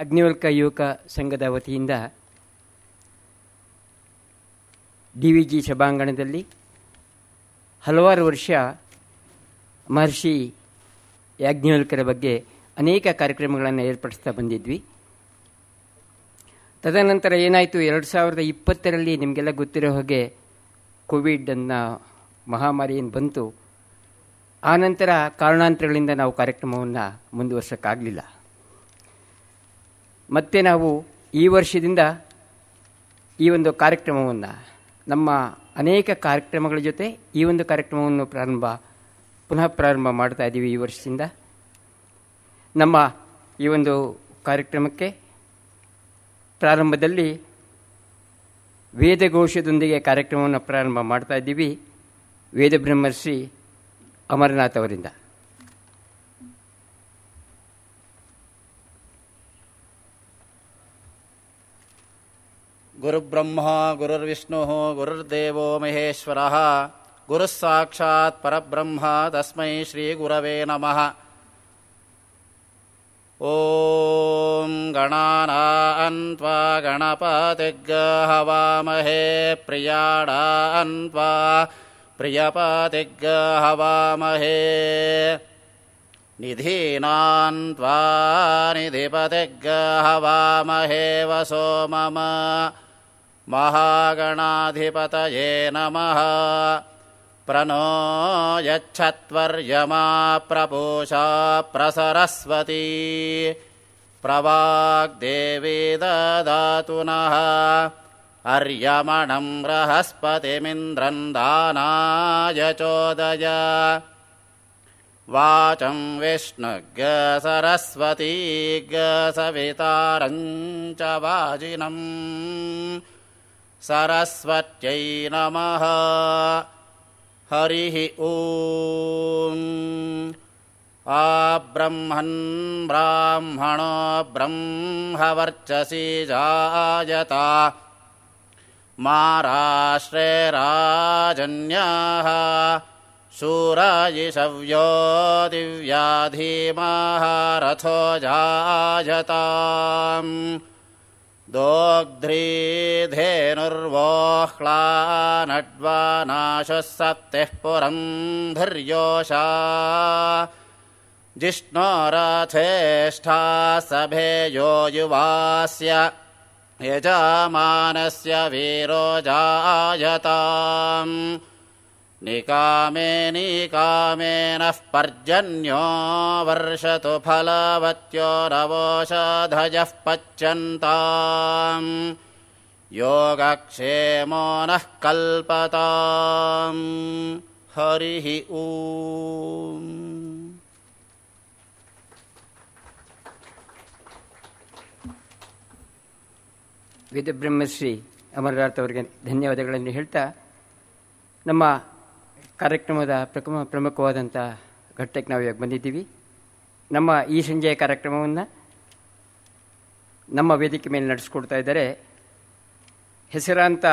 ಅಗ್ನಿವಲ್ಕ ಯುವಕ ಸಂಘದ ವತಿಯಿಂದ DVG ಸಭಾಂಗಣದಲ್ಲಿ ಹಲವಾರು ವರ್ಷ ಮಹರ್ಷಿ ಯಾಜ್ಞವಲ್ಕರ ಬಗ್ಗೆ ಅನೇಕ ಕಾರ್ಯಕ್ರಮಗಳನ್ನು ಏರ್ಪಡಿಸ್ತಾ ಬಂದಿದ್ವಿ. ತದನಂತರ ಏನಾಯಿತು, 2020ರಲ್ಲಿ ನಿಮಗೆಲ್ಲ ಗೊತ್ತಿರೋ ಹಾಗೆ ಕೋವಿಡ್ ಅನ್ನೋ ಮಹಾಮಾರಿ ಏನು ಬಂತು. ಆನಂತರ ಕಾರಣಾಂತರಗಳಿಂದ ನಾವು ಕಾರ್ಯಕ್ರಮವನ್ನು ಮುಂದುವರ್ಸೋಕ್ಕಾಗಲಿಲ್ಲ. ಮತ್ತೆ ನಾವು ಈ ವರ್ಷದಿಂದ ಈ ಒಂದು ಕಾರ್ಯಕ್ರಮವನ್ನು ನಮ್ಮ ಅನೇಕ ಕಾರ್ಯಕ್ರಮಗಳ ಜೊತೆ ಈ ಒಂದು ಕಾರ್ಯಕ್ರಮವನ್ನು ಪುನಃ ಪ್ರಾರಂಭ ಮಾಡ್ತಾ ಇದ್ದೀವಿ. ಈ ವರ್ಷದಿಂದ ನಮ್ಮ ಈ ಒಂದು ಕಾರ್ಯಕ್ರಮಕ್ಕೆ ಪ್ರಾರಂಭದಲ್ಲಿ ವೇದಘೋಷದೊಂದಿಗೆ ಕಾರ್ಯಕ್ರಮವನ್ನು ಪ್ರಾರಂಭ ಮಾಡ್ತಾ ಇದ್ದೀವಿ. ವೇದ ಬ್ರಹ್ಮರ್ಷಿ ಅಮರನಾಥ್ ಅವರಿಂದ. ಗುರುಬ್ರಹ್ಮ ಗುರುರ್ವಿಷ್ಣು ಗುರುರ್ದೇವೋ ಮಹೇಶ್ವರಃ ಗುರುಃ ಸಾಕ್ಷಾತ್ ಪರಬ್ರಹ್ಮ ತಸ್ಮೈ ಶ್ರೀ ಗುರವೇ ನಮಃ. ಓಂ ಗಣಾನಾನ್ ತ್ವಾ ಗಣಪತಿಗ್ ಹವಾಮಹೇ ಪ್ರಿಯಾಣಾನ್ ತ್ವಾ ಪ್ರಿಯಪತಿಗ್ ಹವಾಮಹೇ ನಿಧೀನಾನ್ ತ್ವಾ ನಿಧಿಪತಿಗ್ ಹವಾಮಹೇ ವಸೋ ಮಮ ಮಹಾಗಣಾಧಿಪತಯೇ ನಮಃ. ಪ್ರಣೋ ಯಚ್ಛತ್ವರ್ಯಮಾ ಪ್ರಪೂಷಾ ಪ್ರಸರಸ್ವತೀ ಪ್ರವಾಗ್ದೇವಿ ದದಾತು ನಃ. ಅರ್ಯಮಣಂ ಬೃಹಸ್ಪತಿಮಿಂದ್ರನ್ ದಾನಾಯ ಚೋದಯ. ವಾಚಂ ವಿಷ್ಣುಗ್ ಸರಸ್ವತೀಗ್ ಸವಿತಾರಂ ಚ ವಾಜಿನಂ. ಸರಸ್ವತ್ಯೈ ನಮಃ. ಹರಿಃ ಓಂ. ಆಬ್ರಹ್ಮನ್ ಬ್ರಾಹ್ಮಣೋ ಬ್ರಹ್ಮವರ್ಚಸಿ ಜಾಯತ. ಮಾರಾಶ್ರೇ ರಾಜನ್ಯಾಃ ಶೂರಾಯಿಷವ್ಯೋ ದಿವ್ಯಾ ಧೀಮಃ ರಥೋ ಜಾಯತಾಂ. ದೋಗ್ಧ್ರೀ ಧೇನುರ್ವೋಹ್ಲಾನಡ್ವಾನಾಶಃ ಸಪ್ತಿಃ ಪುರಂ ಧರ್ಯೋಷಾ. ಜಿಷ್ಣೋರಥೇಷ್ಠಾ ಸಭೇಯೋ ಯುವಾಸ್ಯ ಯಜಮಾನಸ್ಯ ವೀರೋ ಜಾಯತಾಂ. ನಿಕಾಮೇ ನಿಕಾಮೇನಃ ಪರ್ಜನ್ಯೋ ವರ್ಷತು ಫಲವತ್ಯೋ ನವೋಷಧಯಃ ಪಚ್ಯಂತಾಂ. ಯೋಗಕ್ಷೇಮೋ ನಃ ಕಲ್ಪತಾಂ. ಹರಿಃ ಓಂ. ವೇದಬ್ರಹ್ಮಶ್ರೀ ಅಮರನಾಥ್ ಅವರಿಗೆ ಧನ್ಯವಾದಗಳನ್ನು ಹೇಳ್ತಾ ನಮ್ಮ ಕಾರ್ಯಕ್ರಮದ ಪ್ರಮುಖವಾದಂಥ ಘಟ್ಟಕ್ಕೆ ನಾವು ಇವಾಗ ಬಂದಿದ್ದೀವಿ. ನಮ್ಮ ಈ ಸಂಜೆಯ ಕಾರ್ಯಕ್ರಮವನ್ನು ನಮ್ಮ ವೇದಿಕೆ ಮೇಲೆ ನಡೆಸ್ಕೊಡ್ತಾ ಇದ್ದಾರೆ ಹೆಸರಾಂತ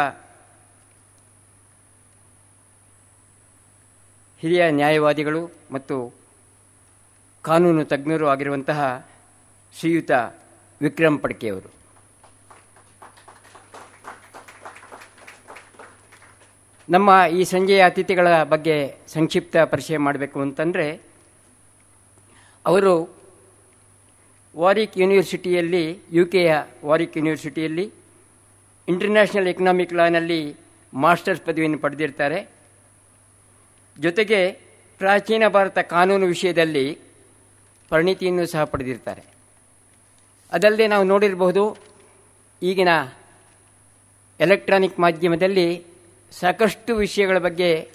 ಹಿರಿಯ ನ್ಯಾಯವಾದಿಗಳು ಮತ್ತು ಕಾನೂನು ತಜ್ಞರು ಆಗಿರುವಂತಹ ಶ್ರೀಯುತ ವಿಕ್ರಮ್ ಪಡ್ಕೆಯವರು. ನಮ್ಮ ಈ ಸಂಜೆಯ ಅತಿಥಿಗಳ ಬಗ್ಗೆ ಸಂಕ್ಷಿಪ್ತ ಪರಿಚಯ ಮಾಡಬೇಕು ಅಂತಂದರೆ, ಅವರು ವಾರಿಕ್ ಯೂನಿವರ್ಸಿಟಿಯಲ್ಲಿ, UKಯ ವಾರಿಕ್ ಯೂನಿವರ್ಸಿಟಿಯಲ್ಲಿ ಇಂಟರ್ನ್ಯಾಷನಲ್ ಎಕನಾಮಿಕ್ ಲಾನಲ್ಲಿ ಮಾಸ್ಟರ್ಸ್ ಪದವಿಯನ್ನು ಪಡೆದಿರ್ತಾರೆ. ಜೊತೆಗೆ ಪ್ರಾಚೀನ ಭಾರತ ಕಾನೂನು ವಿಷಯದಲ್ಲಿ ಪರಿಣಿತಿಯನ್ನು ಸಹ ಪಡೆದಿರ್ತಾರೆ. ಅದಲ್ಲದೆ ನಾವು ನೋಡಿರಬಹುದು, ಈಗಿನ ಎಲೆಕ್ಟ್ರಾನಿಕ್ ಮಾಧ್ಯಮದಲ್ಲಿ ಸಾಕಷ್ಟು ವಿಷಯಗಳ ಬಗ್ಗೆ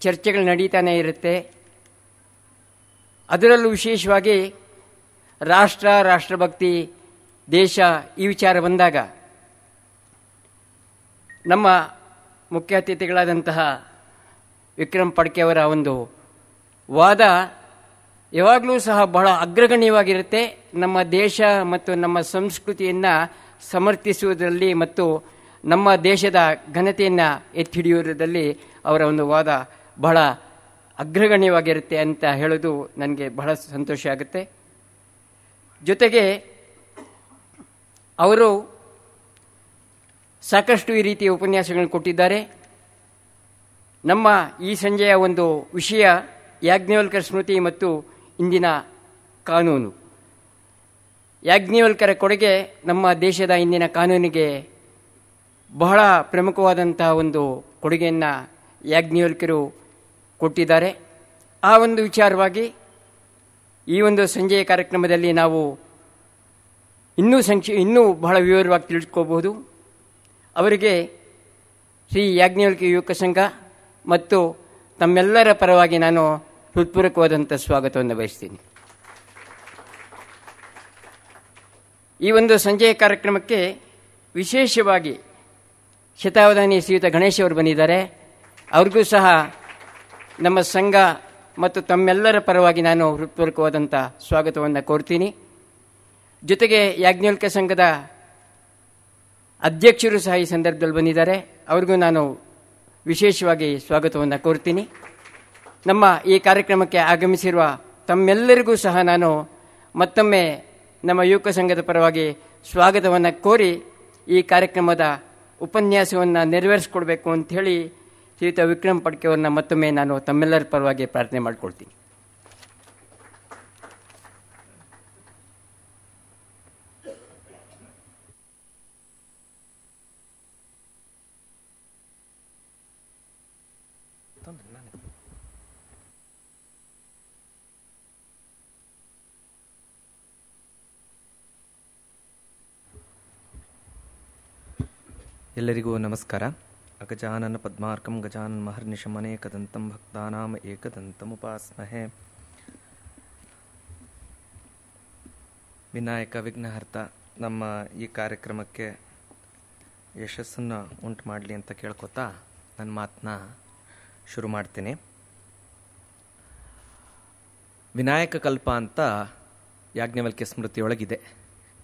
ಚರ್ಚೆಗಳು ನಡೀತಾನೆ ಇರುತ್ತೆ. ಅದರಲ್ಲೂ ವಿಶೇಷವಾಗಿ ರಾಷ್ಟ್ರಭಕ್ತಿ, ದೇಶ ಈ ವಿಚಾರ ಬಂದಾಗ ನಮ್ಮ ಮುಖ್ಯ ಅತಿಥಿಗಳಾದಂತಹ ವಿಕ್ರಮ್ ಪಡ್ಕೆ ಅವರ ಒಂದು ವಾದ ಯಾವಾಗಲೂ ಸಹ ಬಹಳ ಅಗ್ರಗಣ್ಯವಾಗಿರುತ್ತೆ. ನಮ್ಮ ದೇಶ ಮತ್ತು ನಮ್ಮ ಸಂಸ್ಕೃತಿಯನ್ನು ಸಮರ್ಥಿಸುವುದರಲ್ಲಿ ಮತ್ತು ನಮ್ಮ ದೇಶದ ಘನತೆಯನ್ನು ಎತ್ತಿ ಹಿಡಿಯುವುದರಲ್ಲಿ ಅವರ ಒಂದು ವಾದ ಬಹಳ ಅಗ್ರಗಣ್ಯವಾಗಿರುತ್ತೆ ಅಂತ ಹೇಳೋದು ನನಗೆ ಬಹಳ ಸಂತೋಷ ಆಗುತ್ತೆ. ಜೊತೆಗೆ ಅವರು ಸಾಕಷ್ಟು ಈ ರೀತಿಯ ಉಪನ್ಯಾಸಗಳನ್ನು ಕೊಟ್ಟಿದ್ದಾರೆ. ನಮ್ಮ ಈ ಸಂಜೆಯ ಒಂದು ವಿಷಯ ಯಾಜ್ಞವಲ್ಕರ್ ಸ್ಮೃತಿ ಮತ್ತು ಇಂದಿನ ಕಾನೂನು. ಯಾಜ್ಞವಲ್ಕರ ಕೊಡುಗೆ ನಮ್ಮ ದೇಶದ ಇಂದಿನ ಕಾನೂನಿಗೆ ಬಹಳ ಪ್ರಮುಖವಾದಂತಹ ಒಂದು ಕೊಡುಗೆಯನ್ನು ಯಾಜ್ಞವಲ್ಕರು ಕೊಟ್ಟಿದ್ದಾರೆ. ಆ ಒಂದು ವಿಚಾರವಾಗಿ ಈ ಒಂದು ಸಂಜೆಯ ಕಾರ್ಯಕ್ರಮದಲ್ಲಿ ನಾವು ಇನ್ನೂ ಬಹಳ ವಿವರವಾಗಿ ತಿಳಿದುಕೋಬಹುದು. ಅವರಿಗೆ ಶ್ರೀ ಯಾಜ್ಞವಲ್ಕ್ಯ ಯುವಕ ಸಂಘ ಮತ್ತು ತಮ್ಮೆಲ್ಲರ ಪರವಾಗಿ ನಾನು ಹೃತ್ಪೂರ್ವಕವಾದಂಥ ಸ್ವಾಗತವನ್ನು ಬಯಸ್ತೀನಿ. ಈ ಒಂದು ಸಂಜೆಯ ಕಾರ್ಯಕ್ರಮಕ್ಕೆ ವಿಶೇಷವಾಗಿ ಶತಾವಧಾನಿ ಶ್ರೀಯುತ ಗಣೇಶ್ ಅವರು ಬಂದಿದ್ದಾರೆ. ಅವ್ರಿಗೂ ಸಹ ನಮ್ಮ ಸಂಘ ಮತ್ತು ತಮ್ಮೆಲ್ಲರ ಪರವಾಗಿ ನಾನು ಹೃತ್ಪೂರ್ವಕವಾದಂಥ ಸ್ವಾಗತವನ್ನು ಕೋರ್ತೀನಿ. ಜೊತೆಗೆ ಯಾಜ್ಞವಲ್ಕ್ಯ ಸಂಘದ ಅಧ್ಯಕ್ಷರು ಸಹ ಈ ಸಂದರ್ಭದಲ್ಲಿ ಬಂದಿದ್ದಾರೆ. ಅವ್ರಿಗೂ ನಾನು ವಿಶೇಷವಾಗಿ ಸ್ವಾಗತವನ್ನು ಕೋರ್ತೀನಿ. ನಮ್ಮ ಈ ಕಾರ್ಯಕ್ರಮಕ್ಕೆ ಆಗಮಿಸಿರುವ ತಮ್ಮೆಲ್ಲರಿಗೂ ಸಹ ನಾನು ಮತ್ತೊಮ್ಮೆ ನಮ್ಮ ಯುವಕ ಸಂಘದ ಪರವಾಗಿ ಸ್ವಾಗತವನ್ನು ಕೋರಿ ಈ ಕಾರ್ಯಕ್ರಮದ ಉಪನ್ಯಾಸವನ್ನು ನೆರವೇರಿಸಿಕೊಡ್ಬೇಕು ಅಂಥೇಳಿ ಶ್ರೀಯುತ ವಿಕ್ರಮ್ ಪಡ್ಕೆ ಅವರನ್ನ ಮತ್ತೊಮ್ಮೆ ನಾನು ತಮ್ಮೆಲ್ಲರ ಪರವಾಗಿ ಪ್ರಾರ್ಥನೆ ಮಾಡಿಕೊಳ್ತೀನಿ. ಎಲ್ಲರಿಗೂ ನಮಸ್ಕಾರ. ಅಗಜಾನನ ಪದ್ಮಾರ್ಕಂ ಗಜಾನನ ಮಹರ್ನಿಶಂ ಅನೇಕದಂತಂ ಭಕ್ತಾನಾಂ ಏಕದಂತಮುಪಾಸ್ಮಹೇ. ವಿನಾಯಕ ವಿಘ್ನಹರ್ತ ನಮ್ಮ ಈ ಕಾರ್ಯಕ್ರಮಕ್ಕೆ ಯಶಸ್ಸನ್ನು ಉಂಟು ಮಾಡಲಿ ಅಂತ ಕೇಳ್ಕೊತಾ ನನ್ನ ಮಾತನ್ನ ಶುರು ಮಾಡ್ತೀನಿ. ವಿನಾಯಕ ಕಲ್ಪ ಅಂತ ಯಾಜ್ಞವಲ್ಕ್ಯ ಸ್ಮೃತಿಯೊಳಗಿದೆ.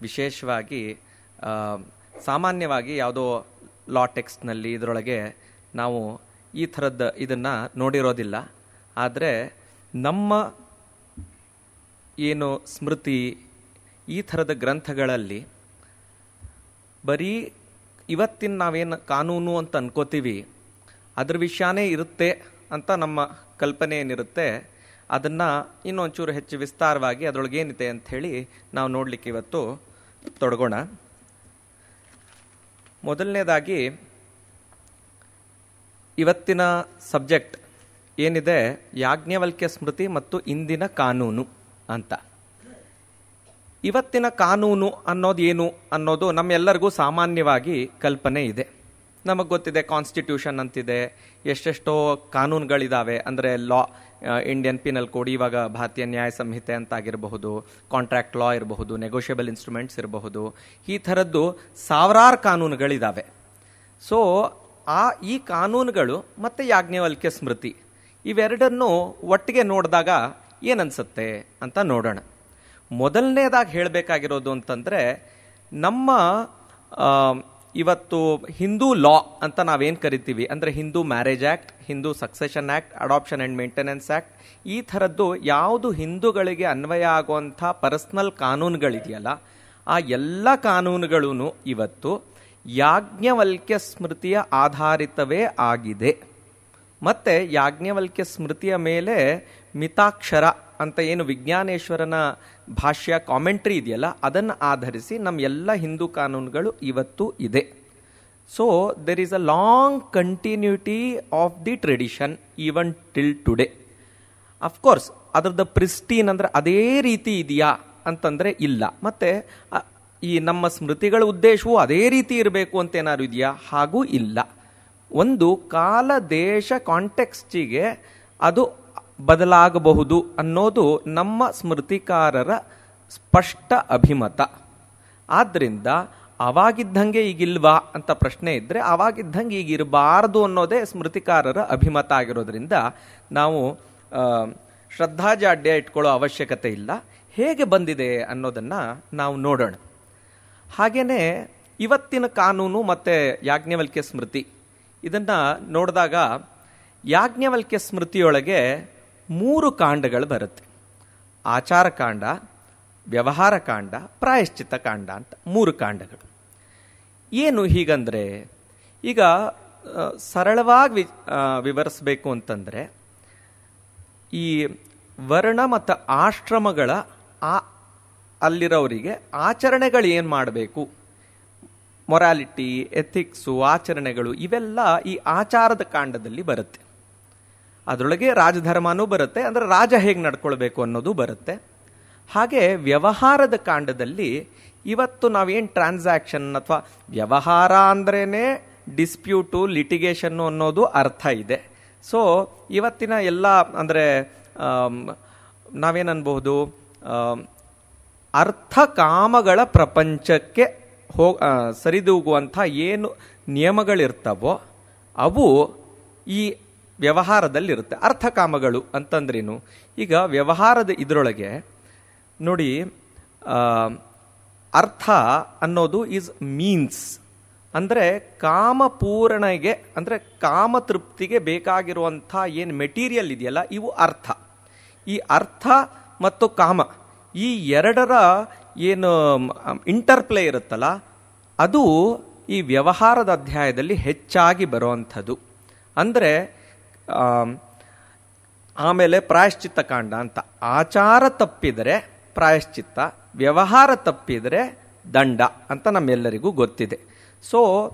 ವಿಶೇಷವಾಗಿ ಸಾಮಾನ್ಯವಾಗಿ ಯಾವುದೋ ಲಾ ಟೆಕ್ಸ್ಟ್ನಲ್ಲಿ ಇದರೊಳಗೆ ನಾವು ಈ ಥರದ್ದು ಇದನ್ನು ನೋಡಿರೋದಿಲ್ಲ. ಆದರೆ ನಮ್ಮ ಏನು ಸ್ಮೃತಿ ಈ ಥರದ ಗ್ರಂಥಗಳಲ್ಲಿ ಬರೀ ಇವತ್ತಿನ ನಾವೇನು ಕಾನೂನು ಅಂತ ಅನ್ಕೋತೀವಿ ಅದ್ರ ವಿಷಯನೇ ಇರುತ್ತೆ ಅಂತ ನಮ್ಮ ಕಲ್ಪನೆ ಏನಿರುತ್ತೆ ಅದನ್ನು ಇನ್ನೊಂಚೂರು ಹೆಚ್ಚು ವಿಸ್ತಾರವಾಗಿ ಅದರೊಳಗೇನಿದೆ ಅಂಥೇಳಿ ನಾವು ನೋಡಲಿಕ್ಕೆ ಇವತ್ತು ತೊಡಗೋಣ. ಮೊದಲನೇದಾಗಿ ಇವತ್ತಿನ ಸಬ್ಜೆಕ್ಟ್ ಏನಿದೆ ಯಾಜ್ಞವಲ್ಕ್ಯ ಸ್ಮೃತಿ ಮತ್ತು ಇಂದಿನ ಕಾನೂನು ಅಂತ. ಇವತ್ತಿನ ಕಾನೂನು ಅನ್ನೋದು ಏನು ಅನ್ನೋದು ನಮ್ಮೆಲ್ಲರಿಗೂ ಸಾಮಾನ್ಯವಾಗಿ ಕಲ್ಪನೆ ಇದೆ. ನಮಗೆ ಗೊತ್ತಿದೆ ಕಾನ್ಸ್ಟಿಟ್ಯೂಷನ್ ಅಂತಿದೆ, ಎಷ್ಟೆಷ್ಟೋ ಕಾನೂನುಗಳಿದ್ದಾವೆ. ಅಂದರೆ ಲಾ, ಇಂಡಿಯನ್ ಪಿನಲ್ ಕೋಡ್, ಇವಾಗ ಭಾರತೀಯ ನ್ಯಾಯ ಸಂಹಿತೆ ಅಂತ ಆಗಿರಬಹುದು, ಕಾಂಟ್ರಾಕ್ಟ್ ಲಾ ಇರಬಹುದು, ನೆಗೋಷಿಯಬಲ್ ಇನ್ಸ್ಟ್ರೂಮೆಂಟ್ಸ್ ಇರಬಹುದು. ಈ ಥರದ್ದು ಸಾವಿರಾರು ಕಾನೂನುಗಳಿದ್ದಾವೆ. ಸೊ ಈ ಕಾನೂನುಗಳು ಮತ್ತು ಯಾಜ್ಞವಲ್ಕ್ಯ ಸ್ಮೃತಿ ಇವೆರಡನ್ನು ಒಟ್ಟಿಗೆ ನೋಡಿದಾಗ ಏನನ್ಸುತ್ತೆ ಅಂತ ನೋಡೋಣ. ಮೊದಲನೇದಾಗಿ ಹೇಳಬೇಕಾಗಿರೋದು ಅಂತಂದರೆ ನಮ್ಮ ಇವತ್ತು ಹಿಂದೂ ಲಾ ಅಂತ ನಾವೇನು ಕರಿತೀವಿ, ಅಂದರೆ Hindu marriage act, Hindu succession act, adoption and maintenance act, ಈ ಥರದ್ದು ಯಾವುದು ಹಿಂದೂಗಳಿಗೆ ಅನ್ವಯ ಆಗುವಂಥ ಪರ್ಸನಲ್ ಕಾನೂನುಗಳಿದೆಯಲ್ಲ ಆ ಎಲ್ಲ ಕಾನೂನುಗಳೂ ಇವತ್ತು ಯಾಜ್ಞವಲ್ಕ್ಯ ಸ್ಮೃತಿಯ ಆಧಾರಿತವೇ ಆಗಿದೆ. ಮತ್ತು ಯಾಜ್ಞವಲ್ಕ್ಯ ಸ್ಮೃತಿಯ ಮೇಲೆ ಮಿತಾಕ್ಷರ ಅಂತ ಏನು ವಿಜ್ಞಾನೇಶ್ವರನ ಭಾಷ್ಯ ಕಾಮೆಂಟ್ರಿ ಇದೆಯಲ್ಲ ಅದನ್ನು ಆಧರಿಸಿ ನಮ್ಮ ಎಲ್ಲ ಹಿಂದೂ ಕಾನೂನುಗಳು ಇವತ್ತು ಇದೆ. So there is a long continuity of the tradition even till today. Of course ಅದರದ್ದು ಪ್ರಿಸ್ಟೀನ್ ಅಂದರೆ ಅದೇ ರೀತಿ ಇದೆಯಾ ಅಂತಂದರೆ ಇಲ್ಲ. ಮತ್ತು ಈ ನಮ್ಮ ಸ್ಮೃತಿಗಳ ಉದ್ದೇಶವೂ ಅದೇ ರೀತಿ ಇರಬೇಕು ಅಂತ ಏನಾದ್ರು ಇದೆಯಾ? ಹಾಗೂ ಇಲ್ಲ. ಒಂದು ಕಾಲ ದೇಶ ಕಾಂಟೆಕ್ಸ್ಟಿಗೆ ಅದು ಬದಲಾಗಬಹುದು ಅನ್ನೋದು ನಮ್ಮ ಸ್ಮೃತಿಕಾರರ ಸ್ಪಷ್ಟ ಅಭಿಮತ. ಆದ್ದರಿಂದ ಅವಾಗಿದ್ದಂಗೆ ಈಗಿಲ್ವಾ ಅಂತ ಪ್ರಶ್ನೆ ಇದ್ದರೆ ಅವಾಗಿದ್ದಂಗೆ ಈಗಿರಬಾರ್ದು ಅನ್ನೋದೇ ಸ್ಮೃತಿಕಾರರ ಅಭಿಮತ ಆಗಿರೋದ್ರಿಂದ ನಾವು ಶ್ರದ್ಧಾಜಾಡ್ಯ ಇಟ್ಕೊಳ್ಳೋ ಅವಶ್ಯಕತೆ ಇಲ್ಲ. ಹೇಗೆ ಬಂದಿದೆ ಅನ್ನೋದನ್ನು ನಾವು ನೋಡೋಣ. ಹಾಗೆಯೇ ಇವತ್ತಿನ ಕಾನೂನು ಮತ್ತು ಯಾಜ್ಞವಲ್ಕ್ಯ ಸ್ಮೃತಿ ಇದನ್ನು ನೋಡಿದಾಗ ಯಾಜ್ಞವಲ್ಕ್ಯ ಸ್ಮೃತಿಯೊಳಗೆ 3 ಕಾಂಡಗಳು ಬರುತ್ತೆ. ಆಚಾರಕಾಂಡ, ವ್ಯವಹಾರ ಕಾಂಡ, ಪ್ರಾಯಶ್ಚಿತ್ತ ಕಾಂಡ ಅಂತ 3 ಕಾಂಡಗಳು. ಏನು ಹೀಗಂದ್ರೆ, ಈಗ ಸರಳವಾಗಿ ವಿವರಿಸಬೇಕು ಅಂತಂದರೆ, ಈ ವರ್ಣ ಮತ್ತು ಆಶ್ರಮಗಳ ಅಲ್ಲಿರೋರಿಗೆ ಆಚರಣೆಗಳು ಏನು ಮಾಡಬೇಕು, ಮೊರಾಲಿಟಿ, ಎಥಿಕ್ಸು, ಆಚರಣೆಗಳು, ಇವೆಲ್ಲ ಈ ಆಚಾರದ ಕಾಂಡದಲ್ಲಿ ಬರುತ್ತೆ. ಅದರೊಳಗೆ ರಾಜಧರ್ಮನೂ ಬರುತ್ತೆ, ಅಂದರೆ ರಾಜ ಹೇಗೆ ನಡ್ಕೊಳ್ಬೇಕು ಅನ್ನೋದು ಬರುತ್ತೆ. ಹಾಗೆ ವ್ಯವಹಾರದ ಕಾಂಡದಲ್ಲಿ ಇವತ್ತು ನಾವೇನು ಟ್ರಾನ್ಸಾಕ್ಷನ್ ಅಥವಾ ವ್ಯವಹಾರ ಅಂದ್ರೇ ಡಿಸ್ಪ್ಯೂಟು, ಲಿಟಿಗೇಷನ್ನು ಅನ್ನೋದು ಅರ್ಥ ಇದೆ. ಸೊ ಇವತ್ತಿನ ಎಲ್ಲ ಅಂದರೆ ನಾವೇನನ್ಬಹುದು, ಅರ್ಥ ಕಾಮಗಳ ಪ್ರಪಂಚಕ್ಕೆ ಸರಿದೂಗುವಂಥ ಏನು ನಿಯಮಗಳಿರ್ತವೋ ಅವು ಈ ವ್ಯವಹಾರದಲ್ಲಿರುತ್ತೆ. ಅರ್ಥಕಾಮಗಳು ಅಂತಂದ್ರೇನು, ಈಗ ವ್ಯವಹಾರದ ಇದರೊಳಗೆ ನೋಡಿ, ಅರ್ಥ ಅನ್ನೋದು ಈಸ್ ಮೀನ್ಸ್, ಅಂದರೆ ಕಾಮಪೂರಣೆಗೆ, ಅಂದರೆ ಕಾಮತೃಪ್ತಿಗೆ ಬೇಕಾಗಿರುವಂಥ ಏನು ಮೆಟೀರಿಯಲ್ ಇದೆಯಲ್ಲ ಇವು ಅರ್ಥ. ಈ ಅರ್ಥ ಮತ್ತು ಕಾಮ ಈ ಎರಡರ ಏನು ಇಂಟರ್ಪ್ಲೇ ಇರುತ್ತಲ್ಲ ಅದು ಈ ವ್ಯವಹಾರದ ಅಧ್ಯಾಯದಲ್ಲಿ ಹೆಚ್ಚಾಗಿ ಬರುವಂಥದ್ದು. ಅಂದರೆ ಆಮೇಲೆ ಪ್ರಾಯಶ್ಚಿತ್ತ ಕಾಂಡ ಅಂತ, ಆಚಾರ ತಪ್ಪಿದರೆ ಪ್ರಾಯಶ್ಚಿತ್ತ, ವ್ಯವಹಾರ ತಪ್ಪಿದರೆ ದಂಡ ಅಂತ ನಮ್ಮೆಲ್ಲರಿಗೂ ಗೊತ್ತಿದೆ. ಸೊ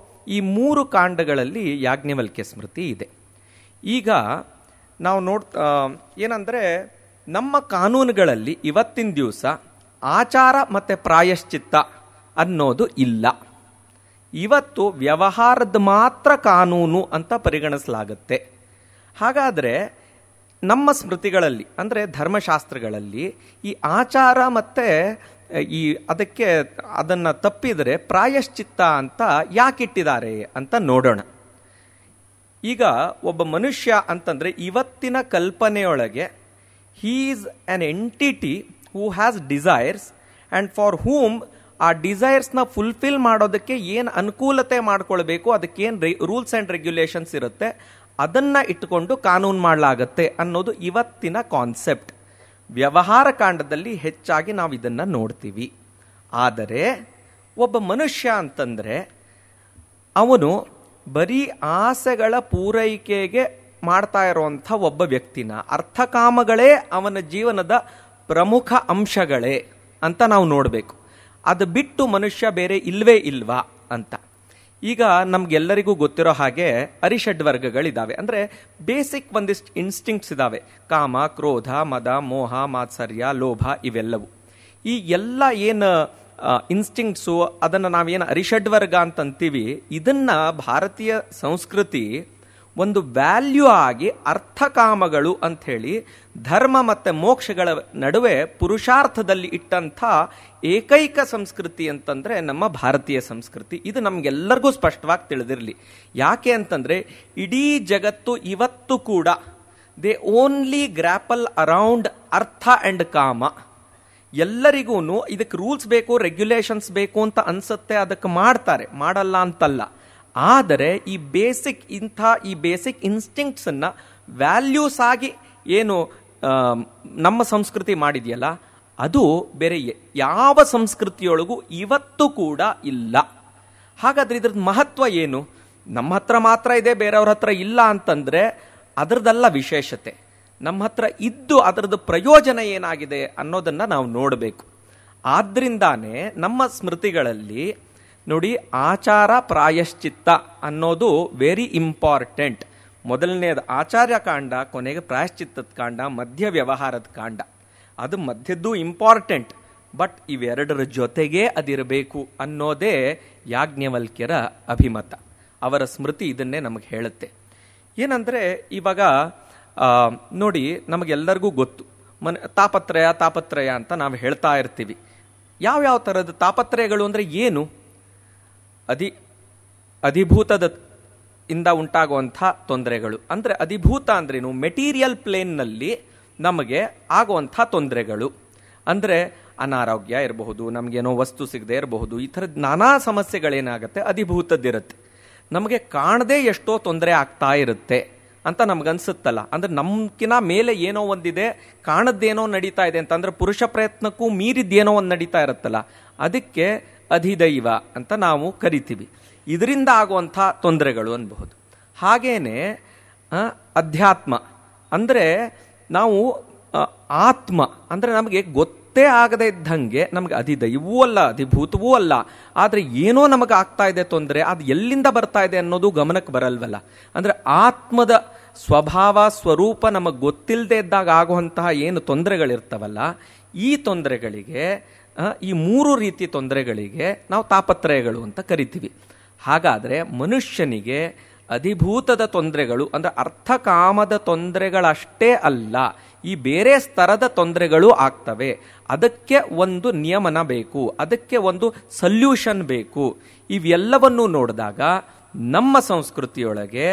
ಈ 3 ಕಾಂಡಗಳಲ್ಲಿ ಯಾಜ್ಞವಲ್ಕ್ಯ ಸ್ಮೃತಿ ಇದೆ. ಈಗ ನಾವು ಏನಂದರೆ, ನಮ್ಮ ಕಾನೂನುಗಳಲ್ಲಿ ಇವತ್ತಿನ ದಿವಸ ಆಚಾರ ಮತ್ತು ಪ್ರಾಯಶ್ಚಿತ್ತ ಅನ್ನೋದು ಇಲ್ಲ. ಇವತ್ತು ವ್ಯವಹಾರದ ಮಾತ್ರ ಕಾನೂನು ಅಂತ ಪರಿಗಣಿಸಲಾಗುತ್ತೆ. ಹಾಗಾದರೆ ನಮ್ಮ ಸ್ಮೃತಿಗಳಲ್ಲಿ, ಅಂದರೆ ಧರ್ಮಶಾಸ್ತ್ರಗಳಲ್ಲಿ ಈ ಆಚಾರ ಮತ್ತು ಅದನ್ನು ತಪ್ಪಿದರೆ ಪ್ರಾಯಶ್ಚಿತ್ತ ಅಂತ ಯಾಕಿಟ್ಟಿದ್ದಾರೆ ಅಂತ ನೋಡೋಣ. ಈಗ ಒಬ್ಬ ಮನುಷ್ಯ ಅಂತಂದರೆ ಇವತ್ತಿನ ಕಲ್ಪನೆಯೊಳಗೆ he is an entity who has desires and for whom ಆ ಡಿಸೈರ್ಸ್ನ ಫುಲ್ಫಿಲ್ ಮಾಡೋದಕ್ಕೆ ಏನು ಅನುಕೂಲತೆ ಮಾಡ್ಕೊಳ್ಬೇಕು, ಅದಕ್ಕೇನು ರೂಲ್ಸ್ ಆ್ಯಂಡ್ ರೆಗ್ಯುಲೇಷನ್ಸ್ ಇರುತ್ತೆ ಅದನ್ನು ಇಟ್ಟುಕೊಂಡು ಕಾನೂನು ಮಾಡಲಾಗತ್ತೆ ಅನ್ನೋದು ಇವತ್ತಿನ ಕಾನ್ಸೆಪ್ಟ್. ವ್ಯವಹಾರ ಕಾಂಡದಲ್ಲಿ ಹೆಚ್ಚಾಗಿ ನಾವು ಇದನ್ನು ನೋಡ್ತೀವಿ. ಆದರೆ ಒಬ್ಬ ಮನುಷ್ಯ ಅಂತಂದರೆ ಅವನು ಬರೀ ಆಸೆಗಳ ಪೂರೈಕೆಗೆ ಮಾಡ್ತಾ ಇರುವಂಥ ಒಬ್ಬ ವ್ಯಕ್ತಿನ, ಅರ್ಥಕಾಮಗಳೇ ಅವನ ಜೀವನದ ಪ್ರಮುಖ ಅಂಶಗಳೇ ಅಂತ ನಾವು ನೋಡಬೇಕು. ಅದು ಬಿಟ್ಟು ಮನುಷ್ಯ ಬೇರೆ ಇಲ್ವೇ ಇಲ್ವಾ ಅಂತ. ಈಗ ನಮ್ಗೆಲ್ಲರಿಗೂ ಗೊತ್ತಿರೋ ಹಾಗೆ ಅರಿಷಡ್ ವರ್ಗಗಳಿದ್ದಾವೆ, ಅಂದರೆ ಬೇಸಿಕ್ ಒಂದಿಷ್ಟು ಇನ್ಸ್ಟಿಂಕ್ಟ್ಸ್ ಇದ್ದಾವೆ. ಕಾಮ, ಕ್ರೋಧ, ಮದ, ಮೋಹ, ಮಾತ್ಸರ್ಯ, ಲೋಭ ಇವೆಲ್ಲವು. ಈ ಎಲ್ಲ ಏನು ಇನ್ಸ್ಟಿಂಕ್ಟ್ಸು ಅದನ್ನು ನಾವೇನು ಅರಿಷಡ್ ವರ್ಗ ಅಂತಂತೀವಿ, ಇದನ್ನು ಭಾರತೀಯ ಸಂಸ್ಕೃತಿ ಒಂದು ವ್ಯಾಲ್ಯೂ ಆಗಿ ಅರ್ಥಕಾಮಗಳು ಅಂಥೇಳಿ ಧರ್ಮ ಮತ್ತು ಮೋಕ್ಷಗಳ ನಡುವೆ ಪುರುಷಾರ್ಥದಲ್ಲಿ ಇಟ್ಟಂಥ ಏಕೈಕ ಸಂಸ್ಕೃತಿ ಅಂತಂದರೆ ನಮ್ಮ ಭಾರತೀಯ ಸಂಸ್ಕೃತಿ. ಇದು ನಮಗೆಲ್ಲರಿಗೂ ಸ್ಪಷ್ಟವಾಗಿ ತಿಳಿದಿರಲಿ. ಯಾಕೆ ಅಂತಂದರೆ ಇಡೀ ಜಗತ್ತು ಇವತ್ತು ಕೂಡ ದೇ ಓನ್ಲಿ ಗ್ರ್ಯಾಪಲ್ ಅರೌಂಡ್ ಅರ್ಥ ಆ್ಯಂಡ್ ಕಾಮ. ಎಲ್ಲರಿಗೂ ಇದಕ್ಕೆ ರೂಲ್ಸ್ ಬೇಕು, ರೆಗ್ಯುಲೇಷನ್ಸ್ ಬೇಕು ಅಂತ ಅನ್ಸುತ್ತೆ, ಅದಕ್ಕೆ ಮಾಡ್ತಾರೆ, ಮಾಡಲ್ಲ ಅಂತಲ್ಲ. ಆದರೆ ಈ ಬೇಸಿಕ್ ಇನ್ಸ್ಟಿಂಕ್ಟ್ಸನ್ನು ವ್ಯಾಲ್ಯೂಸ್ ಆಗಿ ಏನು ನಮ್ಮ ಸಂಸ್ಕೃತಿ ಮಾಡಿದೆಯಲ್ಲ ಅದು ಬೇರೆ ಯಾವ ಸಂಸ್ಕೃತಿಯೊಳಗೂ ಇವತ್ತು ಕೂಡ ಇಲ್ಲ. ಹಾಗಾದ್ರೆ ಇದ್ರದ್ದು ಮಹತ್ವ ಏನು? ನಮ್ಮ ಹತ್ರ ಮಾತ್ರ ಇದೆ, ಬೇರೆಯವ್ರ ಹತ್ರ ಇಲ್ಲ ಅಂತಂದ್ರೆ ಅದರದಲ್ಲ ವಿಶೇಷತೆ. ನಮ್ಮ ಹತ್ರ ಇದ್ದು ಅದರದ್ದು ಪ್ರಯೋಜನ ಏನಾಗಿದೆ ಅನ್ನೋದನ್ನು ನಾವು ನೋಡಬೇಕು. ಆದ್ರಿಂದಾನೇ ನಮ್ಮ ಸ್ಮೃತಿಗಳಲ್ಲಿ ನೋಡಿ, ಆಚಾರ ಪ್ರಾಯಶ್ಚಿತ್ತ ಅನ್ನೋದು ವೆರಿ ಇಂಪಾರ್ಟೆಂಟ್. ಮೊದಲನೇದು ಆಚಾರ್ಯ ಕಾಂಡ, ಕೊನೆಗೆ ಪ್ರಾಯಶ್ಚಿತ್ತದ ಕಾಂಡ, ಮಧ್ಯ ವ್ಯವಹಾರದ ಕಾಂಡ. ಅದು ಮಧ್ಯದ್ದು ಇಂಪಾರ್ಟೆಂಟ್, ಬಟ್ ಇವೆರಡರ ಜೊತೆಗೇ ಅದಿರಬೇಕು ಅನ್ನೋದೇ ಯಾಜ್ಞವಲ್ಕ್ಯರ ಅಭಿಮತ. ಅವರ ಸ್ಮೃತಿ ಇದನ್ನೇ ನಮಗೆ ಹೇಳುತ್ತೆ. ಏನಂದರೆ ಇವಾಗ ನೋಡಿ, ನಮಗೆಲ್ಲರಿಗೂ ಗೊತ್ತು ತಾಪತ್ರಯ ಅಂತ ನಾವು ಹೇಳ್ತಾ ಇರ್ತೀವಿ. ಯಾವ್ಯಾವ ಥರದ ತಾಪತ್ರಯಗಳು ಅಂದರೆ ಏನು? ಅಧಿಭೂತದ ಇಂದ ಉಂಟಾಗುವಂಥ ತೊಂದರೆಗಳು. ಅಂದರೆ ಅಧಿಭೂತ ಅಂದ್ರೇನು? ಮೆಟೀರಿಯಲ್ ಪ್ಲೇನ್ನಲ್ಲಿ ನಮಗೆ ಆಗುವಂಥ ತೊಂದರೆಗಳು. ಅಂದರೆ ಅನಾರೋಗ್ಯ ಇರಬಹುದು, ನಮಗೇನೋ ವಸ್ತು ಸಿಗದೆ ಇರಬಹುದು, ಈ ಥರದ ನಾನಾ ಸಮಸ್ಯೆಗಳೇನಾಗುತ್ತೆ ಅಧಿಭೂತದ್ದಿರುತ್ತೆ. ನಮಗೆ ಕಾಣದೇ ಎಷ್ಟೋ ತೊಂದರೆ ಆಗ್ತಾ ಇರುತ್ತೆ ಅಂತ ನಮ್ಗನ್ಸುತ್ತಲ್ಲ. ಅಂದ್ರೆ ನಮ್ಕಿನ ಮೇಲೆ ಏನೋ ಒಂದಿದೆ, ಕಾಣದ್ದೇನೋ ನಡೀತಾ ಇದೆ ಅಂತಂದ್ರೆ ಪುರುಷ ಪ್ರಯತ್ನಕ್ಕೂ ಮೀರಿದ್ದೇನೋ ಒಂದು ನಡೀತಾ ಇರುತ್ತಲ್ಲ, ಅದಕ್ಕೆ ಅಧಿದೈವ ಅಂತ ನಾವು ಕರಿತೀವಿ. ಇದರಿಂದ ಆಗುವಂಥ ತೊಂದರೆಗಳು ಅನ್ಬಹುದು. ಹಾಗೇನೆ ಅಧ್ಯಾತ್ಮ ಅಂದರೆ ನಾವು ಆತ್ಮ ಅಂದರೆ ನಮಗೆ ಗೊತ್ತೇ ಆಗದೆ ಇದ್ದಂಗೆ, ನಮಗೆ ಅಧಿದೈವವೂ ಅಲ್ಲ ಅಧಿಭೂತವೂ ಅಲ್ಲ, ಆದರೆ ಏನೋ ನಮಗೆ ಆಗ್ತಾ ಇದೆ ತೊಂದರೆ, ಅದು ಎಲ್ಲಿಂದ ಬರ್ತಾ ಇದೆ ಅನ್ನೋದು ಗಮನಕ್ಕೆ ಬರಲ್ವಲ್ಲ. ಅಂದರೆ ಆತ್ಮದ ಸ್ವಭಾವ ಸ್ವರೂಪ ನಮಗೆ ಗೊತ್ತಿಲ್ಲದೆ ಇದ್ದಾಗ ಆಗುವಂತಹ ಏನು ತೊಂದರೆಗಳಿರ್ತವಲ್ಲ, ಈ ತೊಂದರೆಗಳಿಗೆ, ಈ 3 ರೀತಿ ತೊಂದರೆಗಳಿಗೆ ನಾವು ತಾಪತ್ರಯಗಳು ಅಂತ ಕರಿತೀವಿ. ಹಾಗಾದರೆ ಮನುಷ್ಯನಿಗೆ ಅಧಿಭೂತದ ತೊಂದರೆಗಳು ಅಂದರೆ ಅರ್ಥಕಾಮದ ತೊಂದರೆಗಳಷ್ಟೇ ಅಲ್ಲ, ಈ ಬೇರೆ ಸ್ತರದ ತೊಂದರೆಗಳು ಆಗ್ತವೆ. ಅದಕ್ಕೆ ಒಂದು ನಿಯಮನ ಬೇಕು, ಅದಕ್ಕೆ ಒಂದು ಸಲ್ಯೂಷನ್ ಬೇಕು. ಇವೆಲ್ಲವನ್ನೂ ನೋಡಿದಾಗ ನಮ್ಮ ಸಂಸ್ಕೃತಿಯೊಳಗೆ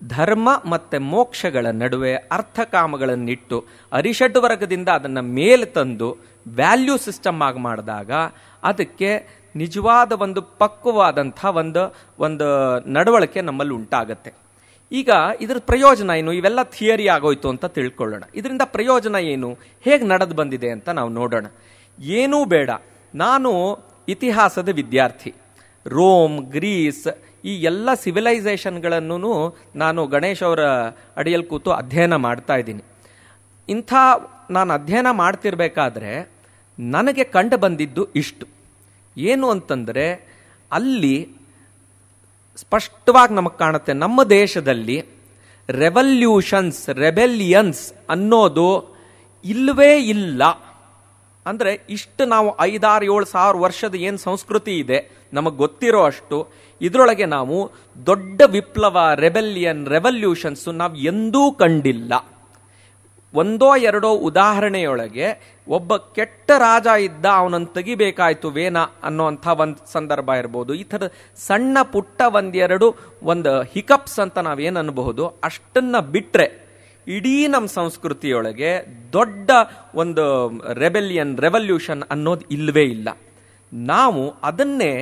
ಧರ್ಮ ಮತ್ತು ಮೋಕ್ಷಗಳ ನಡುವೆ ಅರ್ಥಕಾಮಗಳನ್ನಿಟ್ಟು ಅರಿಷಡ್ ವರ್ಗದಿಂದ ಅದನ್ನು ಮೇಲೆ ತಂದು ವ್ಯಾಲ್ಯೂ ಸಿಸ್ಟಮ್ ಆಗಿ ಮಾಡಿದಾಗ ಅದಕ್ಕೆ ನಿಜವಾದ ಒಂದು ಪಕ್ವವಾದಂಥ ಒಂದು ನಡವಳಿಕೆ ನಮ್ಮಲ್ಲಿ ಉಂಟಾಗತ್ತೆ. ಈಗ ಇದರ ಪ್ರಯೋಜನ ಏನು? ಇವೆಲ್ಲ ಥಿಯರಿ ಆಗೋಯ್ತು ಅಂತ ತಿಳ್ಕೊಳ್ಳೋಣ. ಇದರಿಂದ ಪ್ರಯೋಜನ ಏನು, ಹೇಗೆ ನಡೆದು ಬಂದಿದೆ ಅಂತ ನಾವು ನೋಡೋಣ. ಏನೂ ಬೇಡ, ನಾನು ಇತಿಹಾಸದ ವಿದ್ಯಾರ್ಥಿ. ರೋಮ್, ಗ್ರೀಸ್, ಈ ಎಲ್ಲ ಸಿವಿಲೈಸೇಷನ್ಗಳನ್ನು ನಾನು ಗಣೇಶ್ ಅವರ ಅಡಿಯಲ್ಲಿ ಕೂತು ಅಧ್ಯಯನ ಮಾಡ್ತಾ ಇದ್ದೀನಿ. ಇಂಥ ನಾನು ಅಧ್ಯಯನ ಮಾಡ್ತಿರ್ಬೇಕಾದ್ರೆ ನನಗೆ ಕಂಡು ಬಂದಿದ್ದು ಇಷ್ಟು ಏನು ಅಂತಂದರೆ, ಅಲ್ಲಿ ಸ್ಪಷ್ಟವಾಗಿ ನಮಗೆ ಕಾಣುತ್ತೆ, ನಮ್ಮ ದೇಶದಲ್ಲಿ ರೆಬೆಲಿಯನ್ಸ್ ಅನ್ನೋದು ಇಲ್ಲವೇ ಇಲ್ಲ. ಅಂದರೆ ಇಷ್ಟು ನಾವು 5-6-7 ಸಾವಿರ ವರ್ಷದ ಏನು ಸಂಸ್ಕೃತಿ ಇದೆ ನಮಗೆ ಗೊತ್ತಿರೋ ಅಷ್ಟು, ಇದರೊಳಗೆ ನಾವು ದೊಡ್ಡ ವಿಪ್ಲವ, ರೆವಲ್ಯೂಷನ್ಸು ನಾವು ಎಂದೂ ಕಂಡಿಲ್ಲ. 1-2 ಉದಾಹರಣೆಯೊಳಗೆ ಒಬ್ಬ ಕೆಟ್ಟ ರಾಜ ಇದ್ದ, ಅವನನ್ನು ತೆಗಿಬೇಕಾಯ್ತು ವೇನ ಅನ್ನೋಂಥ ಒಂದು ಸಂದರ್ಭ ಇರ್ಬೋದು. ಈ ಥರ ಸಣ್ಣ ಪುಟ್ಟ 1-2 ಹಿಕಪ್ಸ್ ಅಂತ ನಾವೇನು ಅನ್ಬಹುದು. ಅಷ್ಟನ್ನ ಬಿಟ್ರೆ ಇಡೀ ನಮ್ಮ ಸಂಸ್ಕೃತಿಯೊಳಗೆ ದೊಡ್ಡ ಒಂದು ರೆವಲ್ಯೂಷನ್ ಅನ್ನೋದು ಇಲ್ಲವೇ ಇಲ್ಲ. ನಾವು ಅದನ್ನೇ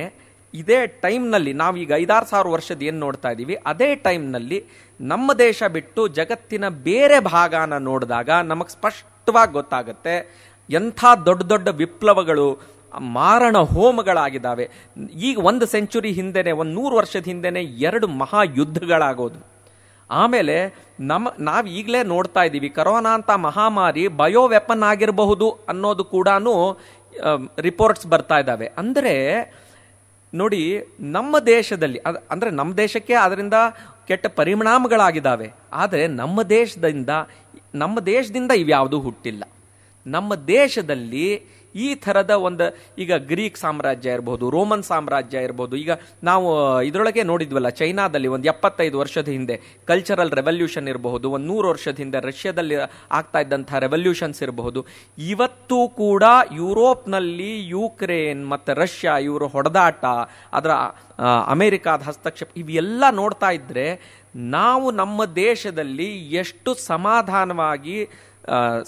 ಇದೇ ಟೈಮ್ನಲ್ಲಿ, ನಾವೀಗ 5-6 ಸಾವಿರ ವರ್ಷದ ಏನು ನೋಡ್ತಾ ಇದ್ದೀವಿ, ಅದೇ ಟೈಮ್ನಲ್ಲಿ ನಮ್ಮ ದೇಶ ಬಿಟ್ಟು ಜಗತ್ತಿನ ಬೇರೆ ಭಾಗನ ನೋಡಿದಾಗ ನಮಗೆ ಸ್ಪಷ್ಟವಾಗಿ ಗೊತ್ತಾಗುತ್ತೆ ಎಂಥ ದೊಡ್ಡ ದೊಡ್ಡ ವಿಪ್ಲವಗಳು, ಮಾರಣ ಹೋಮಗಳಾಗಿದ್ದಾವೆ. ಈಗ 1 ಸೆಂಚುರಿ ಹಿಂದೆನೆ, 100 ವರ್ಷದ ಹಿಂದೆನೆ 2 ಮಹಾಯುದ್ಧಗಳಾಗೋದು. ಆಮೇಲೆ ನಾವು ಈಗಲೇ ನೋಡ್ತಾ ಇದ್ದೀವಿ, ಕರೋನಾ ಅಂತ ಮಹಾಮಾರಿ ಬಯೋ ವೆಪನ್ ಆಗಿರಬಹುದು ಅನ್ನೋದು ಕೂಡ ರಿಪೋರ್ಟ್ಸ್ ಬರ್ತಾ ಇದ್ದಾವೆ. ಅಂದರೆ ನೋಡಿ, ನಮ್ಮ ದೇಶದಲ್ಲಿ ಅಂದರೆ ನಮ್ಮ ದೇಶಕ್ಕೆ ಅದರಿಂದ ಕೆಟ್ಟ ಪರಿಣಾಮಗಳಾಗಿದ್ದಾವೆ. ಆದರೆ ನಮ್ಮ ದೇಶದಿಂದ ಇವ್ಯಾವುದೂ ಹುಟ್ಟಿಲ್ಲ. ನಮ್ಮ ದೇಶದಲ್ಲಿ ಈ ಥರದ ಈಗ ಗ್ರೀಕ್ ಸಾಮ್ರಾಜ್ಯ ಇರ್ಬೋದು, ರೋಮನ್ ಸಾಮ್ರಾಜ್ಯ ಇರ್ಬೋದು. ಈಗ ನಾವು ಇದರೊಳಗೆ ನೋಡಿದ್ವಲ್ಲ, ಚೈನಾದಲ್ಲಿ 75 ವರ್ಷದ ಹಿಂದೆ ಕಲ್ಚರಲ್ ರೆವಲ್ಯೂಷನ್ ಇರಬಹುದು, 100 ವರ್ಷದ ಹಿಂದೆ ರಷ್ಯಾದಲ್ಲಿ ಆಗ್ತಾ ಇದ್ದಂಥ ರೆವಲ್ಯೂಷನ್ಸ್ ಇರಬಹುದು. ಇವತ್ತು ಕೂಡ ಯುರೋಪ್ನಲ್ಲಿ ಯುಕ್ರೇನ್ ಮತ್ತು ರಷ್ಯಾ ಇವರು ಹೊಡೆದಾಟ, ಅದರ ಅಮೆರಿಕಾದ ಹಸ್ತಕ್ಷೇಪ, ಇವೆಲ್ಲ ನೋಡ್ತಾ ಇದ್ರೆ ನಾವು ನಮ್ಮ ದೇಶದಲ್ಲಿ ಎಷ್ಟು ಸಮಾಧಾನವಾಗಿ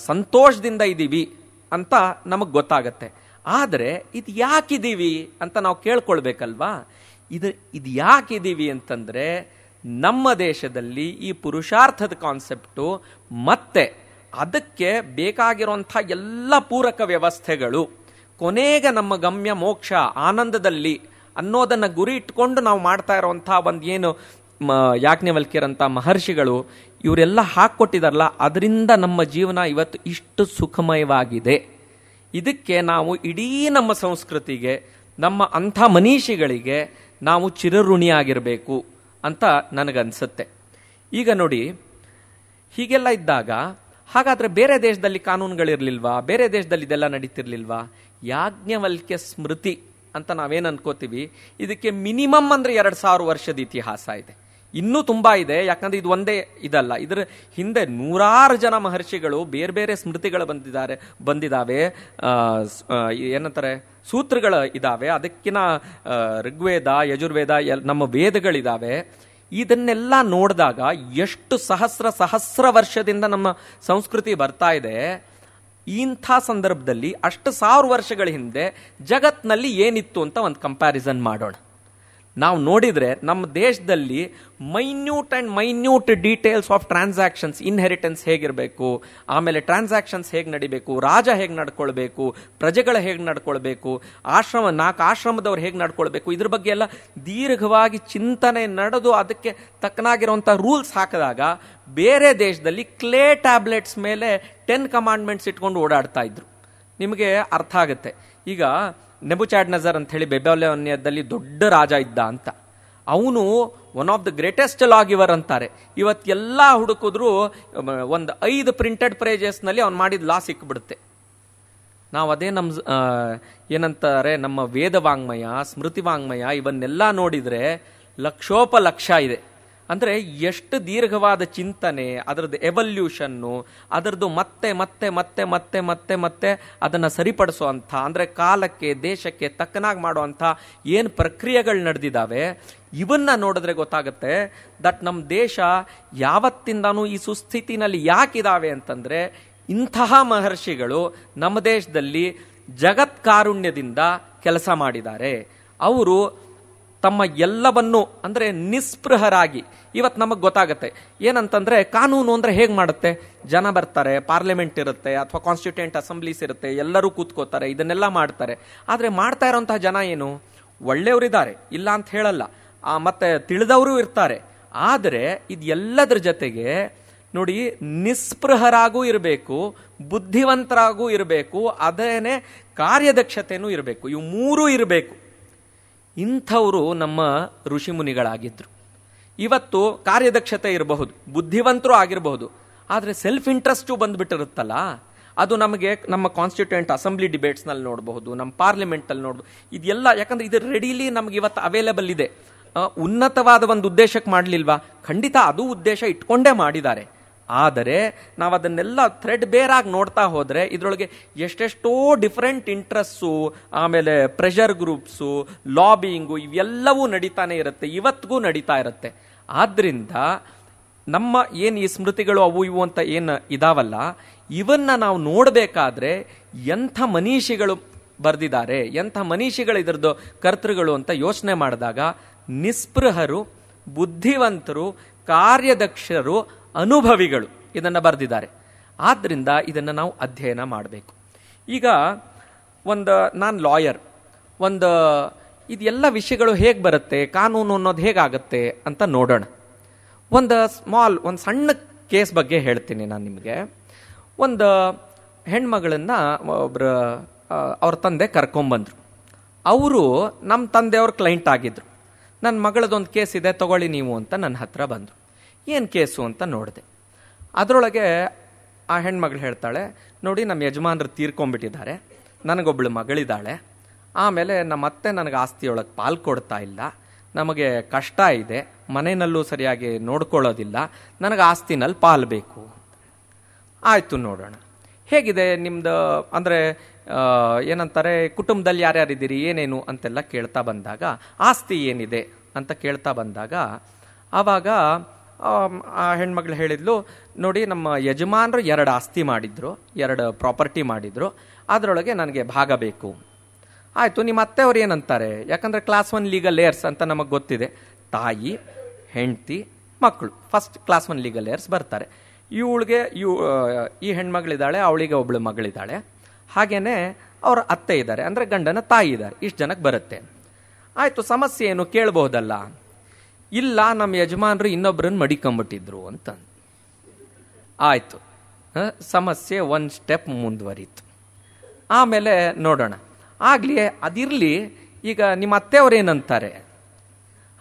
ಸಂತೋಷದಿಂದ ಇದ್ದೀವಿ ಅಂತ ನಮಗೆ ಗೊತ್ತಾಗತ್ತೆ. ಆದರೆ ಇದು ಯಾಕಿದ್ದೀವಿ ಅಂತ ನಾವು ಕೇಳ್ಕೊಳ್ಬೇಕಲ್ವಾ. ಇದು ಯಾಕಿದ್ದೀವಿ ಅಂತಂದರೆ, ನಮ್ಮ ದೇಶದಲ್ಲಿ ಈ ಪುರುಷಾರ್ಥದ ಕಾನ್ಸೆಪ್ಟು ಮತ್ತೆ ಅದಕ್ಕೆ ಬೇಕಾಗಿರುವಂಥ ಎಲ್ಲ ಪೂರಕ ವ್ಯವಸ್ಥೆಗಳು, ಕೊನೆಗೆ ನಮ್ಮ ಗಮ್ಯ ಮೋಕ್ಷ ಆನಂದದಲ್ಲಿ ಅನ್ನೋದನ್ನು ಗುರಿ ಇಟ್ಕೊಂಡು ನಾವು ಮಾಡ್ತಾ ಇರೋವಂಥ ಏನು ಯಾಜ್ಞವಲ್ಕ್ಯರಂಥ ಮಹರ್ಷಿಗಳು ಇವರೆಲ್ಲ ಹಾಕ್ಕೊಟ್ಟಿದಾರಲ್ಲ, ಅದರಿಂದ ನಮ್ಮ ಜೀವನ ಇವತ್ತು ಇಷ್ಟು ಸುಖಮಯವಾಗಿದೆ. ಇದಕ್ಕೆ ನಾವು ಇಡೀ ನಮ್ಮ ಸಂಸ್ಕೃತಿಗೆ, ನಮ್ಮ ಅಂಥ ಮನೀಷಿಗಳಿಗೆ ನಾವು ಚಿರಋಣಿಯಾಗಿರಬೇಕು ಅಂತ ನನಗನ್ಸುತ್ತೆ. ಈಗ ನೋಡಿ, ಹೀಗೆಲ್ಲ ಇದ್ದಾಗ ಹಾಗಾದರೆ ಬೇರೆ ದೇಶದಲ್ಲಿ ಕಾನೂನುಗಳಿರಲಿಲ್ವಾ? ಬೇರೆ ದೇಶದಲ್ಲಿ ಇದೆಲ್ಲ ನಡೀತಿರ್ಲಿಲ್ವಾ? ಯಾಜ್ಞವಲ್ಕ್ಯ ಸ್ಮೃತಿ ಅಂತ ನಾವೇನು ಅನ್ಕೋತೀವಿ, ಇದಕ್ಕೆ ಮಿನಿಮಮ್ ಅಂದರೆ 2000 ವರ್ಷದ ಇತಿಹಾಸ ಇದೆ. ಇನ್ನೂ ತುಂಬ ಇದೆ, ಯಾಕಂದ್ರೆ ಇದು ಒಂದೇ ಇದಲ್ಲ. ಇದರ ಹಿಂದೆ 100 ಜನ ಮಹರ್ಷಿಗಳು ಬೇರೆ ಬೇರೆ ಸ್ಮೃತಿಗಳು ಬಂದಿದ್ದಾವೆ, ಏನಂತಾರೆ ಸೂತ್ರಗಳು ಇದ್ದಾವೆ. ಅದಕ್ಕಿಂತ ಋಗ್ವೇದ, ಯಜುರ್ವೇದ, ನಮ್ಮ ವೇದಗಳಿದ್ದಾವೆ. ಇದನ್ನೆಲ್ಲ ನೋಡಿದಾಗ ಎಷ್ಟು ಸಹಸ್ರ ವರ್ಷದಿಂದ ನಮ್ಮ ಸಂಸ್ಕೃತಿ ಬರ್ತಾ ಇದೆ. ಇಂಥ ಸಂದರ್ಭದಲ್ಲಿ ಅಷ್ಟು 1000 ವರ್ಷಗಳ ಹಿಂದೆ ಜಗತ್ನಲ್ಲಿ ಏನಿತ್ತು ಅಂತ ಒಂದು ಕಂಪ್ಯಾರಿಸನ್ ಮಾಡೋಣ. ನಾವು ನೋಡಿದರೆ ನಮ್ಮ ದೇಶದಲ್ಲಿ minute details of transactions, inheritance ಹೇಗಿರಬೇಕು, ಆಮೇಲೆ ಟ್ರಾನ್ಸಾಕ್ಷನ್ಸ್ ಹೇಗೆ ನಡಿಬೇಕು, ರಾಜ ಹೇಗೆ ನಡ್ಕೊಳ್ಬೇಕು, ಪ್ರಜೆಗಳ ಹೇಗೆ ನಡ್ಕೊಳ್ಬೇಕು, ನಾಲ್ಕು ಆಶ್ರಮದವ್ರು ಹೇಗೆ ನಡ್ಕೊಳ್ಬೇಕು, ಇದ್ರ ಬಗ್ಗೆ ಎಲ್ಲ ದೀರ್ಘವಾಗಿ ಚಿಂತನೆ ನಡೆದು ಅದಕ್ಕೆ ತಕ್ಕನಾಗಿರುವಂಥ ರೂಲ್ಸ್ ಹಾಕಿದಾಗ ಬೇರೆ ದೇಶದಲ್ಲಿ ಕ್ಲೇ ಟ್ಯಾಬ್ಲೆಟ್ಸ್ ಮೇಲೆ 10 ಕಮಾಂಡ್ಮೆಂಟ್ಸ್ ಇಟ್ಕೊಂಡು ಓಡಾಡ್ತಾ ಇದ್ರು. ನಿಮಗೆ ಅರ್ಥ ಆಗುತ್ತೆ. ಈಗ ನೆಬುಚಾಡ್ನೆಜರ್ ಅಂತ ಹೇಳಿ ಬೆಬಾಲೋನಿಯಾದಲ್ಲಿ ದೊಡ್ಡ ರಾಜ ಇದ್ದ ಅಂತ, ಅವನು ಒನ್ ಆಫ್ ದ ಗ್ರೇಟೆಸ್ಟ್ ಲಾ ಗಿವರ್ ಅಂತಾರೆ. ಇವತ್ತೆಲ್ಲ ಹುಡುಕಿದ್ರು ಒಂದು 5 ಪ್ರಿಂಟೆಡ್ ಪೇಜಸ್ನಲ್ಲಿ ಅವ್ನು ಮಾಡಿದ ಲಾ ಸಿಕ್ಬಿಡುತ್ತೆ. ನಾವು ಅದೇ ಏನಂತಾರೆ ನಮ್ಮ ವೇದ ವಾಂಗ್ಮಯ, ಸ್ಮೃತಿ ವಾಂಗ್ಮಯ ಇವನ್ನೆಲ್ಲ ನೋಡಿದರೆ ಲಕ್ಷೋಪಲಕ್ಷ ಇದೆ. ಅಂದರೆ ಎಷ್ಟು ದೀರ್ಘವಾದ ಚಿಂತನೆ, ಅದರದ್ದು ಎವಲ್ಯೂಷನ್ನು, ಅದರದ್ದು ಮತ್ತೆ ಮತ್ತೆ ಮತ್ತೆ ಮತ್ತೆ ಮತ್ತೆ ಮತ್ತೆ ಅದನ್ನು ಸರಿಪಡಿಸುವಂಥ, ಅಂದರೆ ಕಾಲಕ್ಕೆ ದೇಶಕ್ಕೆ ತಕ್ಕನಾಗಿ ಮಾಡುವಂಥ ಏನು ಪ್ರಕ್ರಿಯೆಗಳು ನಡೆದಿದ್ದಾವೆ, ಇವನ್ನ ನೋಡಿದ್ರೆ ಗೊತ್ತಾಗುತ್ತೆ ದಟ್ ನಮ್ಮ ದೇಶ ಯಾವತ್ತಿಂದಾನು ಈ ಸುಸ್ಥಿತಿನಲ್ಲಿ ಯಾಕಿದಾವೆ ಅಂತಂದರೆ ಇಂತಹ ಮಹರ್ಷಿಗಳು ನಮ್ಮ ದೇಶದಲ್ಲಿ ಜಗತ್ಕಾರುಣ್ಯದಿಂದ ಕೆಲಸ ಮಾಡಿದ್ದಾರೆ. ಅವರು ತಮ್ಮ ಎಲ್ಲವನ್ನು ಅಂದರೆ ನಿಸ್ಪೃಹರಾಗಿ, ಇವತ್ತು ನಮಗೆ ಗೊತ್ತಾಗುತ್ತೆ ಏನಂತಂದ್ರೆ ಕಾನೂನು ಅಂದ್ರೆ ಹೇಗೆ ಮಾಡುತ್ತೆ, ಜನ ಬರ್ತಾರೆ, ಪಾರ್ಲಿಮೆಂಟ್ ಇರುತ್ತೆ ಅಥವಾ ಕಾನ್ಸ್ಟಿಟ್ಯೂಂಟ್ ಅಸೆಂಬ್ಲೀಸ್ ಇರುತ್ತೆ, ಎಲ್ಲರೂ ಕೂತ್ಕೋತಾರೆ, ಇದನ್ನೆಲ್ಲ ಮಾಡ್ತಾರೆ. ಆದರೆ ಮಾಡ್ತಾ ಇರೋಂತಹ ಜನ ಏನು, ಒಳ್ಳೆಯವರಿದ್ದಾರೆ, ಇಲ್ಲ ಅಂತ ಹೇಳಲ್ಲ, ಮತ್ತೆ ತಿಳಿದವರು ಇರ್ತಾರೆ. ಆದರೆ ಇದೆಲ್ಲದರ ಜೊತೆಗೆ ನೋಡಿ ನಿಸ್ಪೃಹರಾಗೂ ಇರಬೇಕು, ಬುದ್ಧಿವಂತರಾಗೂ ಇರಬೇಕು, ಅದೇನೆ ಕಾರ್ಯದಕ್ಷತೆನೂ ಇರಬೇಕು. ಇವು ಮೂರೂ ಇರಬೇಕು. ಇಂಥವರು ನಮ್ಮ ಋಷಿ ಮುನಿಗಳಾಗಿದ್ರು. ಇವತ್ತು ಕಾರ್ಯದಕ್ಷತೆ ಇರಬಹುದು, ಬುದ್ಧಿವಂತರು ಆಗಿರಬಹುದು, ಆದರೆ ಸೆಲ್ಫ್ ಇಂಟ್ರೆಸ್ಟು ಬಂದ್ಬಿಟ್ಟಿರುತ್ತಲ್ಲ, ಅದು ನಮಗೆ ನಮ್ಮ ಕಾನ್ಸ್ಟಿಟ್ಯೂಂಟ್ ಅಸೆಂಬ್ಲಿ ಡಿಬೇಟ್ಸ್ನಲ್ಲಿ ನೋಡಬಹುದು, ನಮ್ಮ ಪಾರ್ಲಿಮೆಂಟಲ್ಲಿ ನೋಡಬಹುದು. ಇದೆಲ್ಲ ಯಾಕಂದ್ರೆ ಇದು ರೆಡಿಲಿ ನಮ್ಗೆ ಇವತ್ತು ಅವೈಲೇಬಲ್ ಇದೆ. ಉನ್ನತವಾದ ಒಂದು ಉದ್ದೇಶಕ್ಕೆ ಮಾಡಲಿಲ್ವಾ? ಖಂಡಿತ ಅದು ಉದ್ದೇಶ ಇಟ್ಕೊಂಡೇ ಮಾಡಿದ್ದಾರೆ. ಆದರೆ ನಾವು ಅದನ್ನೆಲ್ಲ ಥ್ರೆಡ್ ಬೇರಾಗಿ ನೋಡ್ತಾ ಹೋದರೆ ಇದರೊಳಗೆ ಎಷ್ಟೆಷ್ಟೋ ಡಿಫರೆಂಟ್ ಇಂಟ್ರೆಸ್ಟು, ಆಮೇಲೆ ಪ್ರೆಷರ್ ಗ್ರೂಪ್ಸು, ಲಾಬಿಯಿಂಗು ಇವೆಲ್ಲವೂ ನಡೀತಾನೆ ಇರುತ್ತೆ, ಇವತ್ತಿಗೂ ನಡೀತಾ ಇರುತ್ತೆ. ಆದ್ದರಿಂದ ನಮ್ಮ ಏನು ಈ ಸ್ಮೃತಿಗಳು ಅವು ಇವು ಅಂತ ಏನು ಇದಾವಲ್ಲ, ಇವನ್ನ ನಾವು ನೋಡಬೇಕಾದ್ರೆ ಎಂಥ ಮನೀಷಿಗಳು ಬರೆದಿದ್ದಾರೆ, ಎಂಥ ಮನೀಷಿಗಳು ಇದರದ್ದು ಕರ್ತೃಗಳು ಅಂತ ಯೋಚನೆ ಮಾಡಿದಾಗ ನಿಸ್ಪೃಹರು, ಬುದ್ಧಿವಂತರು, ಕಾರ್ಯದಕ್ಷರು, ಅನುಭವಿಗಳು ಇದನ್ನು ಬರೆದಿದ್ದಾರೆ. ಆದ್ದರಿಂದ ಇದನ್ನು ನಾವು ಅಧ್ಯಯನ ಮಾಡಬೇಕು. ಈಗ ನಾನು ಲಾಯರ್, ಇದೆಲ್ಲ ವಿಷಯಗಳು ಹೇಗೆ ಬರುತ್ತೆ, ಕಾನೂನು ಅನ್ನೋದು ಹೇಗಾಗುತ್ತೆ ಅಂತ ನೋಡೋಣ. ಒಂದು ಸಣ್ಣ ಕೇಸ್ ಬಗ್ಗೆ ಹೇಳ್ತೀನಿ ನಾನು ನಿಮಗೆ. ಒಂದು ಹೆಣ್ಮಗಳನ್ನು ಅವ್ರ ತಂದೆ ಕರ್ಕೊಂಬಂದರು. ಅವರು ನಮ್ಮ ತಂದೆಯವ್ರ ಕ್ಲೈಂಟ್ ಆಗಿದ್ರು. ನನ್ನ ಮಗಳದೊಂದು ಕೇಸ್ ಇದೆ ತಗೊಳ್ಳಿ ನೀವು ಅಂತ ನನ್ನ ಹತ್ರ ಬಂದರು. ಏನು ಕೇಸು ಅಂತ ನೋಡಿದೆ. ಅದರೊಳಗೆ ಆ ಹೆಣ್ಮಗಳು ಹೇಳ್ತಾಳೆ, ನೋಡಿ ನಮ್ಮ ಯಜಮಾನರು ತೀರ್ಕೊಂಡ್ಬಿಟ್ಟಿದ್ದಾರೆ, ನನಗೊಬ್ಬಳು ಮಗಳಿದ್ದಾಳೆ, ಆಮೇಲೆ ನಮ್ಮ ಅತ್ತೆ ನನಗೆ ಆಸ್ತಿಯೊಳಗೆ ಪಾಲು ಕೊಡ್ತಾ ಇಲ್ಲ, ನಮಗೆ ಕಷ್ಟ ಇದೆ, ಮನೆಯಲ್ಲೂ ಸರಿಯಾಗಿ ನೋಡ್ಕೊಳ್ಳೋದಿಲ್ಲ, ನನಗೆ ಆಸ್ತಿನಲ್ಲಿ ಪಾಲು ಬೇಕು. ಆಯಿತು ನೋಡೋಣ ಹೇಗಿದೆ ನಿಮ್ಮದು, ಅಂದರೆ ಏನಂತಾರೆ ಕುಟುಂಬದಲ್ಲಿ ಯಾರ್ಯಾರಿದ್ದೀರಿ ಏನೇನು ಅಂತೆಲ್ಲ ಕೇಳ್ತಾ ಬಂದಾಗ, ಆಸ್ತಿ ಏನಿದೆ ಅಂತ ಕೇಳ್ತಾ ಬಂದಾಗ ಆವಾಗ ಆ ಹೆಣ್ಮಗಳು ಹೇಳಿದ್ಲು, ನೋಡಿ ನಮ್ಮ ಯಜಮಾನರು 2 ಆಸ್ತಿ ಮಾಡಿದ್ರು, 2 ಪ್ರಾಪರ್ಟಿ ಮಾಡಿದ್ರು, ಅದರೊಳಗೆ ನನಗೆ ಭಾಗ ಬೇಕು. ಆಯಿತು, ನಿಮ್ಮ ಅತ್ತೆಯವ್ರು ಏನಂತಾರೆ, ಯಾಕಂದರೆ ಕ್ಲಾಸ್ 1 ಲೀಗಲ್ ಏರ್ಸ್ ಅಂತ ನಮಗೆ ಗೊತ್ತಿದೆ, ತಾಯಿ, ಹೆಂಡತಿ, ಮಕ್ಕಳು ಫಸ್ಟ್ ಕ್ಲಾಸ್ 1 ಲೀಗಲ್ ಏರ್ಸ್ ಬರ್ತಾರೆ. ಈ ಹೆಣ್ಮಗಳಿದ್ದಾಳೆ, ಅವಳಿಗೆ ಒಬ್ಳು ಮಗಳಿದ್ದಾಳೆ, ಹಾಗೇನೆ ಅವ್ರ ಅತ್ತೆ ಇದ್ದಾರೆ, ಅಂದರೆ ಗಂಡನ ತಾಯಿ ಇದ್ದಾರೆ, ಇಷ್ಟು ಜನಕ್ಕೆ ಬರುತ್ತೆ. ಆಯಿತು, ಸಮಸ್ಯೆ ಏನು ಕೇಳಬಹುದಲ್ಲ. ಇಲ್ಲ, ನಮ್ಮ ಯಜಮಾನರು ಇನ್ನೊಬ್ಬರನ್ನು ಮಡಿಕೊಂಬಿಟ್ಟಿದ್ರು ಅಂತ. ಆಯಿತು, ಸಮಸ್ಯೆ 1 ಸ್ಟೆಪ್ ಮುಂದುವರಿತು. ಆಮೇಲೆ ನೋಡೋಣ, ಆಗಲಿ ಅದಿರಲಿ, ಈಗ ನಿಮ್ಮ ಅತ್ತೆಯವ್ರು ಏನಂತಾರೆ.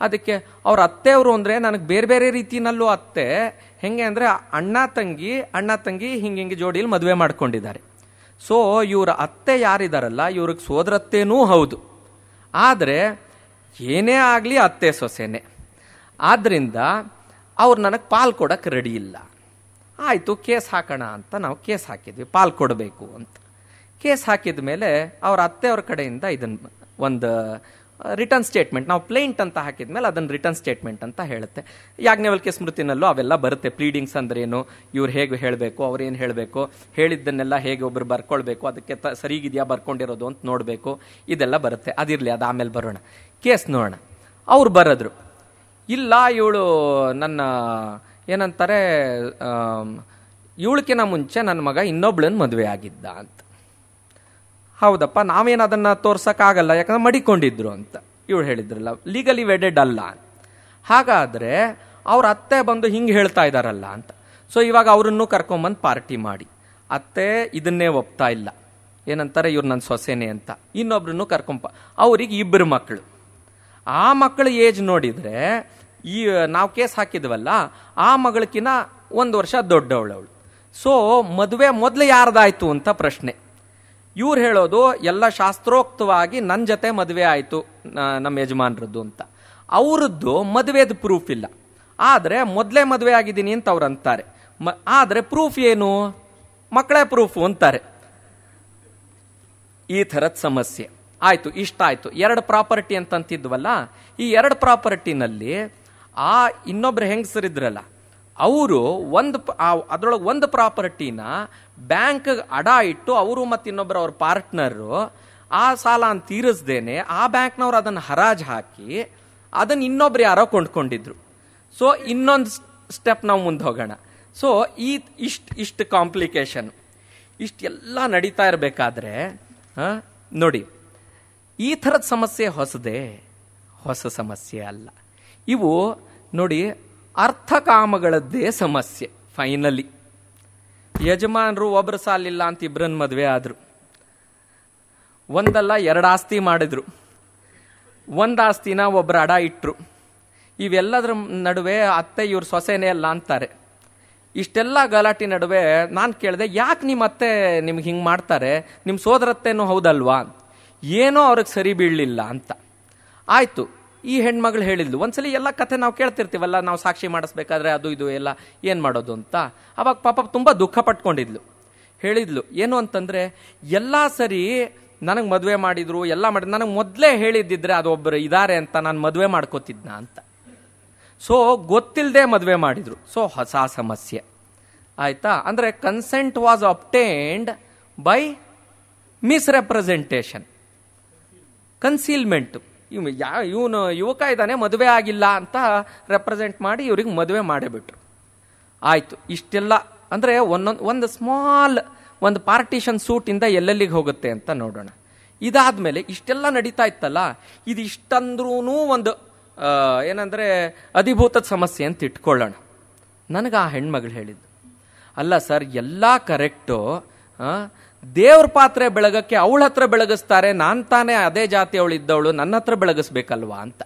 ಅದಕ್ಕೆ ಅವ್ರ ಅತ್ತೆಯವರು ಅಂದರೆ ನನಗೆ ಬೇರೆ ಬೇರೆ ರೀತಿಯಲ್ಲೂ ಅತ್ತೆ, ಹೆಂಗೆ ಅಂದರೆ ಅಣ್ಣ ತಂಗಿ ಹಿಂಗೆ ಜೋಡಿಯಲ್ಲಿ ಮದುವೆ ಮಾಡ್ಕೊಂಡಿದ್ದಾರೆ. ಸೊ ಇವರ ಅತ್ತೆ ಯಾರಿದಾರಲ್ಲ ಇವ್ರಿಗೆ ಸೋದರತ್ತೇನೂ ಹೌದು, ಆದರೆ ಏನೇ ಆಗಲಿ ಅತ್ತೆ ಸೊಸೆನೆ. ಆದ್ದರಿಂದ ಅವ್ರು ನನಗೆ ಪಾಲು ಕೊಡೋಕ್ಕೆ ರೆಡಿ ಇಲ್ಲ. ಆಯಿತು, ಕೇಸ್ ಹಾಕೋಣ ಅಂತ ನಾವು ಕೇಸ್ ಹಾಕಿದ್ವಿ, ಪಾಲು ಕೊಡಬೇಕು ಅಂತ. ಕೇಸ್ ಹಾಕಿದ ಮೇಲೆ ಅವ್ರ ಅತ್ತೆಯವ್ರ ಕಡೆಯಿಂದ ಇದನ್ನು ಒಂದು ರಿಟರ್ನ್ ಸ್ಟೇಟ್ಮೆಂಟ್, ನಾವು ಪ್ಲೇಂಟ್ ಅಂತ ಹಾಕಿದ ಮೇಲೆ ಅದನ್ನು ರಿಟರ್ನ್ ಸ್ಟೇಟ್ಮೆಂಟ್ ಅಂತ ಹೇಳುತ್ತೆ. ಯಾಜ್ಞವಲ್ಕ್ಯ ಸ್ಮೃತಿನಲ್ಲೂ ಅವೆಲ್ಲ ಬರುತ್ತೆ. ಪ್ಲೀಡಿಂಗ್ಸ್ ಅಂದ್ರೇನು, ಇವ್ರು ಹೇಗೆ ಹೇಳಬೇಕು, ಅವ್ರೇನು ಹೇಳಬೇಕು, ಹೇಳಿದ್ದನ್ನೆಲ್ಲ ಹೇಗೆ ಒಬ್ರು ಬರ್ಕೊಳ್ಬೇಕು, ಅದಕ್ಕೆ ಸರಿಗಿದೆಯಾ ಬರ್ಕೊಂಡಿರೋದು ಅಂತ ನೋಡಬೇಕು, ಇದೆಲ್ಲ ಬರುತ್ತೆ. ಅದಿರಲಿ, ಅದು ಆಮೇಲೆ ಬರೋಣ. ಕೇಸ್ ನೋಡೋಣ. ಅವ್ರು ಬರೆದ್ರು, ಇಲ್ಲ ಇವಳು ನನ್ನ ಏನಂತಾರೆ ಇವಳಕಿನ ಮುಂಚೆ ನನ್ನ ಮಗ ಇನ್ನೊಬ್ಳನ್ನ ಮದುವೆ ಆಗಿದ್ದ ಅಂತ. ಹೌದಪ್ಪ, ನಾವೇನು ಅದನ್ನು ತೋರ್ಸೋಕ್ಕಾಗಲ್ಲ, ಯಾಕಂದ್ರೆ ಮಡಿಕೊಂಡಿದ್ರು ಅಂತ ಇವಳು ಹೇಳಿದ್ರಲ್ಲ, ಲೀಗಲಿ ವೆಡೆಡ್ ಅಲ್ಲ. ಹಾಗಾದರೆ ಅವ್ರ ಅತ್ತೆ ಬಂದು ಹಿಂಗೆ ಹೇಳ್ತಾ ಇದ್ದಾರಲ್ಲ ಅಂತ. ಸೊ ಇವಾಗ ಅವರನ್ನು ಕರ್ಕೊಂಬಂದು ಪಾರ್ಟಿ ಮಾಡಿ, ಅತ್ತೆ ಇದನ್ನೇ ಒಪ್ತಾ ಇಲ್ಲ, ಏನಂತಾರೆ ಇವ್ರು ನನ್ನ ಸೊಸೆನೆ ಅಂತ. ಇನ್ನೊಬ್ರನ್ನು ಅವ್ರಿಗೆ 2 ಮಕ್ಕಳು. ಆ ಮಕ್ಕಳ ಏಜ್ ನೋಡಿದರೆ ಈ ನಾವು ಕೇಸ್ ಹಾಕಿದ್ವಲ್ಲ ಆ ಮಗಳಕಿನ 1 ವರ್ಷ ದೊಡ್ಡವಳವಳು. ಸೊ ಮದುವೆ ಮೊದಲು ಯಾರ್ದಾಯ್ತು ಅಂತ ಪ್ರಶ್ನೆ. ಇವ್ರು ಹೇಳೋದು ಎಲ್ಲ ಶಾಸ್ತ್ರೋಕ್ತವಾಗಿ ನನ್ನ ಜೊತೆ ಮದುವೆ ಆಯಿತು ನಮ್ಮ ಯಜಮಾನ್ರದ್ದು ಅಂತ. ಅವರದ್ದು ಮದುವೆದು ಪ್ರೂಫ್ ಇಲ್ಲ, ಆದರೆ ಮೊದಲೇ ಮದುವೆ ಆಗಿದ್ದೀನಿ ಅಂತ ಅವ್ರು ಅಂತಾರೆ. ಆದರೆ ಪ್ರೂಫ್ ಏನು? ಮಕ್ಕಳೇ ಪ್ರೂಫು ಅಂತಾರೆ. ಈ ಥರದ ಸಮಸ್ಯೆ ಆಯಿತು. ಇಷ್ಟ ಆಯಿತು. 2 ಪ್ರಾಪರ್ಟಿ ಅಂತಂತಿದ್ವಲ್ಲ, ಈ 2 ಪ್ರಾಪರ್ಟಿನಲ್ಲಿ ಆ ಇನ್ನೊಬ್ರು ಹೆಂಗಸರಿದ್ರಲ್ಲ ಅವರು ಅದರೊಳಗೆ 1 ಪ್ರಾಪರ್ಟಿನ ಬ್ಯಾಂಕ್ ಅಡ ಇಟ್ಟು ಅವರು ಮತ್ತು ಇನ್ನೊಬ್ಬರು ಅವ್ರ ಪಾರ್ಟ್ನರು ಆ ಸಾಲ ತೀರಿಸ್ದೇನೆ ಆ ಬ್ಯಾಂಕ್ನವ್ರು ಅದನ್ನು ಹರಾಜು ಹಾಕಿ ಅದನ್ನು ಇನ್ನೊಬ್ರು ಯಾರೋ ಕೊಂಡ್ಕೊಂಡಿದ್ರು. ಸೊ ಇನ್ನೊಂದು ಸ್ಟೆಪ್ ನಾವು ಮುಂದೆ ಹೋಗೋಣ. ಸೊ ಇಷ್ಟು ಕಾಂಪ್ಲಿಕೇಶನ್ ಇಷ್ಟೆಲ್ಲ ನಡೀತಾ ಇರಬೇಕಾದ್ರೆ ನೋಡಿ, ಈ ಥರದ ಸಮಸ್ಯೆ ಹೊಸ ಸಮಸ್ಯೆ ಅಲ್ಲ. ಇವು ನೋಡಿ ಅರ್ಥಕಾಮಗಳದ್ದೇ ಸಮಸ್ಯೆ. ಫೈನಲಿ ಯಜಮಾನರು ಒಬ್ರು ಸಾಲಿಲ್ಲ ಅಂತ 2 ಮದುವೆ ಆದ್ರು, 1 ಅಲ್ಲ 2 ಆಸ್ತಿ ಮಾಡಿದ್ರು, 1 ಆಸ್ತಿನ ಒಬ್ರು ಅಡ ಇಟ್ರು. ಇವೆಲ್ಲದ್ರ ನಡುವೆ ಅತ್ತೆ ಇವ್ರ ಸೊಸೆನೇ ಅಲ್ಲ ಅಂತಾರೆ. ಇಷ್ಟೆಲ್ಲ ಗಲಾಟೆ ನಡುವೆ ನಾನು ಕೇಳಿದೆ, ಯಾಕೆ ನಿಮ್ಮ ಅತ್ತೆ ನಿಮ್ಗೆ ಹಿಂಗೆ ಮಾಡ್ತಾರೆ, ನಿಮ್ಮ ಸೋದರತ್ತೇನೂ ಹೌದಲ್ವಾ, ಏನೋ ಅವ್ರಿಗೆ ಸರಿ ಬೀಳಲಿಲ್ಲ ಅಂತ. ಆಯಿತು, ಈ ಹೆಣ್ಮಗಳು ಹೇಳಿದ್ಲು. ಒಂದ್ಸಲಿ ಎಲ್ಲ ಕಥೆ ನಾವು ಕೇಳ್ತಿರ್ತೀವಲ್ಲ, ನಾವು ಸಾಕ್ಷಿ ಮಾಡಿಸ್ಬೇಕಾದ್ರೆ ಅದು ಇದು ಎಲ್ಲ ಏನು ಮಾಡೋದು ಅಂತ. ಅವಾಗ ಪಾಪ ತುಂಬ ದುಃಖ ಪಟ್ಕೊಂಡಿದ್ಲು. ಹೇಳಿದ್ಲು ಏನು ಅಂತಂದರೆ, ಎಲ್ಲ ಸರಿ ನನಗೆ ಮದುವೆ ಮಾಡಿದ್ರು, ಎಲ್ಲ ಮಾಡಿದ್ರು, ನನಗೆ ಮೊದಲೇ ಹೇಳಿದ್ದಿದ್ರೆ ಅದೊಬ್ಬರು ಇದ್ದಾರೆ ಅಂತ ನಾನು ಮದುವೆ ಮಾಡ್ಕೋತಿದ್ನ ಅಂತ. ಸೊ ಗೊತ್ತಿಲ್ಲದೆ ಮದುವೆ ಮಾಡಿದ್ರು. ಸೊ ಹೊಸ ಸಮಸ್ಯೆ ಆಯ್ತಾ. ಅಂದರೆ ಕನ್ಸೆಂಟ್ ವಾಸ್ ಅಬ್ಟೇನ್ಡ್ ಬೈ ಮಿಸ್ರೆಪ್ರೆಸೆಂಟೇಷನ್, ಕನ್ಸೀಲ್ಮೆಂಟ್. ಇವನು ಯುವಕ ಇದ್ದಾನೆ, ಮದುವೆ ಆಗಿಲ್ಲ ಅಂತ ರೆಪ್ರೆಸೆಂಟ್ ಮಾಡಿ ಇವ್ರಿಗೆ ಮದುವೆ ಮಾಡಿಬಿಟ್ರು. ಆಯಿತು, ಇಷ್ಟೆಲ್ಲ ಅಂದರೆ ಒಂದು ಸ್ಮಾಲ್ ಒಂದು ಪಾರ್ಟಿಷನ್ ಸೂಟಿಂದ ಎಲ್ಲೆಲ್ಲಿಗೆ ಹೋಗುತ್ತೆ ಅಂತ ನೋಡೋಣ. ಇದಾದ್ಮೇಲೆ ಇಷ್ಟೆಲ್ಲ ನಡೀತಾ ಇತ್ತಲ್ಲ, ಇದು ಇಷ್ಟಂದ್ರೂ ಒಂದು ಏನಂದರೆ ಅಧಿಭೂತದ ಸಮಸ್ಯೆ ಅಂತ ಇಟ್ಕೊಳ್ಳೋಣ. ನನಗೆ ಆ ಹೆಣ್ಮಗಳು ಹೇಳಿದ್ದು, ಅಲ್ಲ ಸರ್ ಎಲ್ಲ ಕರೆಕ್ಟು, ದೇವ್ರ ಪಾತ್ರೆ ಬೆಳಗಕ್ಕೆ ಅವಳ ಹತ್ರ ಬೆಳಗಿಸ್ತಾರೆ, ನಾನು ತಾನೇ ಅದೇ ಜಾತಿ ಅವಳು ಇದ್ದವಳು, ನನ್ನ ಹತ್ರ ಬೆಳಗಿಸ್ಬೇಕಲ್ವಾ ಅಂತ.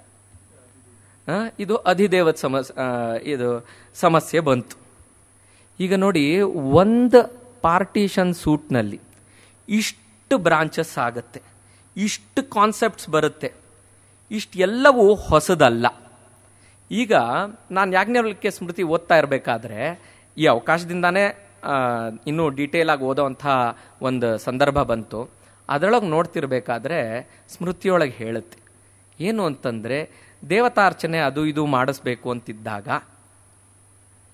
ಇದು ಅಧಿದೇವದ ಇದು ಸಮಸ್ಯೆ ಬಂತು. ಈಗ ನೋಡಿ, ಒಂದು ಪಾರ್ಟಿಷನ್ ಸೂಟ್ನಲ್ಲಿ ಇಷ್ಟು ಬ್ರಾಂಚಸ್ ಆಗುತ್ತೆ, ಇಷ್ಟು ಕಾನ್ಸೆಪ್ಟ್ಸ್ ಬರುತ್ತೆ, ಇಷ್ಟೆಲ್ಲವೂ ಹೊಸದಲ್ಲ. ಈಗ ನಾನು ಯಾಜ್ಞವಲ್ಕ್ಯ ಸ್ಮೃತಿ ಓದ್ತಾ ಇರಬೇಕಾದ್ರೆ ಈ ಅವಕಾಶದಿಂದಾನೇ ಇನ್ನೂ ಡೀಟೇಲ್ ಆಗಿ ಓದೋವಂಥ ಒಂದು ಸಂದರ್ಭ ಬಂತು. ಅದರೊಳಗೆ ನೋಡ್ತಿರ್ಬೇಕಾದ್ರೆ ಸ್ಮೃತಿಯೊಳಗೆ ಹೇಳುತ್ತೆ ಏನು ಅಂತಂದರೆ, ದೇವತಾರ್ಚನೆ ಅದು ಇದು ಮಾಡಿಸ್ಬೇಕು ಅಂತಿದ್ದಾಗ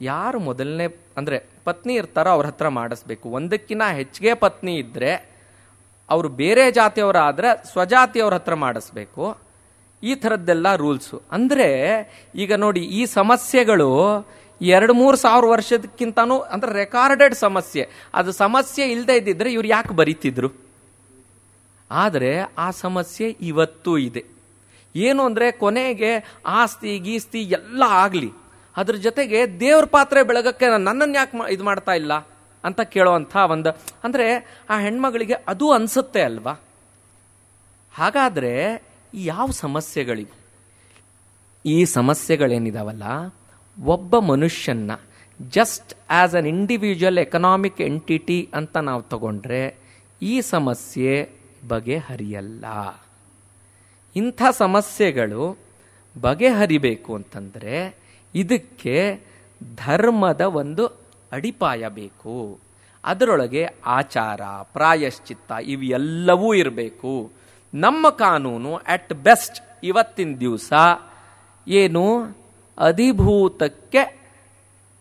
ಯಾರು ಮೊದಲನೇ ಅಂದರೆ ಪತ್ನಿ ಇರ್ತಾರೋ ಅವ್ರ ಹತ್ರ ಮಾಡಿಸ್ಬೇಕು. ಒಂದಕ್ಕಿಂತ ಹೆಚ್ಚಿಗೆ ಪತ್ನಿ ಇದ್ದರೆ ಅವರು ಬೇರೆ ಜಾತಿಯವರಾದರೆ ಸ್ವಜಾತಿಯವ್ರ ಹತ್ರ ಮಾಡಿಸ್ಬೇಕು. ಈ ಥರದ್ದೆಲ್ಲ ರೂಲ್ಸು. ಅಂದರೆ ಈಗ ನೋಡಿ, ಈ ಸಮಸ್ಯೆಗಳು 2-3 ಸಾವಿರ ವರ್ಷದಕ್ಕಿಂತನೂ ಅಂದರೆ ರೆಕಾರ್ಡೆಡ್ ಸಮಸ್ಯೆ. ಅದು ಸಮಸ್ಯೆ ಇಲ್ಲದೆ ಇದ್ದಿದ್ರೆ ಇವ್ರು ಯಾಕೆ ಬರೀತಿದ್ರು? ಆದರೆ ಆ ಸಮಸ್ಯೆ ಇವತ್ತೂ ಇದೆ. ಏನು ಅಂದರೆ, ಕೊನೆಗೆ ಆಸ್ತಿ ಗೀಸ್ತಿ ಎಲ್ಲ ಆಗಲಿ, ಅದ್ರ ಜೊತೆಗೆ ದೇವ್ರ ಪಾತ್ರೆ ಬೆಳಗಕ್ಕೆ ನನ್ನನ್ನು ಯಾಕೆ ಇದು ಮಾಡ್ತಾ ಇಲ್ಲ ಅಂತ ಕೇಳೋವಂಥ ಒಂದು, ಅಂದರೆ ಆ ಹೆಣ್ಮಗಳಿಗೆ ಅದು ಅನಿಸುತ್ತೆ ಅಲ್ವಾ. ಹಾಗಾದರೆ ಯಾವ ಸಮಸ್ಯೆಗಳಿವೆ? ಈ ಸಮಸ್ಯೆಗಳೇನಿದಾವಲ್ಲ, ಒಬ್ಬ ಮನುಷ್ಯನ್ನ just as an individual economic entity ಅಂತ ನಾವು ತಗೊಂಡ್ರೆ ಈ ಸಮಸ್ಯೆ ಬಗೆಹರಿಯಲ್ಲ. ಇಂಥ ಸಮಸ್ಯೆಗಳು ಬಗೆಹರಿಬೇಕು ಅಂತಂದರೆ ಇದಕ್ಕೆ ಧರ್ಮದ ಒಂದು ಅಡಿಪಾಯ ಬೇಕು. ಅದರೊಳಗೆ ಆಚಾರ, ಪ್ರಾಯಶ್ಚಿತ್ತ ಇವೆಲ್ಲವೂ ಇರಬೇಕು. ನಮ್ಮ ಕಾನೂನು ಅಟ್ ಬೆಸ್ಟ್ ಇವತ್ತಿನ ದಿವಸ ಏನು ಅಧಿಭೂತಕ್ಕೆ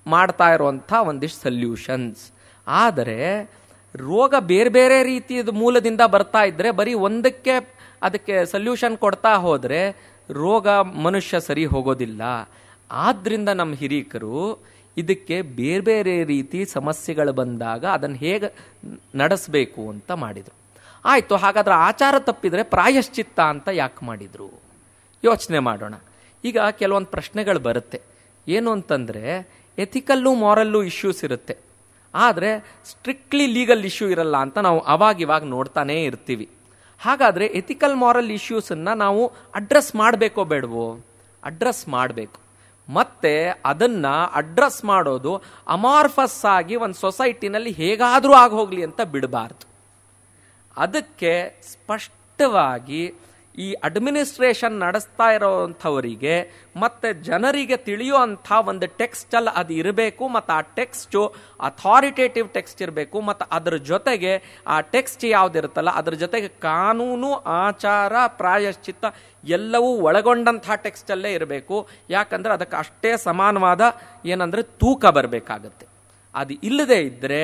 ಮಾಡ್ತಾ ಇರುವಂಥ ಒಂದಿಷ್ಟು ಸೊಲ್ಯೂಷನ್ಸ್. ಆದರೆ ರೋಗ ಬೇರೆ ಬೇರೆ ರೀತಿಯ ಮೂಲದಿಂದ ಬರ್ತಾ ಇದ್ರೆ ಬರೀ ಒಂದಕ್ಕೆ ಅದಕ್ಕೆ ಸೊಲ್ಯೂಷನ್ ಕೊಡ್ತಾ ಹೋದ್ರೆ ರೋಗ ಮನುಷ್ಯ ಸರಿ ಹೋಗೋದಿಲ್ಲ. ಆದ್ರಿಂದ ನಮ್ಮ ಹಿರೀಕರು ಇದಕ್ಕೆ ಬೇರೆ ಬೇರೆ ರೀತಿ ಸಮಸ್ಯೆಗಳು ಬಂದಾಗ ಅದನ್ನು ಹೇಗೆ ನಡೆಸಬೇಕು ಅಂತ ಮಾಡಿದರು. ಆಯಿತು, ಹಾಗಾದ್ರೆ ಆಚಾರ ತಪ್ಪಿದ್ರೆ ಪ್ರಾಯಶ್ಚಿತ್ತ ಅಂತ ಯಾಕೆ ಮಾಡಿದರು? ಯೋಚನೆ ಮಾಡೋಣ. ಈಗ ಕೆಲವೊಂದು ಪ್ರಶ್ನೆಗಳು ಬರುತ್ತೆ. ಏನು ಅಂತಂದರೆ, ಎಥಿಕಲ್ಲು ಮಾರಲ್ಲು ಇಶ್ಯೂಸ್ ಇರುತ್ತೆ, ಆದರೆ ಸ್ಟ್ರಿಕ್ಟ್ಲಿ ಲೀಗಲ್ ಇಶ್ಯೂ ಇರಲ್ಲ ಅಂತ ನಾವು ಅವಾಗಿವಾಗ ನೋಡ್ತಾನೇ ಇರ್ತೀವಿ. ಹಾಗಾದರೆ ಎಥಿಕಲ್ ಮಾರಲ್ ಇಶ್ಯೂಸನ್ನು ನಾವು ಅಡ್ರೆಸ್ ಮಾಡಬೇಕೋ ಬೇಡವೋ? ಅಡ್ರೆಸ್ ಮಾಡಬೇಕು. ಮತ್ತೆ ಅದನ್ನು ಅಡ್ರೆಸ್ ಮಾಡೋದು ಅಮಾರ್ಫಸ್ ಆಗಿ ಒಂದು ಸೊಸೈಟಿನಲ್ಲಿ ಹೇಗಾದರೂ ಆಗೋಗ್ಲಿ ಅಂತ ಬಿಡಬಾರ್ದು. ಅದಕ್ಕೆ ಸ್ಪಷ್ಟವಾಗಿ ಈ ಅಡ್ಮಿನಿಸ್ಟ್ರೇಷನ್ ನಡೆಸ್ತಾ ಇರೋವಂಥವರಿಗೆ ಮತ್ತೆ ಜನರಿಗೆ ತಿಳಿಯುವಂಥ ಒಂದು ಟೆಕ್ಸ್ಟಲ್ಲಿ ಅದು ಇರಬೇಕು. ಮತ್ತು ಆ ಟೆಕ್ಸ್ಟು ಅಥಾರಿಟೇಟಿವ್ ಟೆಕ್ಸ್ಟ್ ಇರಬೇಕು. ಮತ್ತು ಅದರ ಜೊತೆಗೆ ಆ ಟೆಕ್ಸ್ಟ್ ಯಾವುದಿರುತ್ತಲ್ಲ ಅದರ ಜೊತೆಗೆ ಕಾನೂನು, ಆಚಾರ, ಪ್ರಾಯಶ್ಚಿತ್ತ ಎಲ್ಲವೂ ಒಳಗೊಂಡಂಥ ಟೆಕ್ಸ್ಟಲ್ಲೇ ಇರಬೇಕು. ಯಾಕಂದರೆ ಅದಕ್ಕೆ ಅಷ್ಟೇ ಸಮಾನವಾದ ಏನಂದರೆ ತೂಕ ಬರಬೇಕಾಗತ್ತೆ. ಅದು ಇಲ್ಲದೆ ಇದ್ದರೆ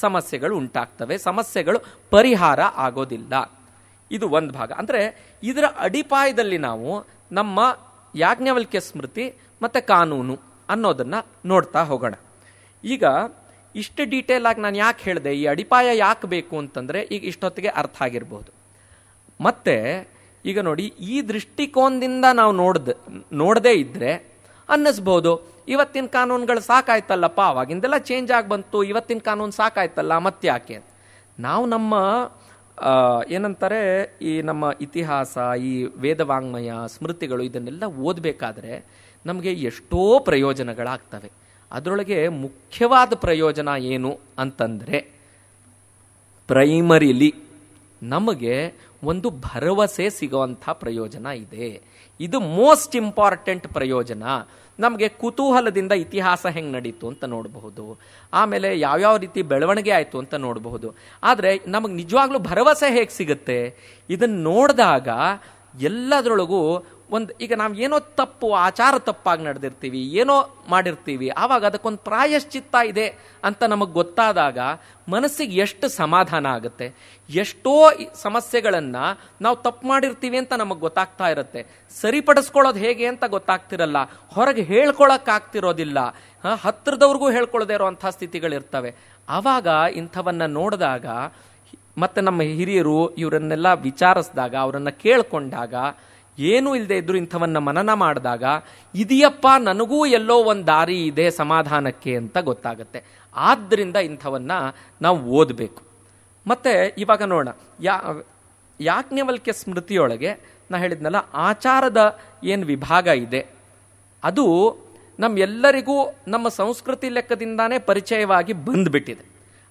ಸಮಸ್ಯೆಗಳು ಉಂಟಾಗ್ತವೆ, ಸಮಸ್ಯೆಗಳು ಪರಿಹಾರ ಆಗೋದಿಲ್ಲ. ಇದು ಒಂದು ಭಾಗ. ಅಂದರೆ ಇದರ ಅಡಿಪಾಯದಲ್ಲಿ ನಾವು ನಮ್ಮ ಯಾಜ್ಞವಲ್ಕ್ಯ ಸ್ಮೃತಿ ಮತ್ತು ಕಾನೂನು ಅನ್ನೋದನ್ನು ನೋಡ್ತಾ ಹೋಗೋಣ. ಈಗ ಇಷ್ಟು ಡೀಟೇಲ್ ಆಗಿ ನಾನು ಯಾಕೆ ಹೇಳಿದೆ, ಈ ಅಡಿಪಾಯ ಯಾಕೆ ಬೇಕು ಅಂತಂದರೆ ಈಗ ಇಷ್ಟೊತ್ತಿಗೆ ಅರ್ಥ ಆಗಿರ್ಬೋದು. ಮತ್ತೆ ಈಗ ನೋಡಿ, ಈ ದೃಷ್ಟಿಕೋನದಿಂದ ನಾವು ನೋಡದೇ ಇದ್ದರೆ ಅನ್ನಿಸ್ಬೋದು, ಇವತ್ತಿನ ಕಾನೂನುಗಳು ಸಾಕಾಯ್ತಲ್ಲಪ್ಪ, ಅವಾಗಿಂದೆಲ್ಲ ಚೇಂಜ್ ಆಗಿ ಬಂತು, ಇವತ್ತಿನ ಕಾನೂನು ಸಾಕಾಯ್ತಲ್ಲ, ಮತ್ತೆ ಯಾಕೆ? ನಾವು ನಮ್ಮ ಏನಂತಾರೆ, ಈ ನಮ್ಮ ಇತಿಹಾಸ, ಈ ವೇದವಾಂಗ್ಮಯ, ಸ್ಮೃತಿಗಳು ಇದನ್ನೆಲ್ಲ ಓದಬೇಕಾದ್ರೆ ನಮಗೆ ಎಷ್ಟೋ ಪ್ರಯೋಜನಗಳಾಗ್ತವೆ. ಅದರೊಳಗೆ ಮುಖ್ಯವಾದ ಪ್ರಯೋಜನ ಏನು ಅಂತಂದರೆ, ಪ್ರೈಮರಿಲಿ ನಮಗೆ ಒಂದು ಭರವಸೆ ಸಿಗುವಂಥ ಪ್ರಯೋಜನ ಇದೆ. ಇದು ಮೋಸ್ಟ್ ಇಂಪಾರ್ಟೆಂಟ್ ಪ್ರಯೋಜನ. ನಮಗೆ ಕುತೂಹಲದಿಂದ ಇತಿಹಾಸ ಹೆಂಗೆ ನಡೀತು ಅಂತ ನೋಡಬಹುದು, ಆಮೇಲೆ ಯಾವ್ಯಾವ ರೀತಿ ಬೆಳವಣಿಗೆ ಆಯಿತು ಅಂತ ನೋಡಬಹುದು. ಆದರೆ ನಮಗೆ ನಿಜವಾಗ್ಲೂ ಭರವಸೆ ಹೇಗೆ ಸಿಗುತ್ತೆ? ಇದನ್ನು ನೋಡಿದಾಗ ಎಲ್ಲದರೊಳಗೂ ಈಗ ನಾವು ಏನೋ ತಪ್ಪು, ಆಚಾರ ತಪ್ಪಾಗಿ ನಡೆದಿರ್ತೀವಿ, ಏನೋ ಮಾಡಿರ್ತೀವಿ, ಆವಾಗ ಅದಕ್ಕೊಂದು ಪ್ರಾಯಶ್ಚಿತ್ತ ಇದೆ ಅಂತ ನಮಗೆ ಗೊತ್ತಾದಾಗ ಮನಸ್ಸಿಗೆ ಎಷ್ಟು ಸಮಾಧಾನ ಆಗುತ್ತೆ. ಎಷ್ಟೋ ಸಮಸ್ಯೆಗಳನ್ನು ನಾವು ತಪ್ಪು ಮಾಡಿರ್ತೀವಿ ಅಂತ ನಮಗೆ ಗೊತ್ತಾಗ್ತಾ ಇರುತ್ತೆ, ಸರಿಪಡಿಸ್ಕೊಳ್ಳೋದು ಹೇಗೆ ಅಂತ ಗೊತ್ತಾಗ್ತಿರಲ್ಲ, ಹೊರಗೆ ಹೇಳ್ಕೊಳಕ್ಕಾಗ್ತಿರೋದಿಲ್ಲ, ಹತ್ತಿರದವ್ರಿಗೂ ಹೇಳ್ಕೊಳ್ಳದೇ ಇರೋವಂಥ ಸ್ಥಿತಿಗಳಿರ್ತವೆ. ಆವಾಗ ಇಂಥವನ್ನ ನೋಡಿದಾಗ ಮತ್ತೆ ನಮ್ಮ ಹಿರಿಯರು ಇವರನ್ನೆಲ್ಲ ವಿಚಾರಿಸಿದಾಗ, ಅವರನ್ನು ಕೇಳ್ಕೊಂಡಾಗ, ಏನೂ ಇಲ್ಲದೆ ಇದ್ರು ಇಂಥವನ್ನ ಮನನ ಮಾಡಿದಾಗ, ಇದೆಯಪ್ಪ ನನಗೂ ಎಲ್ಲೋ ಒಂದು ದಾರಿ ಇದೆ ಸಮಾಧಾನಕ್ಕೆ ಅಂತ ಗೊತ್ತಾಗುತ್ತೆ. ಆದ್ದರಿಂದ ಇಂಥವನ್ನ ನಾವು ಓದಬೇಕು. ಮತ್ತೆ ಇವಾಗ ನೋಡೋಣ, ಯಾಜ್ಞವಲ್ಕ್ಯ ಸ್ಮೃತಿಯೊಳಗೆ ನಾ ಹೇಳಿದ್ನಲ್ಲ, ಆಚಾರದ ಏನು ವಿಭಾಗ ಇದೆ ಅದು ನಮ್ಮೆಲ್ಲರಿಗೂ ನಮ್ಮ ಸಂಸ್ಕೃತಿ ಲೆಕ್ಕದಿಂದಾನೇ ಪರಿಚಯವಾಗಿ ಬಂದ್ಬಿಟ್ಟಿದೆ.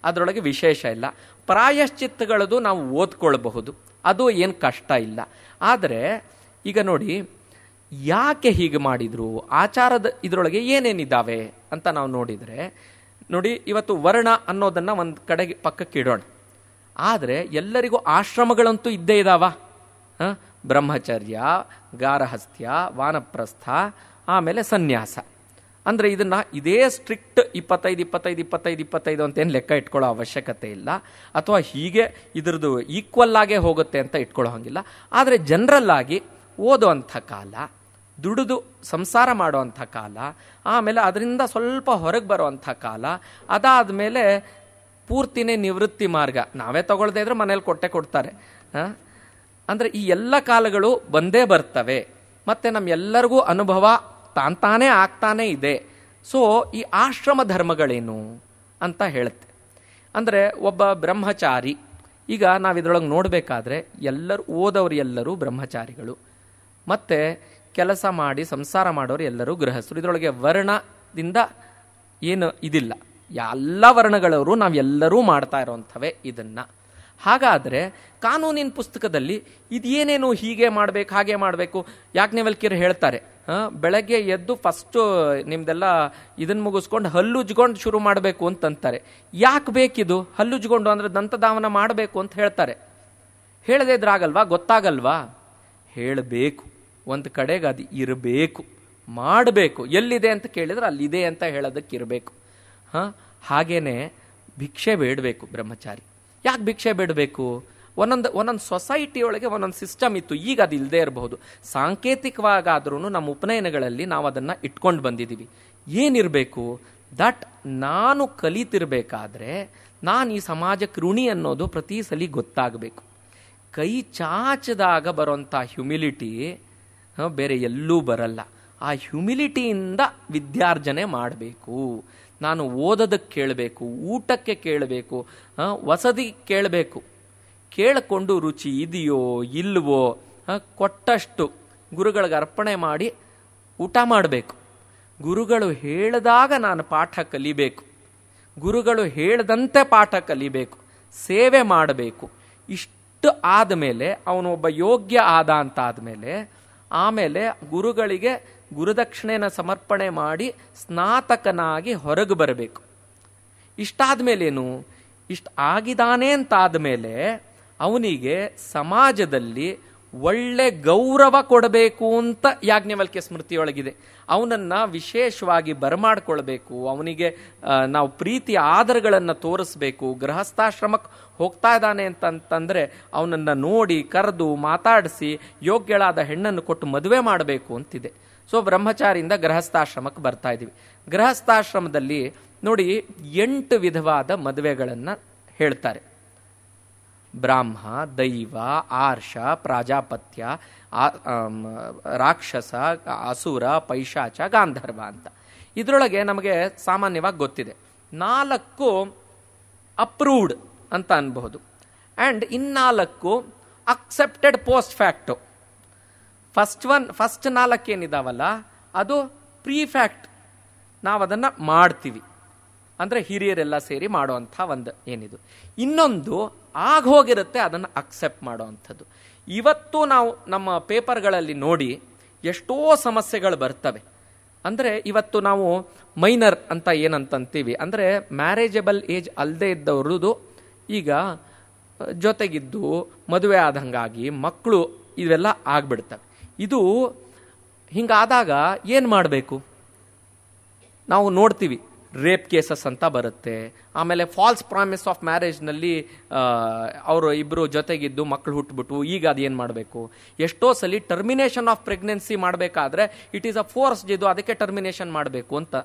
ಅದರೊಳಗೆ ವಿಶೇಷ ಇಲ್ಲ. ಪ್ರಾಯಶ್ಚಿತ್ತಗಳದು ನಾವು ಓದ್ಕೊಳ್ಬಹುದು, ಅದು ಏನು ಕಷ್ಟ ಇಲ್ಲ. ಆದರೆ ಈಗ ನೋಡಿ, ಯಾಕೆ ಹೀಗೆ ಮಾಡಿದ್ರು, ಆಚಾರದ ಇದರೊಳಗೆ ಏನೇನಿದ್ದಾವೆ ಅಂತ ನಾವು ನೋಡಿದರೆ, ನೋಡಿ ಇವತ್ತು ವರ್ಣ ಅನ್ನೋದನ್ನು ಒಂದು ಕಡೆಗೆ ಪಕ್ಕಕ್ಕೆ ಇಡೋಣ. ಆದರೆ ಎಲ್ಲರಿಗೂ ಆಶ್ರಮಗಳಂತೂ ಇದ್ದೇ ಇದ್ದಾವ. ಬ್ರಹ್ಮಚರ್ಯ, ಗಾರಹಸ್ಥ್ಯ, ವಾನಪ್ರಸ್ಥ, ಆಮೇಲೆ ಸನ್ಯಾಸ. ಅಂದರೆ ಇದನ್ನು ಇದೇ ಸ್ಟ್ರಿಕ್ಟ್ 25 ಅಂತೇನು ಲೆಕ್ಕ ಇಟ್ಕೊಳ್ಳೋ ಅವಶ್ಯಕತೆ ಇಲ್ಲ, ಅಥವಾ ಹೀಗೆ ಇದ್ರದ್ದು ಈಕ್ವಲ್ ಆಗೇ ಹೋಗುತ್ತೆ ಅಂತ ಇಟ್ಕೊಳ್ಳೋ ಹಂಗಿಲ್ಲ. ಆದರೆ ಜನರಲ್ ಆಗಿ ಓದುವಂಥ ಕಾಲ, ದುಡಿದು ಸಂಸಾರ ಮಾಡುವಂಥ ಕಾಲ, ಆಮೇಲೆ ಅದರಿಂದ ಸ್ವಲ್ಪ ಹೊರಗೆ ಬರುವಂಥ ಕಾಲ, ಅದಾದಮೇಲೆ ಪೂರ್ತಿನೇ ನಿವೃತ್ತಿ ಮಾರ್ಗ. ನಾವೇ ತಗೊಳ್ದೇ ಇದ್ರೆ ಮನೇಲಿ ಕೊಡ್ತಾರೆ. ಅಂದರೆ ಈ ಎಲ್ಲ ಕಾಲಗಳು ಬಂದೇ ಬರ್ತವೆ. ಮತ್ತು ನಮ್ಮೆಲ್ಲರಿಗೂ ಅನುಭವ ತಾನೇ ಆಗ್ತಾನೇ ಇದೆ. ಸೊ ಈ ಆಶ್ರಮ ಧರ್ಮಗಳೇನು ಅಂತ ಹೇಳುತ್ತೆ. ಅಂದರೆ ಒಬ್ಬ ಬ್ರಹ್ಮಚಾರಿ, ಈಗ ನಾವಿದ್ರೊಳಗೆ ನೋಡಬೇಕಾದ್ರೆ ಎಲ್ಲರೂ ಓದೋರು ಎಲ್ಲರೂ ಬ್ರಹ್ಮಚಾರಿಗಳು, ಮತ್ತು ಕೆಲಸ ಮಾಡಿ ಸಂಸಾರ ಮಾಡೋರು ಎಲ್ಲರೂ ಗೃಹಸ್ಥರು. ಇದರೊಳಗೆ ವರ್ಣದಿಂದ ಏನು ಇದಿಲ್ಲ, ಎಲ್ಲ ವರ್ಣಗಳವರು ನಾವೆಲ್ಲರೂ ಮಾಡ್ತಾ ಇರೋವಂಥವೇ ಇದನ್ನು. ಹಾಗಾದರೆ ಕಾನೂನಿನ ಪುಸ್ತಕದಲ್ಲಿ ಇದೇನೇನು ಹೀಗೆ ಮಾಡಬೇಕು, ಹಾಗೆ ಮಾಡಬೇಕು, ಯಾಜ್ಞವಲ್ಕ್ಯರು ಹೇಳ್ತಾರೆ, ಬೆಳಗ್ಗೆ ಎದ್ದು ಫಸ್ಟು ನಿಮ್ದೆಲ್ಲ ಇದನ್ನು ಮುಗಿಸ್ಕೊಂಡು ಹಲ್ಲುಜ್ಕೊಂಡು ಶುರು ಮಾಡಬೇಕು ಅಂತಂತಾರೆ. ಯಾಕೆ ಬೇಕಿದು ಹಲ್ಲುಜ್ಕೊಂಡು? ಅಂದರೆ ದಂತಧಾವನ ಮಾಡಬೇಕು ಅಂತ ಹೇಳ್ತಾರೆ. ಹೇಳದೇ ಇದ್ರಾಗಲ್ವಾ, ಗೊತ್ತಾಗಲ್ವಾ? ಹೇಳಬೇಕು, ಒಂದು ಕಡೆಗೆ ಅದು ಇರಬೇಕು, ಮಾಡಬೇಕು. ಎಲ್ಲಿದೆ ಅಂತ ಕೇಳಿದ್ರೆ ಅಲ್ಲಿದೆ ಅಂತ ಹೇಳೋದಕ್ಕೆ ಇರಬೇಕು. ಹಾಗೇನೆ ಭಿಕ್ಷೆ ಬೇಡಬೇಕು ಬ್ರಹ್ಮಚಾರಿ. ಯಾಕೆ ಭಿಕ್ಷೆ ಬಿಡಬೇಕು? ಒಂದೊಂದು ಸೊಸೈಟಿಯೊಳಗೆ ಒಂದೊಂದು ಸಿಸ್ಟಮ್ ಇತ್ತು, ಈಗ ಅದು ಇಲ್ಲದೆ ಇರಬಹುದು. ಸಾಂಕೇತಿಕವಾಗಾದ್ರೂ ನಮ್ಮ ಉಪನಯನಗಳಲ್ಲಿ ನಾವು ಅದನ್ನು ಇಟ್ಕೊಂಡು ಬಂದಿದ್ದೀವಿ. ಏನಿರಬೇಕು? ದಟ್ ನಾನು ಕಲಿತಿರ್ಬೇಕಾದ್ರೆ ನಾನು ಈ ಸಮಾಜಕ್ಕೆ ಋಣಿ ಅನ್ನೋದು ಪ್ರತಿ ಸಲ ಗೊತ್ತಾಗಬೇಕು. ಕೈ ಚಾಚದಾಗ ಬರೋಂಥ ಹ್ಯುಮಿಲಿಟಿ ಬೇರೆ ಎಲ್ಲೂ ಬರಲ್ಲ. ಆ ಹ್ಯುಮಿಲಿಟಿಯಿಂದ ವಿದ್ಯಾರ್ಜನೆ ಮಾಡಬೇಕು. ನಾನು ಓದೋದಕ್ಕೆ ಕೇಳಬೇಕು, ಊಟಕ್ಕೆ ಕೇಳಬೇಕು, ವಸತಿ ಕೇಳಬೇಕು. ಕೇಳಿಕೊಂಡು ರುಚಿ ಇದೆಯೋ ಇಲ್ವೋ ಕೊಟ್ಟಷ್ಟು ಗುರುಗಳಿಗೆ ಅರ್ಪಣೆ ಮಾಡಿ ಊಟ ಮಾಡಬೇಕು. ಗುರುಗಳು ಹೇಳಿದಾಗ ನಾನು ಪಾಠ ಕಲಿಬೇಕು, ಗುರುಗಳು ಹೇಳ್ದಂತೆ ಪಾಠ ಕಲಿಬೇಕು, ಸೇವೆ ಮಾಡಬೇಕು. ಇಷ್ಟು ಆದಮೇಲೆ ಅವನೊಬ್ಬ ಯೋಗ್ಯ ಆದ ಅಂತ ಆದಮೇಲೆ ಆಮೇಲೆ ಗುರುಗಳಿಗೆ ಗುರುದಕ್ಷಿಣೆನ ಸಮರ್ಪಣೆ ಮಾಡಿ ಸ್ನಾತಕನಾಗಿ ಹೊರಗೆ ಬರಬೇಕು. ಇಷ್ಟಾದ್ಮೇಲೇನು? ಇಷ್ಟು ಆಗಿದಾನೆ ಅಂತಾದಮೇಲೆ ಅವನಿಗೆ ಸಮಾಜದಲ್ಲಿ ಒಳ್ಳೆ ಗೌರವ ಕೊಡಬೇಕು ಅಂತ ಯಾಜ್ಞವಲ್ಕ್ಯ ಸ್ಮೃತಿಯೊಳಗಿದೆ. ಅವನನ್ನು ವಿಶೇಷವಾಗಿ ಬರಮಾಡ್ಕೊಳ್ಬೇಕು, ಅವನಿಗೆ ನಾವು ಪ್ರೀತಿ ಆದರಗಳನ್ನು ತೋರಿಸ್ಬೇಕು. ಗೃಹಸ್ಥಾಶ್ರಮಕ್ಕೆ ಹೋಗ್ತಾ ಇದ್ದಾನೆ ಅಂತಂದರೆ ಅವನನ್ನು ನೋಡಿ ಕರೆದು ಮಾತಾಡಿಸಿ ಯೋಗ್ಯಳಾದ ಹೆಣ್ಣನ್ನು ಕೊಟ್ಟು ಮದುವೆ ಮಾಡಬೇಕು ಅಂತಿದೆ. ಸೊ ಬ್ರಹ್ಮಚಾರಿಯಿಂದ ಗೃಹಸ್ಥಾಶ್ರಮಕ್ಕೆ ಬರ್ತಾ ಇದ್ದೀವಿ. ಗೃಹಸ್ಥಾಶ್ರಮದಲ್ಲಿ ನೋಡಿ 8 ವಿಧವಾದ ಮದುವೆಗಳನ್ನು ಹೇಳ್ತಾರೆ. ಬ್ರಾಹ್ಮ, ದೈವ, ಆರ್ಷ, ಪ್ರಾಜಾಪತ್ಯ, ರಾಕ್ಷಸ, ಅಸುರ, ಪೈಶಾಚ, ಗಾಂಧರ್ವ ಅಂತ. ಇದರೊಳಗೆ ನಮಗೆ ಸಾಮಾನ್ಯವಾಗಿ ಗೊತ್ತಿದೆ 4 ಅಪ್ರೂವ್ಡ್ ಅಂತ ಅನ್ಬಹುದು and 4 accepted post facto. First 4 ಏನಿದಾವಲ್ಲ ಅದು ಪ್ರೀಫ್ಯಾಕ್ಟ್, ನಾವು ಅದನ್ನು ಮಾಡ್ತೀವಿ, ಅಂದರೆ ಹಿರಿಯರೆಲ್ಲ ಸೇರಿ ಮಾಡುವಂಥ ಒಂದು ಏನಿದು. ಇನ್ನೊಂದು ಆಗೋಗಿರುತ್ತೆ, ಅದನ್ನು ಅಕ್ಸೆಪ್ಟ್ ಮಾಡುವಂಥದ್ದು. ಇವತ್ತು ನಾವು ನಮ್ಮ ಪೇಪರ್ಗಳಲ್ಲಿ ನೋಡಿ ಎಷ್ಟೋ ಸಮಸ್ಯೆಗಳು ಬರ್ತವೆ. ಅಂದರೆ ಇವತ್ತು ನಾವು ಮೈನರ್ ಅಂತ ಏನಂತೀವಿ, ಅಂದರೆ ಮ್ಯಾರೇಜಬಲ್ ಏಜ್ ಅಲ್ಲದೆ ಇದ್ದವ್ರದ್ದು ಈಗ ಜೊತೆಗಿದ್ದು ಮದುವೆ ಆದಂಗಾಗಿ ಮಕ್ಕಳು ಇವೆಲ್ಲ ಆಗ್ಬಿಡ್ತವೆ. ಇದು ಹಿಂಗಾದಾಗ ಏನು ಮಾಡಬೇಕು? ನಾವು ನೋಡ್ತೀವಿ ರೇಪ್ ಕೇಸಸ್ ಅಂತ ಬರುತ್ತೆ. ಆಮೇಲೆ ಫಾಲ್ಸ್ ಪ್ರಾಮಿಸ್ ಆಫ್ ಮ್ಯಾರೇಜ್ನಲ್ಲಿ ಅವರು ಇಬ್ಬರು ಜೊತೆಗಿದ್ದು ಮಕ್ಕಳು ಹುಟ್ಟುಬಿಟ್ಟು ಈಗ ಅದೇನು ಮಾಡಬೇಕು? ಎಷ್ಟೋ ಸಲ ಟರ್ಮಿನೇಷನ್ ಆಫ್ ಪ್ರೆಗ್ನೆನ್ಸಿ ಮಾಡಬೇಕಾದ್ರೆ ಇಟ್ ಈಸ್ ಅ ಫೋರ್ಸ್ಡ್, ಇದು ಅದಕ್ಕೆ ಟರ್ಮಿನೇಷನ್ ಮಾಡಬೇಕು ಅಂತ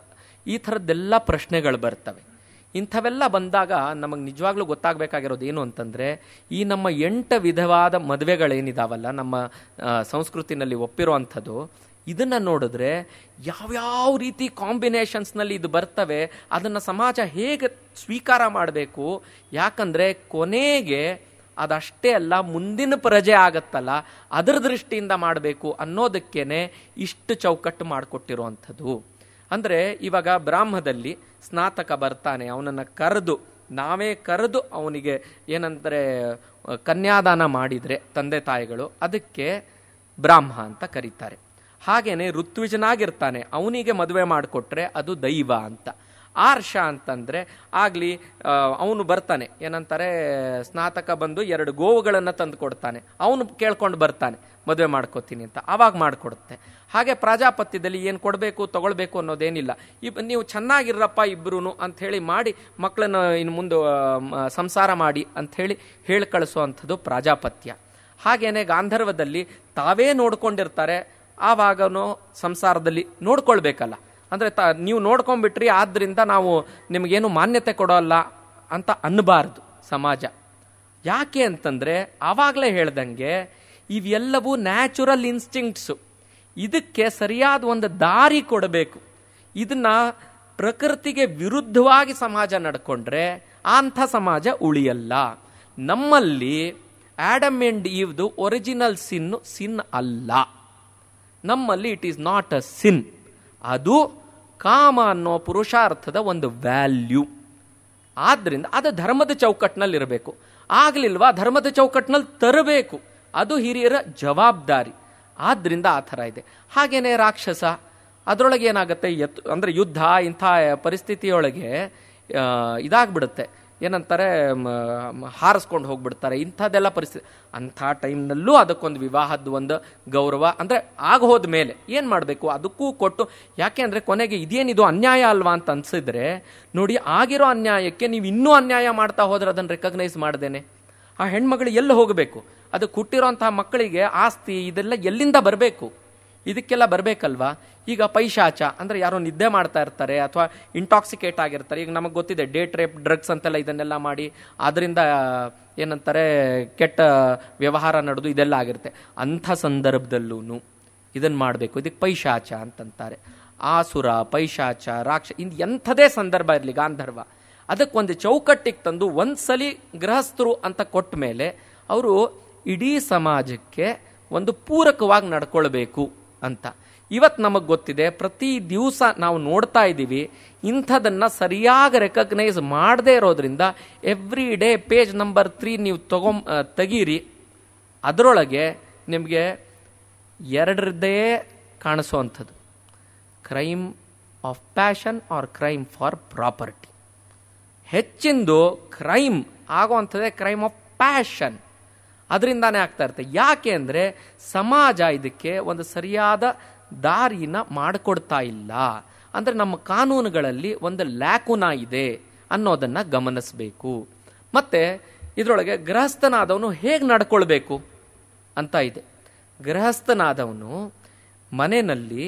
ಈ ಥರದ್ದೆಲ್ಲ ಪ್ರಶ್ನೆಗಳು ಬರ್ತವೆ. ಇಂಥವೆಲ್ಲ ಬಂದಾಗ ನಮಗೆ ನಿಜವಾಗ್ಲೂ ಗೊತ್ತಾಗಬೇಕಾಗಿರೋದು ಏನು ಅಂತಂದರೆ, ಈ ನಮ್ಮ 8 ವಿಧವಾದ ಮದುವೆಗಳೇನಿದಾವಲ್ಲ ನಮ್ಮ ಸಂಸ್ಕೃತಿನಲ್ಲಿ ಒಪ್ಪಿರುವಂಥದ್ದು, ಇದನ್ನು ನೋಡಿದ್ರೆ ಯಾವ್ಯಾವ ರೀತಿ ಕಾಂಬಿನೇಷನ್ಸ್ನಲ್ಲಿ ಇದು ಬರ್ತವೆ, ಅದನ್ನು ಸಮಾಜ ಹೇಗೆ ಸ್ವೀಕಾರ ಮಾಡಬೇಕು. ಯಾಕಂದರೆ ಕೊನೆಗೆ ಅದಷ್ಟೇ ಅಲ್ಲ, ಮುಂದಿನ ಪ್ರಜೆ ಆಗತ್ತಲ್ಲ ಅದರ ದೃಷ್ಟಿಯಿಂದ ಮಾಡಬೇಕು ಅನ್ನೋದಕ್ಕೇನೆ ಇಷ್ಟು ಚೌಕಟ್ಟು ಮಾಡಿಕೊಟ್ಟಿರುವಂಥದ್ದು. ಅಂದರೆ ಇವಾಗ ಬ್ರಾಹ್ಮದಲ್ಲಿ ಸ್ನಾತಕ ಬರ್ತಾನೆ, ಅವನನ್ನು ನಾವೇ ಕರೆದು ಅವನಿಗೆ ಏನಂದರೆ ಕನ್ಯಾದಾನ ಮಾಡಿದರೆ ತಂದೆ ತಾಯಿಗಳು, ಅದಕ್ಕೆ ಬ್ರಾಹ್ಮ ಅಂತ ಕರೀತಾರೆ. ಹಾಗೇನೆ ಋತ್ವಿಜನಾಗಿರ್ತಾನೆ, ಅವನಿಗೆ ಮದುವೆ ಮಾಡಿಕೊಟ್ರೆ ಅದು ದೈವ ಅಂತ. ಆರ್ಷ ಅಂತಂದರೆ ಆಗಲಿ ಅವನು ಬರ್ತಾನೆ, ಏನಂತಾರೆ ಸ್ನಾತಕ ಬಂದು 2 ಗೋವುಗಳನ್ನು ತಂದು ಕೊಡ್ತಾನೆ, ಅವನು ಕೇಳ್ಕೊಂಡು ಬರ್ತಾನೆ ಮದುವೆ ಮಾಡ್ಕೋತೀನಿ ಅಂತ, ಆವಾಗ ಮಾಡಿಕೊಡುತ್ತೆ. ಹಾಗೆ ಪ್ರಾಜಾಪತ್ಯದಲ್ಲಿ ಏನು ಕೊಡಬೇಕು ತಗೊಳ್ಬೇಕು ಅನ್ನೋದೇನಿಲ್ಲ, ನೀವು ಚೆನ್ನಾಗಿರಪ್ಪ ಇಬ್ಬರೂ ಅಂಥೇಳಿ ಮಾಡಿ ಮಕ್ಕಳನ್ನು ಇನ್ನು ಮುಂದೆ ಸಂಸಾರ ಮಾಡಿ ಅಂಥೇಳಿ ಹೇಳಿ ಕಳಿಸೋ ಪ್ರಾಜಾಪತ್ಯ. ಹಾಗೇನೆ ಗಾಂಧರ್ವದಲ್ಲಿ ತಾವೇ ನೋಡ್ಕೊಂಡಿರ್ತಾರೆ, ಆವಾಗನೂ ಸಂಸಾರದಲ್ಲಿ ನೋಡ್ಕೊಳ್ಬೇಕಲ್ಲ. ಅಂದರೆ ನೀವು ನೋಡ್ಕೊಂಡ್ಬಿಟ್ರಿ ಆದ್ದರಿಂದ ನಾವು ನಿಮಗೇನು ಮಾನ್ಯತೆ ಕೊಡೋಲ್ಲ ಅಂತ ಅನ್ನಬಾರ್ದು ಸಮಾಜ. ಯಾಕೆ ಅಂತಂದರೆ ಆವಾಗಲೇ ಹೇಳ್ದಂಗೆ ಇವೆಲ್ಲವೂ ನ್ಯಾಚುರಲ್ ಇನ್ಸ್ಟಿಂಕ್ಟ್ಸು, ಇದಕ್ಕೆ ಸರಿಯಾದ ಒಂದು ದಾರಿ ಕೊಡಬೇಕು. ಇದನ್ನ ಪ್ರಕೃತಿಗೆ ವಿರುದ್ಧವಾಗಿ ಸಮಾಜ ನಡ್ಕೊಂಡ್ರೆ ಅಂಥ ಸಮಾಜ ಉಳಿಯಲ್ಲ. ನಮ್ಮಲ್ಲಿ ಆಡಮ್ ಅಂಡ್ ಈವ್ದು ಒರಿಜಿನಲ್ ಸಿನ್ ಅಲ್ಲ, ನಮ್ಮಲ್ಲಿ ಇಟ್ ಈಸ್ ನಾಟ್ ಅ ಸಿನ್, ಅದು ಕಾಮ ಅನ್ನೋ ಪುರುಷಾರ್ಥದ ಒಂದು ವ್ಯಾಲ್ಯೂ. ಆದ್ರಿಂದ ಅದು ಧರ್ಮದ ಚೌಕಟ್ಟಿನಲ್ಲಿರಬೇಕು. ಆಗ್ಲಿಲ್ವಾ ಧರ್ಮದ ಚೌಕಟ್ಟಿನಲ್ಲಿ ತರಬೇಕು, ಅದು ಹಿರಿಯರ ಜವಾಬ್ದಾರಿ. ಆದ್ರಿಂದ ಆ ಥರ ಇದೆ. ಹಾಗೇನೆ ರಾಕ್ಷಸ, ಅದರೊಳಗೆ ಏನಾಗುತ್ತೆ ಅಂದರೆ ಯುದ್ಧ ಇಂಥ ಪರಿಸ್ಥಿತಿಯೊಳಗೆ ಇದಾಗ್ಬಿಡುತ್ತೆ. ಏನಂತಾರೆ ಹಾರಿಸ್ಕೊಂಡು ಹೋಗ್ಬಿಡ್ತಾರೆ. ಇಂಥದ್ದೆಲ್ಲ ಪರಿಸ್ಥಿತಿ. ಅಂಥ ಟೈಮ್ನಲ್ಲೂ ಅದಕ್ಕೊಂದು ವಿವಾಹದ ಒಂದು ಗೌರವ ಅಂದರೆ ಹೋದ ಮೇಲೆ ಏನು ಮಾಡಬೇಕು ಅದಕ್ಕೂ ಕೊಟ್ಟು. ಯಾಕೆ ಅಂದರೆ ಕೊನೆಗೆ ಇದೇನಿದು ಅನ್ಯಾಯ ಅಲ್ವಾ ಅಂತ ಅನ್ಸಿದ್ರೆ ನೋಡಿ, ಆಗಿರೋ ಅನ್ಯಾಯಕ್ಕೆ ನೀವು ಇನ್ನೂ ಅನ್ಯಾಯ ಮಾಡ್ತಾ ಹೋದ್ರೆ ಅದನ್ನು ರೆಕಗ್ನೈಸ್ ಮಾಡ್ದೇನೆ ಆ ಹೆಣ್ಮಗಳು ಎಲ್ಲಿ ಹೋಗಬೇಕು? ಅದು ಹುಟ್ಟಿರೋಂತಹ ಮಕ್ಕಳಿಗೆ ಆಸ್ತಿ ಇದೆಲ್ಲ ಎಲ್ಲಿಂದ ಬರಬೇಕು? ಇದಕ್ಕೆಲ್ಲ ಬರಬೇಕಲ್ವಾ? ಈಗ ಪೈಶಾಚ ಅಂದರೆ ಯಾರೋ ನಿದ್ದೆ ಮಾಡ್ತಾ ಇರ್ತಾರೆ ಅಥವಾ ಇಂಟಾಕ್ಸಿಕೇಟ್ ಆಗಿರ್ತಾರೆ. ಈಗ ನಮಗೆ ಗೊತ್ತಿದೆ ಡೇಟ್ ರೇಪ್ ಡ್ರಗ್ಸ್ ಅಂತೆಲ್ಲ ಇದನ್ನೆಲ್ಲ ಮಾಡಿ ಅದರಿಂದ ಏನಂತಾರೆ ಕೆಟ್ಟ ವ್ಯವಹಾರ ನಡೆದು ಇದೆಲ್ಲ ಆಗಿರುತ್ತೆ. ಅಂಥ ಸಂದರ್ಭದಲ್ಲೂ ಇದನ್ನು ಮಾಡಬೇಕು. ಇದಕ್ಕೆ ಪೈಶಾಚ ಅಂತಂತಾರೆ. ಆಸುರ, ಪೈಶಾಚ, ರಾಕ್ಷ ಎಂಥದೇ ಸಂದರ್ಭ ಇರಲಿ, ಗಾಂಧರ್ವ, ಅದಕ್ಕೊಂದು ಚೌಕಟ್ಟಿಗೆ ತಂದು ಒಂದ್ಸಲಿ ಗೃಹಸ್ಥರು ಅಂತ ಕೊಟ್ಟ ಮೇಲೆ ಅವರು ಇಡೀ ಸಮಾಜಕ್ಕೆ ಒಂದು ಪೂರಕವಾಗಿ ನಡ್ಕೊಳ್ಬೇಕು ಅಂತ. ಇವತ್ತು ನಮಗೆ ಗೊತ್ತಿದೆ, ಪ್ರತಿ ದಿವಸ ನಾವು ನೋಡ್ತಾ ಇದ್ದೀವಿ, ಇಂಥದನ್ನು ಸರಿಯಾಗಿ ರೆಕಗ್ನೈಸ್ ಮಾಡದೇ ಇರೋದ್ರಿಂದ ಎವ್ರಿ ಡೇ ಪೇಜ್ ನಂಬರ್ 3 ನೀವು ತೆಗೀರಿ, ಅದರೊಳಗೆ ನಿಮಗೆ ಎರಡರದ್ದೇ ಕಾಣಿಸೋವಂಥದ್ದು, crime of passion or crime for property. ಹೆಚ್ಚಿಂದು ಕ್ರೈಮ್ ಆಗುವಂಥದ್ದೇ ಕ್ರೈಮ್ ಆಫ್ ಪ್ಯಾಷನ್. ಅದರಿಂದಾನೇ ಆಗ್ತಾ ಇರುತ್ತೆ. ಯಾಕೆ ಅಂದರೆ ಸಮಾಜ ಇದಕ್ಕೆ ಒಂದು ಸರಿಯಾದ ದಾರಿನ ಮಾಡಿಕೊಡ್ತಾ ಇಲ್ಲ. ಅಂದರೆ ನಮ್ಮ ಕಾನೂನುಗಳಲ್ಲಿ ಒಂದು ಲ್ಯಾಕುನ ಇದೆ ಅನ್ನೋದನ್ನು ಗಮನಿಸಬೇಕು. ಮತ್ತು ಇದರೊಳಗೆ ಗೃಹಸ್ಥನಾದವನು ಹೇಗೆ ನಡ್ಕೊಳ್ಬೇಕು ಅಂತ ಇದೆ. ಗೃಹಸ್ಥನಾದವನು ಮನೆಯಲ್ಲಿ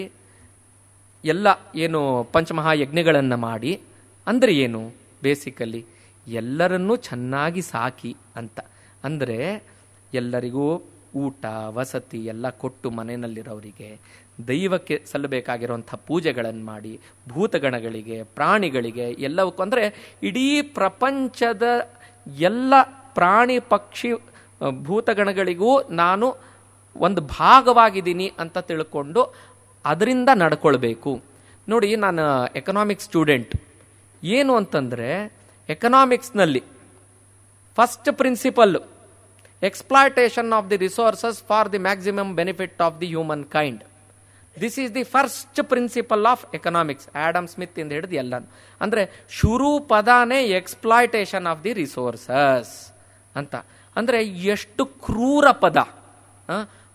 ಎಲ್ಲ ಏನು ಪಂಚಮಹಾಯಜ್ಞಗಳನ್ನು ಮಾಡಿ, ಅಂದರೆ ಏನು ಬೇಸಿಕಲಿ ಎಲ್ಲರನ್ನೂ ಚೆನ್ನಾಗಿ ಸಾಕಿ ಅಂತ. ಅಂದರೆ ಎಲ್ಲರಿಗೂ ಊಟ ವಸತಿ ಎಲ್ಲ ಕೊಟ್ಟು ಮನೆಯಲ್ಲಿರೋರಿಗೆ ದೈವಕ್ಕೆ ಸಲ್ಲಬೇಕಾಗಿರುವಂಥ ಪೂಜೆಗಳನ್ನು ಮಾಡಿ, ಭೂತಗಣಗಳಿಗೆ ಪ್ರಾಣಿಗಳಿಗೆ ಎಲ್ಲವಕ್ಕೂ, ಅಂದರೆ ಇಡೀ ಪ್ರಪಂಚದ ಎಲ್ಲ ಪ್ರಾಣಿ ಪಕ್ಷಿ ಭೂತಗಣಗಳಿಗೂ ನಾನು ಒಂದು ಭಾಗವಾಗಿದ್ದೀನಿ ಅಂತ ತಿಳ್ಕೊಂಡು ಅದರಿಂದ ನಡ್ಕೊಳ್ಬೇಕು. ನೋಡಿ, ನಾನು ಎಕನಾಮಿಕ್ಸ್ ಸ್ಟೂಡೆಂಟ್. ಏನು ಅಂತಂದರೆ ಎಕನಾಮಿಕ್ಸ್ನಲ್ಲಿ first principle exploitation of the resources for the maximum benefit of the humankind. This is the first principle of economics. Adam Smith ಇಂದ ಹಿಡಿದು ಎಲ್ಲ. ಅಂದರೆ ಶುರು ಪದಾನೇ ಎಕ್ಸ್ಪ್ಲಾಯ್ಟೇಷನ್ ಆಫ್ ದಿ ರಿಸೋರ್ಸಸ್ ಅಂತ. ಅಂದರೆ ಎಷ್ಟು ಕ್ರೂರ ಪದ,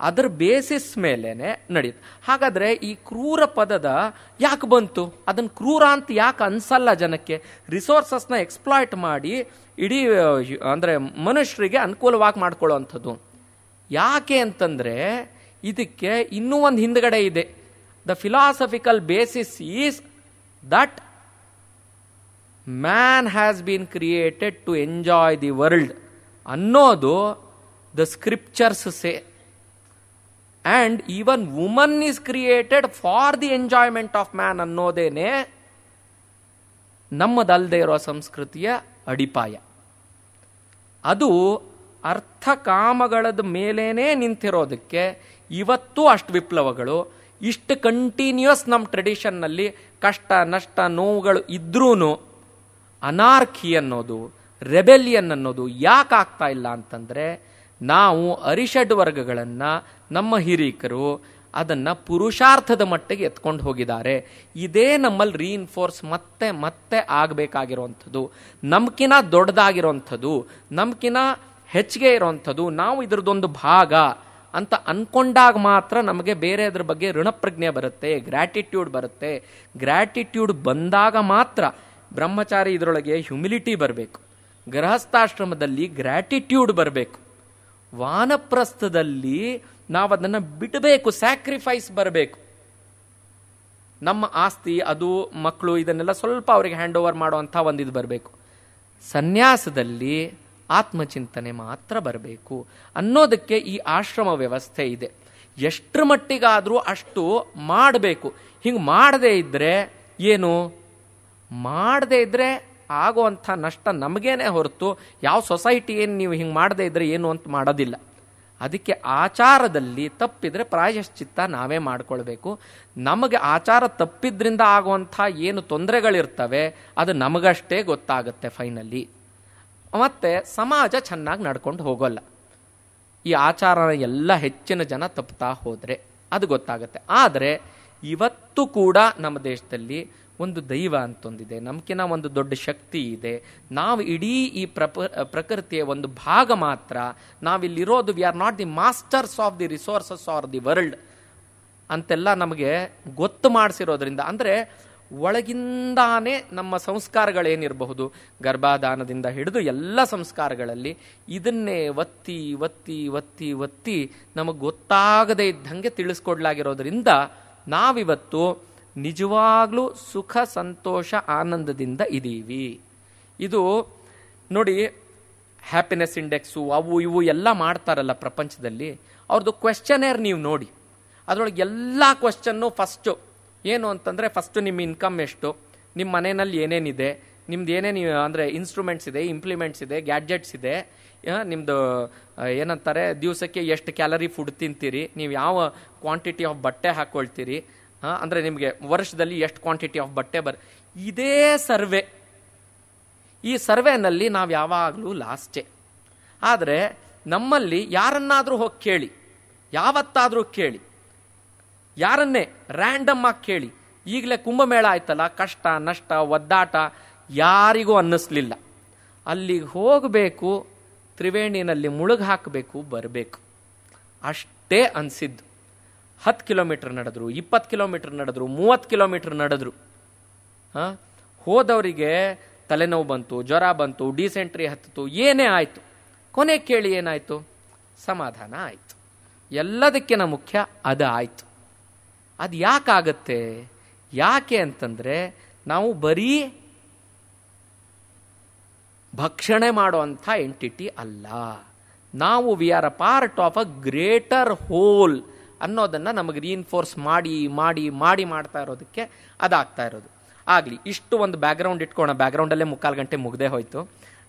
ಅದರ ಬೇಸಿಸ್ ಮೇಲೇನೆ ನಡೆಯುತ್ತೆ. ಹಾಗಾದರೆ ಈ ಕ್ರೂರ ಪದದ ಯಾಕೆ ಬಂತು? ಅದನ್ನು ಕ್ರೂರ ಅಂತ ಯಾಕೆ ಅನ್ಸಲ್ಲ ಜನಕ್ಕೆ? ರಿಸೋರ್ಸಸ್ನ ಎಕ್ಸ್ಪ್ಲಾಯ್ಟ್ ಮಾಡಿ ಇಡೀ ಅಂದರೆ ಮನುಷ್ಯರಿಗೆ ಅನುಕೂಲವಾಗಿ ಮಾಡ್ಕೊಳ್ಳೋವಂಥದ್ದು ಯಾಕೆ ಅಂತಂದರೆ ಇದಕ್ಕೆ ಇನ್ನೂ ಒಂದು ಹಿಂದ್ಗಡೆ ಇದೆ. The philosophical basis is that man has been created to enjoy the world ಅನ್ನೋದು the scriptures say. And even woman is created for the enjoyment of man ಅನ್ನೋದೇನೆ ನಮ್ಮದಲ್ಲದೆ ಇರೋ ಸಂಸ್ಕೃತಿಯ ಅಡಿಪಾಯ. ಅದು ಅರ್ಥ ಕಾಮಗಳದ ಮೇಲೇನೆ ನಿಂತಿರೋದಕ್ಕೆ ಇವತ್ತು ಅಷ್ಟು ವಿಪ್ಲವಗಳು, ಇಷ್ಟು ಕಂಟಿನ್ಯೂಸ್ ನಮ್ಮ ಟ್ರೆಡಿಷನ್ನಲ್ಲಿ ಕಷ್ಟ ನಷ್ಟ ನೋವುಗಳು ಇದ್ರೂ ಅನಾರ್ಕಿ ಅನ್ನೋದು, ರೆಬೆಲಿಯನ್ ಅನ್ನೋದು ಯಾಕೆ ಆಗ್ತಾ ಇಲ್ಲ ಅಂತಂದರೆ ನಾವು ಅರಿಷಡ್ ವರ್ಗಗಳನ್ನು ನಮ್ಮ ಹಿರೀಕರು ಅದನ್ನು ಪುರುಷಾರ್ಥದ ಮಟ್ಟಿಗೆ ಎತ್ಕೊಂಡು ಹೋಗಿದ್ದಾರೆ. ಇದೇ ನಮ್ಮಲ್ಲಿ ರೀಇನ್ಫೋರ್ಸ್ ಮತ್ತೆ ಮತ್ತೆ ಆಗಬೇಕಾಗಿರೋವಂಥದ್ದು, ನಮ್ಕಿನ ದೊಡ್ಡದಾಗಿರೋವಂಥದ್ದು, ನಮ್ಕಿನ ಹೆಚ್ಚಿಗೆ ಇರೋವಂಥದ್ದು. ನಾವು ಇದ್ರದ್ದೊಂದು ಭಾಗ ಅಂತ ಅನ್ಕೊಂಡಾಗ ಮಾತ್ರ ನಮಗೆ ಬೇರೆ ಅದ್ರ ಬಗ್ಗೆ ಋಣಪ್ರಜ್ಞೆ ಬರುತ್ತೆ, ಗ್ರ್ಯಾಟಿಟ್ಯೂಡ್ ಬರುತ್ತೆ. ಗ್ರ್ಯಾಟಿಟ್ಯೂಡ್ ಬಂದಾಗ ಮಾತ್ರ ಬ್ರಹ್ಮಚಾರಿ ಇದರೊಳಗೆ ಹ್ಯುಮಿಲಿಟಿ ಬರಬೇಕು, ಗೃಹಸ್ಥಾಶ್ರಮದಲ್ಲಿ ಗ್ರ್ಯಾಟಿಟ್ಯೂಡ್ ಬರಬೇಕು, ವಾನಪ್ರಸ್ಥದಲ್ಲಿ ನಾವು ಅದನ್ನು ಬಿಡಬೇಕು, ಸ್ಯಾಕ್ರಿಫೈಸ್ ಬರಬೇಕು. ನಮ್ಮ ಆಸ್ತಿ ಅದು ಮಕ್ಕಳು ಇದನ್ನೆಲ್ಲ ಸ್ವಲ್ಪ ಅವರಿಗೆ ಹ್ಯಾಂಡ್ ಓವರ್ ಮಾಡುವಂಥ ಒಂದಿದು ಬರಬೇಕು. ಸನ್ಯಾಸದಲ್ಲಿ ಆತ್ಮಚಿಂತನೆ ಮಾತ್ರ ಬರಬೇಕು ಅನ್ನೋದಕ್ಕೆ ಈ ಆಶ್ರಮ ವ್ಯವಸ್ಥೆ ಇದೆ. ಎಷ್ಟರ ಮಟ್ಟಿಗಾದರೂ ಅಷ್ಟು ಮಾಡಬೇಕು. ಹಿಂಗೆ ಮಾಡದೇ ಇದ್ದರೆ ಏನು? ಮಾಡದೇ ಇದ್ದರೆ ಆಗುವಂಥ ನಷ್ಟ ನಮಗೇನೆ ಹೊರತು ಯಾವ ಸೊಸೈಟಿ ಏನು ನೀವು ಹಿಂಗೆ ಮಾಡದೇ ಇದ್ದರೆ ಏನು ಅಂತ ಮಾಡೋದಿಲ್ಲ. ಅದಕ್ಕೆ ಆಚಾರದಲ್ಲಿ ತಪ್ಪಿದರೆ ಪ್ರಾಯಶ್ಚಿತ್ತ ನಾವೇ ಮಾಡ್ಕೊಳ್ಬೇಕು. ನಮಗೆ ಆಚಾರ ತಪ್ಪಿದ್ರಿಂದ ಆಗುವಂಥ ಏನು ತೊಂದರೆಗಳಿರ್ತವೆ ಅದು ನಮಗಷ್ಟೇ ಗೊತ್ತಾಗುತ್ತೆ ಫೈನಲಿ. ಮತ್ತು ಸಮಾಜ ಚೆನ್ನಾಗಿ ನಡ್ಕೊಂಡು ಹೋಗೋಲ್ಲ. ಈ ಆಚಾರನ ಎಲ್ಲ ಹೆಚ್ಚಿನ ಜನ ತಪ್ಪುತ್ತಾ ಹೋದರೆ ಅದು ಗೊತ್ತಾಗುತ್ತೆ. ಆದರೆ ಇವತ್ತು ಕೂಡ ನಮ್ಮ ದೇಶದಲ್ಲಿ ಒಂದು ದೈವ ಅಂತೊಂದಿದೆ, ನಮ್ಕಿನ ಒಂದು ದೊಡ್ಡ ಶಕ್ತಿ ಇದೆ, ನಾವು ಇಡೀ ಈ ಪ್ರಕೃತಿಯ ಒಂದು ಭಾಗ ಮಾತ್ರ, ನಾವಿಲ್ಲಿರೋದು we are not the masters of the resources or the world ಅಂತೆಲ್ಲ ನಮಗೆ ಗೊತ್ತು ಮಾಡಿಸಿರೋದ್ರಿಂದ, ಅಂದರೆ ಒಳಗಿಂದಾನೇ ನಮ್ಮ ಸಂಸ್ಕಾರಗಳೇನಿರಬಹುದು, ಗರ್ಭಾಧಾನದಿಂದ ಹಿಡಿದು ಎಲ್ಲ ಸಂಸ್ಕಾರಗಳಲ್ಲಿ ಇದನ್ನೇ ಒತ್ತಿ ಒತ್ತಿ ಒತ್ತಿ ಒತ್ತಿ ನಮಗೆ ಗೊತ್ತಾಗದೇ ಇದ್ದಂಗೆ ತಿಳಿಸ್ಕೊಡ್ಲಾಗಿರೋದ್ರಿಂದ ನಾವಿವತ್ತು ನಿಜವಾಗ್ಲೂ ಸುಖ ಸಂತೋಷ ಆನಂದದಿಂದ ಇದ್ದೀವಿ. ಇದು ನೋಡಿ, ಹ್ಯಾಪಿನೆಸ್ ಇಂಡೆಕ್ಸು ಅವು ಇವು ಎಲ್ಲ ಮಾಡ್ತಾರಲ್ಲ ಪ್ರಪಂಚದಲ್ಲಿ, ಅವ್ರದ್ದು ಕ್ವೆಶ್ಚನೇರ್ ನೀವು ನೋಡಿ, ಅದರೊಳಗೆ ಎಲ್ಲ ಕ್ವೆಶ್ಚನ್ನು ಫಸ್ಟು ಏನು ಅಂತಂದರೆ, ಫಸ್ಟು ನಿಮ್ಮ ಇನ್ಕಮ್ ಎಷ್ಟು, ನಿಮ್ಮ ಮನೆಯಲ್ಲಿ ಏನೇನಿದೆ, ನಿಮ್ದು ಏನೇನು ಅಂದರೆ ಇನ್ಸ್ಟ್ರೂಮೆಂಟ್ಸ್ ಇದೆ, ಇಂಪ್ಲಿಮೆಂಟ್ಸ್ ಇದೆ, ಗ್ಯಾಡ್ಜೆಟ್ಸ್ ಇದೆ, ನಿಮ್ಮದು ಏನಂತಾರೆ ದಿವಸಕ್ಕೆ ಎಷ್ಟು ಕ್ಯಾಲರಿ ಫುಡ್ ತಿಂತೀರಿ, ನೀವು ಯಾವ ಕ್ವಾಂಟಿಟಿ ಆಫ್ ಬಟ್ಟೆ ಹಾಕ್ಕೊಳ್ತೀರಿ, ಅಂದರೆ ನಿಮಗೆ ವರ್ಷದಲ್ಲಿ ಎಷ್ಟು ಕ್ವಾಂಟಿಟಿ ಆಫ್ ಬಟ್ಟೆ ಇದೇ ಸರ್ವೆ. ಈ ಸರ್ವೆನಲ್ಲಿ ನಾವು ಯಾವಾಗಲೂ ಲಾಸ್ಟೇ. ಆದರೆ ನಮ್ಮಲ್ಲಿ ಯಾರನ್ನಾದರೂ ಹೋಗಿ ಕೇಳಿ, ಯಾವತ್ತಾದರೂ ಕೇಳಿ, ಯಾರನ್ನೇ ರ್ಯಾಂಡಮ್ ಆಗಿ ಕೇಳಿ, ಈಗಲೇ ಕುಂಭಮೇಳ ಆಯ್ತಲ್ಲ, ಕಷ್ಟ ನಷ್ಟ ಒದ್ದಾಟ ಯಾರಿಗೂ ಅನ್ನಿಸ್ಲಿಲ್ಲ. ಅಲ್ಲಿಗೆ ಹೋಗಬೇಕು, ತ್ರಿವೇಣಿನಲ್ಲಿ ಮುಳುಗಿ ಹಾಕಬೇಕು, ಬರಬೇಕು, ಅಷ್ಟೇ ಅನಿಸಿದ್ದು. 10 ಕಿಲೋಮೀಟರ್ ನಡೆದ್ರು, 20 ಕಿಲೋಮೀಟರ್ ನಡೆದ್ರು, 30 ಕಿಲೋಮೀಟರ್ ನಡೆದ್ರು. ಹೋದವರಿಗೆ ತಲೆನೋವು ಬಂತು, ಜ್ವರ ಬಂತು, ಡಿಸೆಂಟ್ರಿ ಹತ್ತಿತು, ಏನೇ ಆಯಿತು, ಕೊನೆ ಕೇಳಿ ಏನಾಯಿತು? ಸಮಾಧಾನ ಆಯಿತು. ಎಲ್ಲದಕ್ಕಿಂತ ಮುಖ್ಯ ಅದು ಆಯಿತು. ಅದು ಯಾಕಾಗತ್ತೆ? ಯಾಕೆ ಅಂತಂದರೆ ನಾವು ಬರೀ ಭಕ್ಷಣೆ ಮಾಡುವಂಥ ಎಂಟಿಟಿ ಅಲ್ಲ, ನಾವು we are a part of a greater whole ಅನ್ನೋದನ್ನು ನಮಗೆ ರೀಇನ್ಫೋರ್ಸ್ ಮಾಡಿ ಮಾಡಿ ಮಾಡಿ ಮಾಡ್ತಾ ಇರೋದಕ್ಕೆ ಅದಾಗ್ತಾ ಇರೋದು. ಆಗಲಿ, ಇಷ್ಟು ಒಂದು ಬ್ಯಾಕ್ಗ್ರೌಂಡ್ ಇಟ್ಕೋಣ. ಬ್ಯಾಕ್ಗ್ರೌಂಡಲ್ಲೇ 3/4 ಗಂಟೆ ಮುಗ್ದೇ ಹೋಯ್ತು.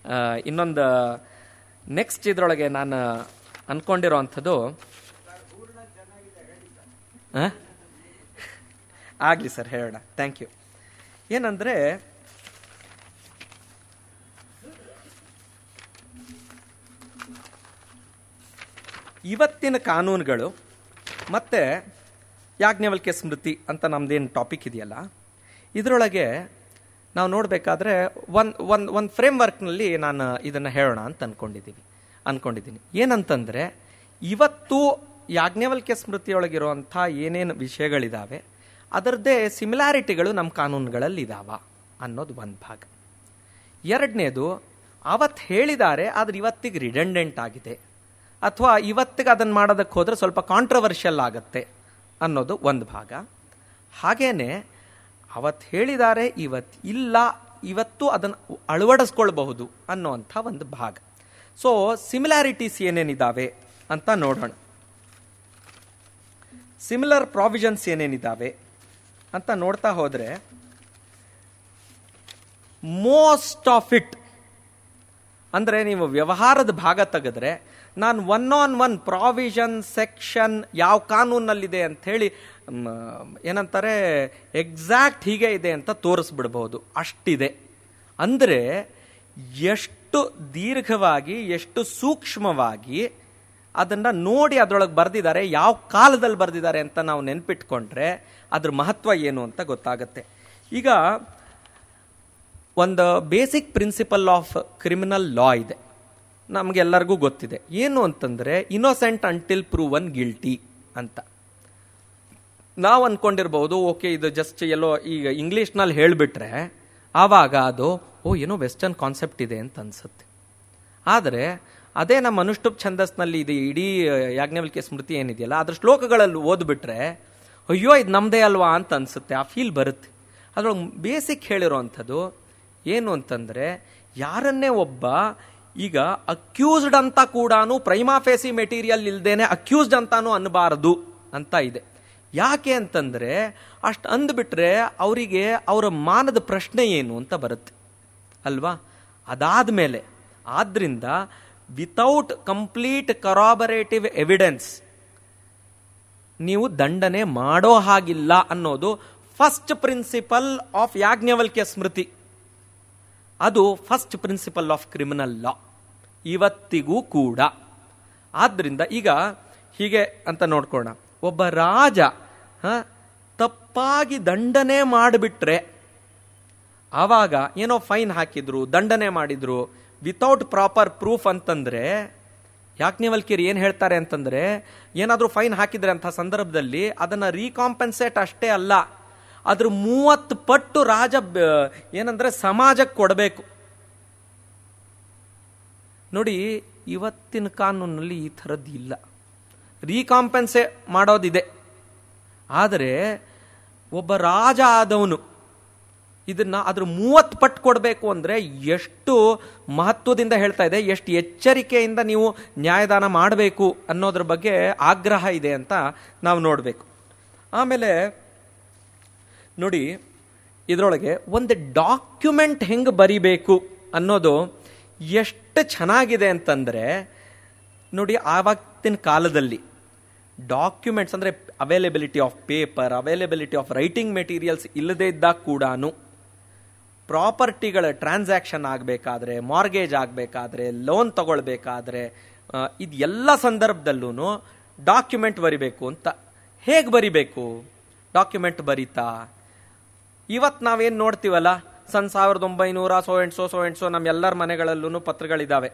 ಇನ್ನೊಂದು ನೆಕ್ಸ್ಟ್ ಇದರೊಳಗೆ ನಾನು ಅಂದ್ಕೊಂಡಿರೋ ಅಂಥದ್ದು ಆಗಲಿ ಸರ್, ಹೇಳೋಣ. Thank you. ಏನಂದರೆ, ಇವತ್ತಿನ ಕಾನೂನುಗಳು ಮತ್ತು ಯಾಜ್ಞವಲ್ಕ್ಯ ಸ್ಮೃತಿ ಅಂತ ನಮ್ದೇನು ಟಾಪಿಕ್ ಇದೆಯಲ್ಲ, ಇದರೊಳಗೆ ನಾವು ನೋಡಬೇಕಾದ್ರೆ ಒಂದು ಫ್ರೇಮ್ವರ್ಕ್ನಲ್ಲಿ ನಾನು ಇದನ್ನು ಹೇಳೋಣ ಅಂತ ಅಂದ್ಕೊಂಡಿದ್ದೀನಿ. ಏನಂತಂದರೆ, ಇವತ್ತು ಯಾಜ್ಞವಲ್ಕ್ಯ ಸ್ಮೃತಿಯೊಳಗಿರುವಂಥ ಏನೇನು ವಿಷಯಗಳಿದ್ದಾವೆ ಅದರದ್ದೇ ಸಿಮಿಲಾರಿಟಿಗಳು ನಮ್ಮ ಕಾನೂನುಗಳಲ್ಲಿ ಇದಾವ ಅನ್ನೋದು ಒಂದು ಭಾಗ. ಎರಡನೇದು, ಅವತ್ತು ಹೇಳಿದ್ದಾರೆ ಆದರೆ ಇವತ್ತಿಗೆ ರಿಡೆಂಡೆಂಟ್ ಆಗಿದೆ, ಅಥವಾ ಇವತ್ತಿಗೆ ಅದನ್ನು ಮಾಡೋದಕ್ಕೆ ಹೋದರೆ ಸ್ವಲ್ಪ ಕಾಂಟ್ರವರ್ಷಿಯಲ್ ಆಗುತ್ತೆ ಅನ್ನೋದು ಒಂದು ಭಾಗ. ಹಾಗೇನೆ ಅವತ್ತು ಹೇಳಿದ್ದಾರೆ ಇವತ್ತು ಇಲ್ಲ, ಇವತ್ತು ಅದನ್ನು ಅಳವಡಿಸ್ಕೊಳ್ಬಹುದು ಅನ್ನೋವಂಥ ಒಂದು ಭಾಗ. ಸೊ ಸಿಮಿಲಾರಿಟೀಸ್ ಏನೇನಿದ್ದಾವೆ ಅಂತ ನೋಡೋಣ. ಸಿಮಿಲರ್ ಪ್ರಾವಿಷನ್ಸ್ ಏನೇನಿದ್ದಾವೆ ಅಂತ ನೋಡ್ತಾ ಹೋದರೆ, ಮೋಸ್ಟ್ ಆಫ್ ಇಟ್ ಅಂದರೆ ನೀವು ವ್ಯವಹಾರದ ಭಾಗ ತೆಗೆದ್ರೆ, ನಾನು 1 ಪ್ರಾವಿಷನ್ ಸೆಕ್ಷನ್ ಯಾವ ಕಾನೂನಲ್ಲಿದೆ ಅಂತ ಹೇಳಿ ಏನಂತಾರೆ ಎಕ್ಸಾಕ್ಟ್ ಹೀಗೆ ಇದೆ ಅಂತ ತೋರಿಸ್ಬಿಡ್ಬಹುದು, ಅಷ್ಟಿದೆ. ಅಂದರೆ ಎಷ್ಟು ದೀರ್ಘವಾಗಿ, ಎಷ್ಟು ಸೂಕ್ಷ್ಮವಾಗಿ ಅದನ್ನು ನೋಡಿ ಅದರೊಳಗೆ ಬರೆದಿದ್ದಾರೆ, ಯಾವ ಕಾಲದಲ್ಲಿ ಬರೆದಿದ್ದಾರೆ ಅಂತ ನಾವು ನೆನ್ಪಿಟ್ಕೊಂಡ್ರೆ ಅದ್ರ ಮಹತ್ವ ಏನು ಅಂತ ಗೊತ್ತಾಗುತ್ತೆ. ಈಗ ಒಂದು ಬೇಸಿಕ್ ಪ್ರಿನ್ಸಿಪಲ್ ಆಫ್ ಕ್ರಿಮಿನಲ್ ಲಾ ಇದೆ, ನಮಗೆಲ್ಲರಿಗೂ ಗೊತ್ತಿದೆ. ಏನು ಅಂತಂದರೆ, ಇನ್ನೋಸೆಂಟ್ ಅಂಟಿಲ್ ಪ್ರೂವನ್ ಗಿಲ್ಟಿ ಅಂತ. ನಾವು ಅಂದ್ಕೊಂಡಿರ್ಬೋದು, ಓಕೆ ಇದು ಜಸ್ಟ್ ಎಲ್ಲೋ ಈಗ ಇಂಗ್ಲೀಷ್ನಲ್ಲಿ ಹೇಳಿಬಿಟ್ರೆ ಆವಾಗ ಅದು ಏನೋ ವೆಸ್ಟರ್ನ್ ಕಾನ್ಸೆಪ್ಟ್ ಇದೆ ಅಂತ ಅನ್ಸುತ್ತೆ. ಆದರೆ ಅದೇ ನಮ್ಮ ಅನುಷ್ಠುಪ್ ಛಂದಸ್ನಲ್ಲಿ ಇದೆ, ಇಡೀ ಯಾಜ್ಞವಲ್ಕ್ಯ ಸ್ಮೃತಿ ಏನಿದೆಯಲ್ಲ ಅದ್ರ ಶ್ಲೋಕಗಳಲ್ಲಿ ಓದ್ಬಿಟ್ರೆ ಅಯ್ಯೋ ಇದು ನಮ್ಮದೇ ಅಲ್ವಾ ಅಂತ ಅನ್ಸುತ್ತೆ, ಆ ಫೀಲ್ ಬರುತ್ತೆ. ಅದ್ರೊಳಗೆ ಬೇಸಿಕ್ ಹೇಳಿರೋ ಅಂಥದ್ದು ಏನು ಅಂತಂದರೆ, ಯಾರನ್ನೇ ಒಬ್ಬ ಈಗ ಅಕ್ಯೂಸ್ಡ್ ಅಂತ ಕೂಡ ಪ್ರೈಮಾ ಫೇಸಿ ಮೆಟೀರಿಯಲ್ ಇಲ್ದೇನೆ ಅಕ್ಯೂಸ್ಡ್ ಅಂತಾನು ಅನ್ನಬಾರದು ಅಂತ ಇದೆ. ಯಾಕೆ ಅಂತಂದರೆ, ಅಷ್ಟು ಅಂದ್ಬಿಟ್ರೆ ಅವರಿಗೆ ಅವರ ಮಾನದ ಪ್ರಶ್ನೆ ಏನು ಅಂತ ಬರುತ್ತೆ ಅಲ್ವಾ. ಅದಾದ ಮೇಲೆ ಆದ್ರಿಂದ ವಿತೌಟ್ ಕಂಪ್ಲೀಟ್ ಕರಾಬರೇಟಿವ್ ಎವಿಡೆನ್ಸ್ ನೀವು ದಂಡನೆ ಮಾಡೋ ಹಾಗಿಲ್ಲ ಅನ್ನೋದು first principle of Yajnavalkya Smriti. ಅದು first principle of criminal law ಇವತ್ತಿಗೂ ಕೂಡ. ಆದ್ರಿಂದ ಈಗ ಹೀಗೆ ಅಂತ ನೋಡ್ಕೋಣ, ಒಬ್ಬ ರಾಜ ತಪ್ಪಾಗಿ ದಂಡನೆ ಮಾಡಿಬಿಟ್ರೆ ಆವಾಗ ಏನೋ ಫೈನ್ ಹಾಕಿದ್ರು, ದಂಡನೆ ಮಾಡಿದ್ರು ವಿತೌಟ್ ಪ್ರಾಪರ್ ಪ್ರೂಫ್ ಅಂತಂದ್ರೆ ಯಾಜ್ಞವಲ್ಕ್ಯರು ಏನ್ ಹೇಳ್ತಾರೆ ಅಂತಂದ್ರೆ, ಏನಾದ್ರೂ ಫೈನ್ ಹಾಕಿದ್ರೆ ಅಂತ ಸಂದರ್ಭದಲ್ಲಿ ಅದನ್ನ ರೀಕಾಂಪೆನ್ಸೇಟ್ ಅಷ್ಟೇ ಅಲ್ಲ, ಅದ್ರ 30 ಪಟ್ಟು ರಾಜ ಏನಂದ್ರೆ ಸಮಾಜಕ್ಕೆ ಕೊಡಬೇಕು. ನೋಡಿ, ಇವತ್ತಿನ ಕಾನೂನಲ್ಲಿ ಈ ಥರದ್ದು ಇಲ್ಲ. ರೀಕಾಂಪೆನ್ಸೇ ಮಾಡೋದಿದೆ, ಆದರೆ ಒಬ್ಬ ರಾಜ ಆದವನು ಇದನ್ನ ಅದ್ರ 30 ಪಟ್ಟು ಕೊಡಬೇಕು ಅಂದ್ರೆ ಎಷ್ಟು ಮಹತ್ವದಿಂದ ಹೇಳ್ತಾ ಇದೆ, ಎಷ್ಟು ಎಚ್ಚರಿಕೆಯಿಂದ ನೀವು ನ್ಯಾಯದಾನ ಮಾಡಬೇಕು ಅನ್ನೋದ್ರ ಬಗ್ಗೆ ಆಗ್ರಹ ಇದೆ ಅಂತ ನಾವು ನೋಡಬೇಕು. ಆಮೇಲೆ ನೋಡಿ, ಇದರೊಳಗೆ ಒಂದು ಡಾಕ್ಯುಮೆಂಟ್ ಹೆಂಗೆ ಬರಿಬೇಕು ಅನ್ನೋದು ಎಷ್ಟು ಚೆನ್ನಾಗಿದೆ ಅಂತಂದ್ರೆ, ನೋಡಿ ಆವತ್ತಿನ ಕಾಲದಲ್ಲಿ ಡಾಕ್ಯುಮೆಂಟ್ಸ್ ಅಂದರೆ availability of paper, availability of writing materials ಇಲ್ಲದೇ ಇದ್ದಾಗ ಕೂಡ ಪ್ರಾಪರ್ಟಿಗಳ ಟ್ರಾನ್ಸಾಕ್ಷನ್ ಆಗಬೇಕಾದ್ರೆ, ಮಾರ್ಗೇಜ್ ಆಗಬೇಕಾದ್ರೆ, ಲೋನ್ ತಗೊಳ್ಬೇಕಾದ್ರೆ, ಇದೆಲ್ಲ ಸಂದರ್ಭದಲ್ಲೂ ಡಾಕ್ಯುಮೆಂಟ್ ಬರಿಬೇಕು ಅಂತ. ಹೇಗೆ ಬರಿಬೇಕು ಡಾಕ್ಯುಮೆಂಟ್ ಬರಿತಾ? ಇವತ್ತು ನಾವೇನು ನೋಡ್ತೀವಲ್ಲ, 1900 ನಮ್ಮೆಲ್ಲರ ಮನೆಗಳಲ್ಲೂ ಪತ್ರಗಳಿದ್ದಾವೆ,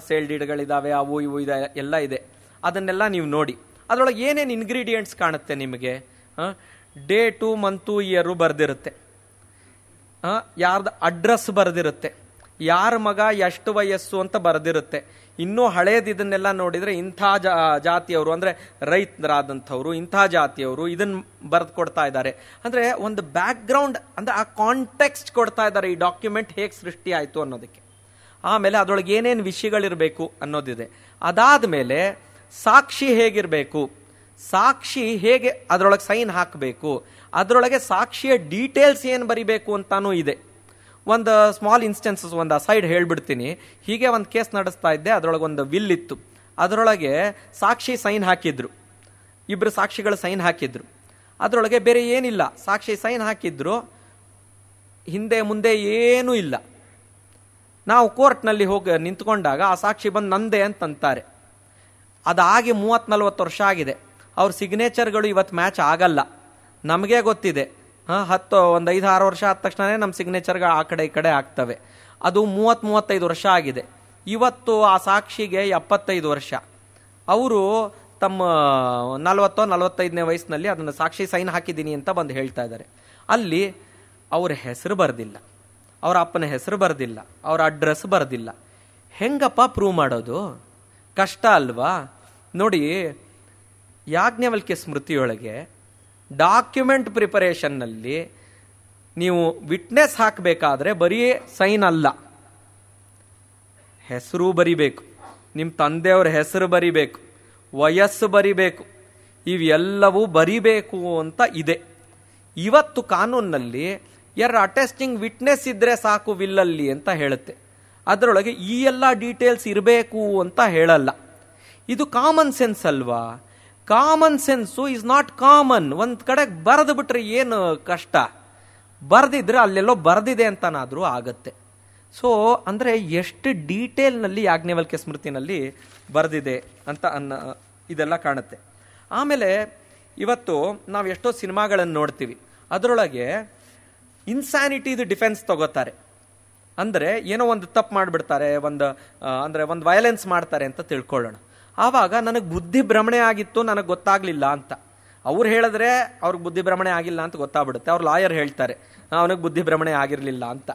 ಸೇಲ್ ಡೀಡ್ಗಳಿದ್ದಾವೆ, ಅವು ಇವು ಇದೆ, ಎಲ್ಲ ಇದೆ. ಅದನ್ನೆಲ್ಲ ನೀವು ನೋಡಿ, ಅದರೊಳಗೆ ಏನೇನು ಇಂಗ್ರೀಡಿಯೆಂಟ್ಸ್ ಕಾಣುತ್ತೆ ನಿಮಗೆ? ಡೇಟು, ಮಂತು, ಇಯರು ಬರೆದಿರುತ್ತೆ, ಯಾರ್ದು ಅಡ್ರೆಸ್ ಬರೆದಿರುತ್ತೆ, ಯಾರ ಮಗ ಎಷ್ಟು ವಯಸ್ಸು ಅಂತ ಬರೆದಿರುತ್ತೆ. ಇನ್ನೂ ಹಳೇದು ಇದನ್ನೆಲ್ಲ ನೋಡಿದರೆ ಇಂಥ ಜಾತಿಯವರು ಅಂದರೆ ರೈತರಾದಂಥವ್ರು, ಇಂಥ ಜಾತಿಯವರು ಇದನ್ನು ಬರೆದು ಕೊಡ್ತಾ ಇದ್ದಾರೆ. ಅಂದರೆ ಒಂದು ಬ್ಯಾಕ್ಗ್ರೌಂಡ್ ಅಂದರೆ ಆ ಕಾಂಟೆಕ್ಸ್ಟ್ ಕೊಡ್ತಾ ಇದ್ದಾರೆ, ಈ ಡಾಕ್ಯುಮೆಂಟ್ ಹೇಗೆ ಸೃಷ್ಟಿ ಆಯಿತು ಅನ್ನೋದಕ್ಕೆ. ಆಮೇಲೆ ಅದರೊಳಗೆ ಏನೇನು ವಿಷಯಗಳಿರಬೇಕು ಅನ್ನೋದಿದೆ. ಅದಾದಮೇಲೆ ಸಾಕ್ಷಿ ಹೇಗಿರಬೇಕು, ಸಾಕ್ಷಿ ಹೇಗೆ ಅದರೊಳಗೆ ಸೈನ್ ಹಾಕಬೇಕು, ಅದರೊಳಗೆ ಸಾಕ್ಷಿಯ ಡೀಟೇಲ್ಸ್ ಏನು ಬರಿಬೇಕು ಅಂತಾನೂ ಇದೆ. ಒಂದು ಸ್ಮಾಲ್ ಇನ್ಸ್ಟೆನ್ಸಸ್, ಒಂದು ಸೈಡ್ ಹೇಳ್ಬಿಡ್ತೀನಿ. ಹೀಗೆ ಒಂದು ಕೇಸ್ ನಡೆಸ್ತಾ ಇದ್ದೆ, ಅದರೊಳಗೆ ಒಂದು ವಿಲ್ ಇತ್ತು, ಅದರೊಳಗೆ ಸಾಕ್ಷಿ ಸೈನ್ ಹಾಕಿದ್ರು, ಇಬ್ಬರು ಸಾಕ್ಷಿಗಳು ಸೈನ್ ಹಾಕಿದ್ರು. ಅದರೊಳಗೆ ಬೇರೆ ಏನಿಲ್ಲ, ಸಾಕ್ಷಿ ಸೈನ್ ಹಾಕಿದ್ರು, ಹಿಂದೆ ಮುಂದೆ ಏನೂ ಇಲ್ಲ. ನಾವು ಕೋರ್ಟ್ನಲ್ಲಿ ಹೋಗಿ ನಿಂತ್ಕೊಂಡಾಗ ಆ ಸಾಕ್ಷಿ ಬಂದು ನಂದೇ ಅಂತಂತಾರೆ. ಅದಾಗಿ 30-40 ವರ್ಷ ಆಗಿದೆ. ಅವ್ರ ಸಿಗ್ನೇಚರ್ಗಳು ಇವತ್ತು ಮ್ಯಾಚ್ ಆಗಲ್ಲ, ನಮಗೆ ಗೊತ್ತಿದೆ. ಒಂದು 5-6 ವರ್ಷ ಆದ ತಕ್ಷಣ ನಮ್ಮ ಸಿಗ್ನೇಚರ್ಗಳು ಆ ಕಡೆ ಈ ಕಡೆ ಆಗ್ತವೆ. ಅದು 30-35 ವರ್ಷ ಆಗಿದೆ. ಇವತ್ತು ಆ ಸಾಕ್ಷಿಗೆ 75 ವರ್ಷ. ಅವರು ತಮ್ಮ 40-45ನೇ ವಯಸ್ಸಿನಲ್ಲಿ ಅದನ್ನು ಸಾಕ್ಷಿ ಸೈನ್ ಹಾಕಿದ್ದೀನಿ ಅಂತ ಬಂದು ಹೇಳ್ತಾ ಇದ್ದಾರೆ. ಅಲ್ಲಿ ಅವ್ರ ಹೆಸರು ಬರೆದಿಲ್ಲ, ಅವ್ರ ಅಪ್ಪನ ಹೆಸರು ಬರೆದಿಲ್ಲ, ಅವ್ರ ಅಡ್ರೆಸ್ ಬರೆದಿಲ್ಲ. ಹೆಂಗಪ್ಪ ಪ್ರೂವ್ ಮಾಡೋದು? ಕಷ್ಟ ಅಲ್ವಾ? ನೋಡಿ, ಯಾಜ್ಞವಲ್ಕ್ಯ ಸ್ಮೃತಿಯೊಳಗೆ ಡಾಕ್ಯುಮೆಂಟ್ ಪ್ರಿಪರೇಷನ್ನಲ್ಲಿ ನೀವು ವಿಟ್ನೆಸ್ ಹಾಕಬೇಕಾದ್ರೆ ಬರೀ ಸೈನ್ ಅಲ್ಲ, ಹೆಸರು ಬರಿಬೇಕು, ನಿಮ್ಮ ತಂದೆಯವ್ರ ಹೆಸರು ಬರಿಬೇಕು, ವಯಸ್ಸು ಬರಿಬೇಕು, ಇವೆಲ್ಲವೂ ಬರಿಬೇಕು ಅಂತ ಇದೆ. ಇವತ್ತು ಕಾನೂನಿನಲ್ಲಿ ಅಟೆಸ್ಟಿಂಗ್ ವಿಟ್ನೆಸ್ ಇದ್ರೆ ಸಾಕು ವಿಲ್ಲಲ್ಲಿ ಅಂತ ಹೇಳುತ್ತೆ. ಅದರೊಳಗೆ ಈ ಎಲ್ಲ ಡೀಟೇಲ್ಸ್ ಇರಬೇಕು ಅಂತ ಹೇಳಲ್ಲ. ಇದು ಕಾಮನ್ ಸೆನ್ಸ್ ಅಲ್ವಾ? Common sense is not common. ಒಂದು ಕಡೆ ಬರೆದು ಬಿಟ್ರೆ ಏನು ಕಷ್ಟ? ಬರೆದಿದ್ರೆ ಅಲ್ಲೆಲ್ಲೋ ಬರೆದಿದೆ ಅಂತನಾದರೂ ಆಗತ್ತೆ. ಸೊ ಅಂದರೆ ಎಷ್ಟು ಡೀಟೇಲ್ನಲ್ಲಿ ಯಾಜ್ಞವಲ್ಕ್ಯ ಸ್ಮೃತಿನಲ್ಲಿ ಬರೆದಿದೆ ಅಂತ ಇದೆಲ್ಲ ಕಾಣುತ್ತೆ. ಆಮೇಲೆ ಇವತ್ತು ನಾವು ಎಷ್ಟೋ ಸಿನಿಮಾಗಳನ್ನು ನೋಡ್ತೀವಿ, ಅದರೊಳಗೆ ಇನ್ಸ್ಯಾನಿಟಿದು ಡಿಫೆನ್ಸ್ ತಗೋತಾರೆ. ಅಂದರೆ ಏನೋ ಒಂದು ತಪ್ಪು ಮಾಡಿಬಿಡ್ತಾರೆ, ಒಂದು ವಯಲೆನ್ಸ್ ಮಾಡ್ತಾರೆ ಅಂತ ತಿಳ್ಕೊಳ್ಳೋಣ. ಆವಾಗ ನನಗೆ ಬುದ್ಧಿ ಭ್ರಮಣೆ ಆಗಿತ್ತು, ನನಗೆ ಗೊತ್ತಾಗ್ಲಿಲ್ಲ ಅಂತ. ಅವ್ರು ಹೇಳಿದ್ರೆ ಅವ್ರಿಗೆ ಬುದ್ಧಿ ಭ್ರಮಣೆ ಆಗಿಲ್ಲ ಅಂತ ಗೊತ್ತಾಗ್ಬಿಡುತ್ತೆ. ಅವ್ರು ಲಾಯರ್ ಹೇಳ್ತಾರೆ ಅವನಿಗೆ ಬುದ್ಧಿ ಭ್ರಮಣೆ ಆಗಿರಲಿಲ್ಲ ಅಂತ.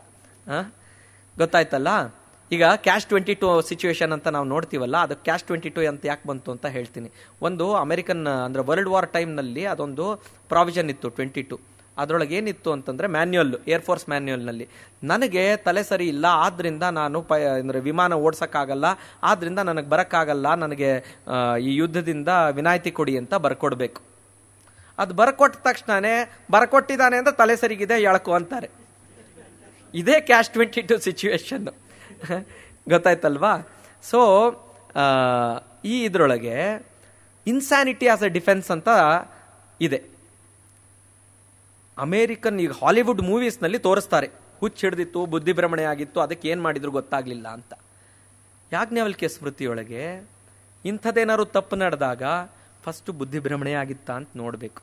ಗೊತ್ತಾಯ್ತಲ್ಲ? ಈಗ ಕ್ಯಾಶ್ 22 ಸಿಚುವೇಶನ್ ಅಂತ ನಾವು ನೋಡ್ತೀವಲ್ಲ, ಅದು ಕ್ಯಾಶ್ 22 ಅಂತ ಯಾಕೆ ಬಂತು ಅಂತ ಹೇಳ್ತೀನಿ. ಒಂದು ಅಮೆರಿಕನ್ ಅಂದರೆ ವರ್ಲ್ಡ್ ವಾರ್ ಟೈಮ್ನಲ್ಲಿ ಅದೊಂದು ಪ್ರಾವಿಷನ್ ಇತ್ತು 22. ಅದರೊಳಗೆ ಏನಿತ್ತು ಅಂತಂದರೆ ಮ್ಯಾನ್ಯುಯಲ್, ಏರ್ಫೋರ್ಸ್ ಮ್ಯಾನ್ಯುಯಲ್ನಲ್ಲಿ ನನಗೆ ತಲೆ ಸರಿ ಇಲ್ಲ, ಆದ್ದರಿಂದ ನಾನು ಅಂದರೆ ವಿಮಾನ ಓಡ್ಸೋಕ್ಕಾಗಲ್ಲ, ಆದ್ದರಿಂದ ನನಗೆ ಬರೋಕ್ಕಾಗಲ್ಲ, ನನಗೆ ಈ ಯುದ್ಧದಿಂದ ವಿನಾಯಿತಿ ಕೊಡಿ ಅಂತ ಬರ್ಕೊಡ್ಬೇಕು. ಅದು ಬರ್ಕೊಟ್ಟ ತಕ್ಷಣನೇ ಬರ್ಕೊಟ್ಟಿದ್ದಾನೆ ಅಂತ ತಲೆ ಸರಿಗಿದೆ ಎಳ್ಕೊ ಅಂತಾರೆ. ಇದೇ ಕ್ಯಾಶ್ 22 ಸಿಚುವೇಶನ್ನು. ಗೊತ್ತಾಯ್ತಲ್ವಾ? ಸೊ ಈ ಇದರೊಳಗೆ ಇನ್ಸ್ಯಾನಿಟಿ ಆಸ್ ಎ ಡಿಫೆನ್ಸ್ ಅಂತ ಇದೆ. ಅಮೇರಿಕನ್ ಈಗ ಹಾಲಿವುಡ್ ಮೂವೀಸ್ನಲ್ಲಿ ತೋರಿಸ್ತಾರೆ, ಹುಚ್ಚು ಹಿಡಿದಿತ್ತು, ಬುದ್ಧಿ ಭ್ರಮಣೆ ಆಗಿತ್ತು, ಅದಕ್ಕೆ ಏನು ಮಾಡಿದ್ರು ಗೊತ್ತಾಗ್ಲಿಲ್ಲ ಅಂತ. ಯಾಜ್ಞವಲ್ಕ್ಯ ಸ್ಮೃತಿಯೊಳಗೆ ಇಂಥದ್ದೇನಾದ್ರು ತಪ್ಪು ನಡೆದಾಗ ಫಸ್ಟ್ ಬುದ್ಧಿ ಭ್ರಮಣೆ ಆಗಿತ್ತಾ ಅಂತ ನೋಡಬೇಕು.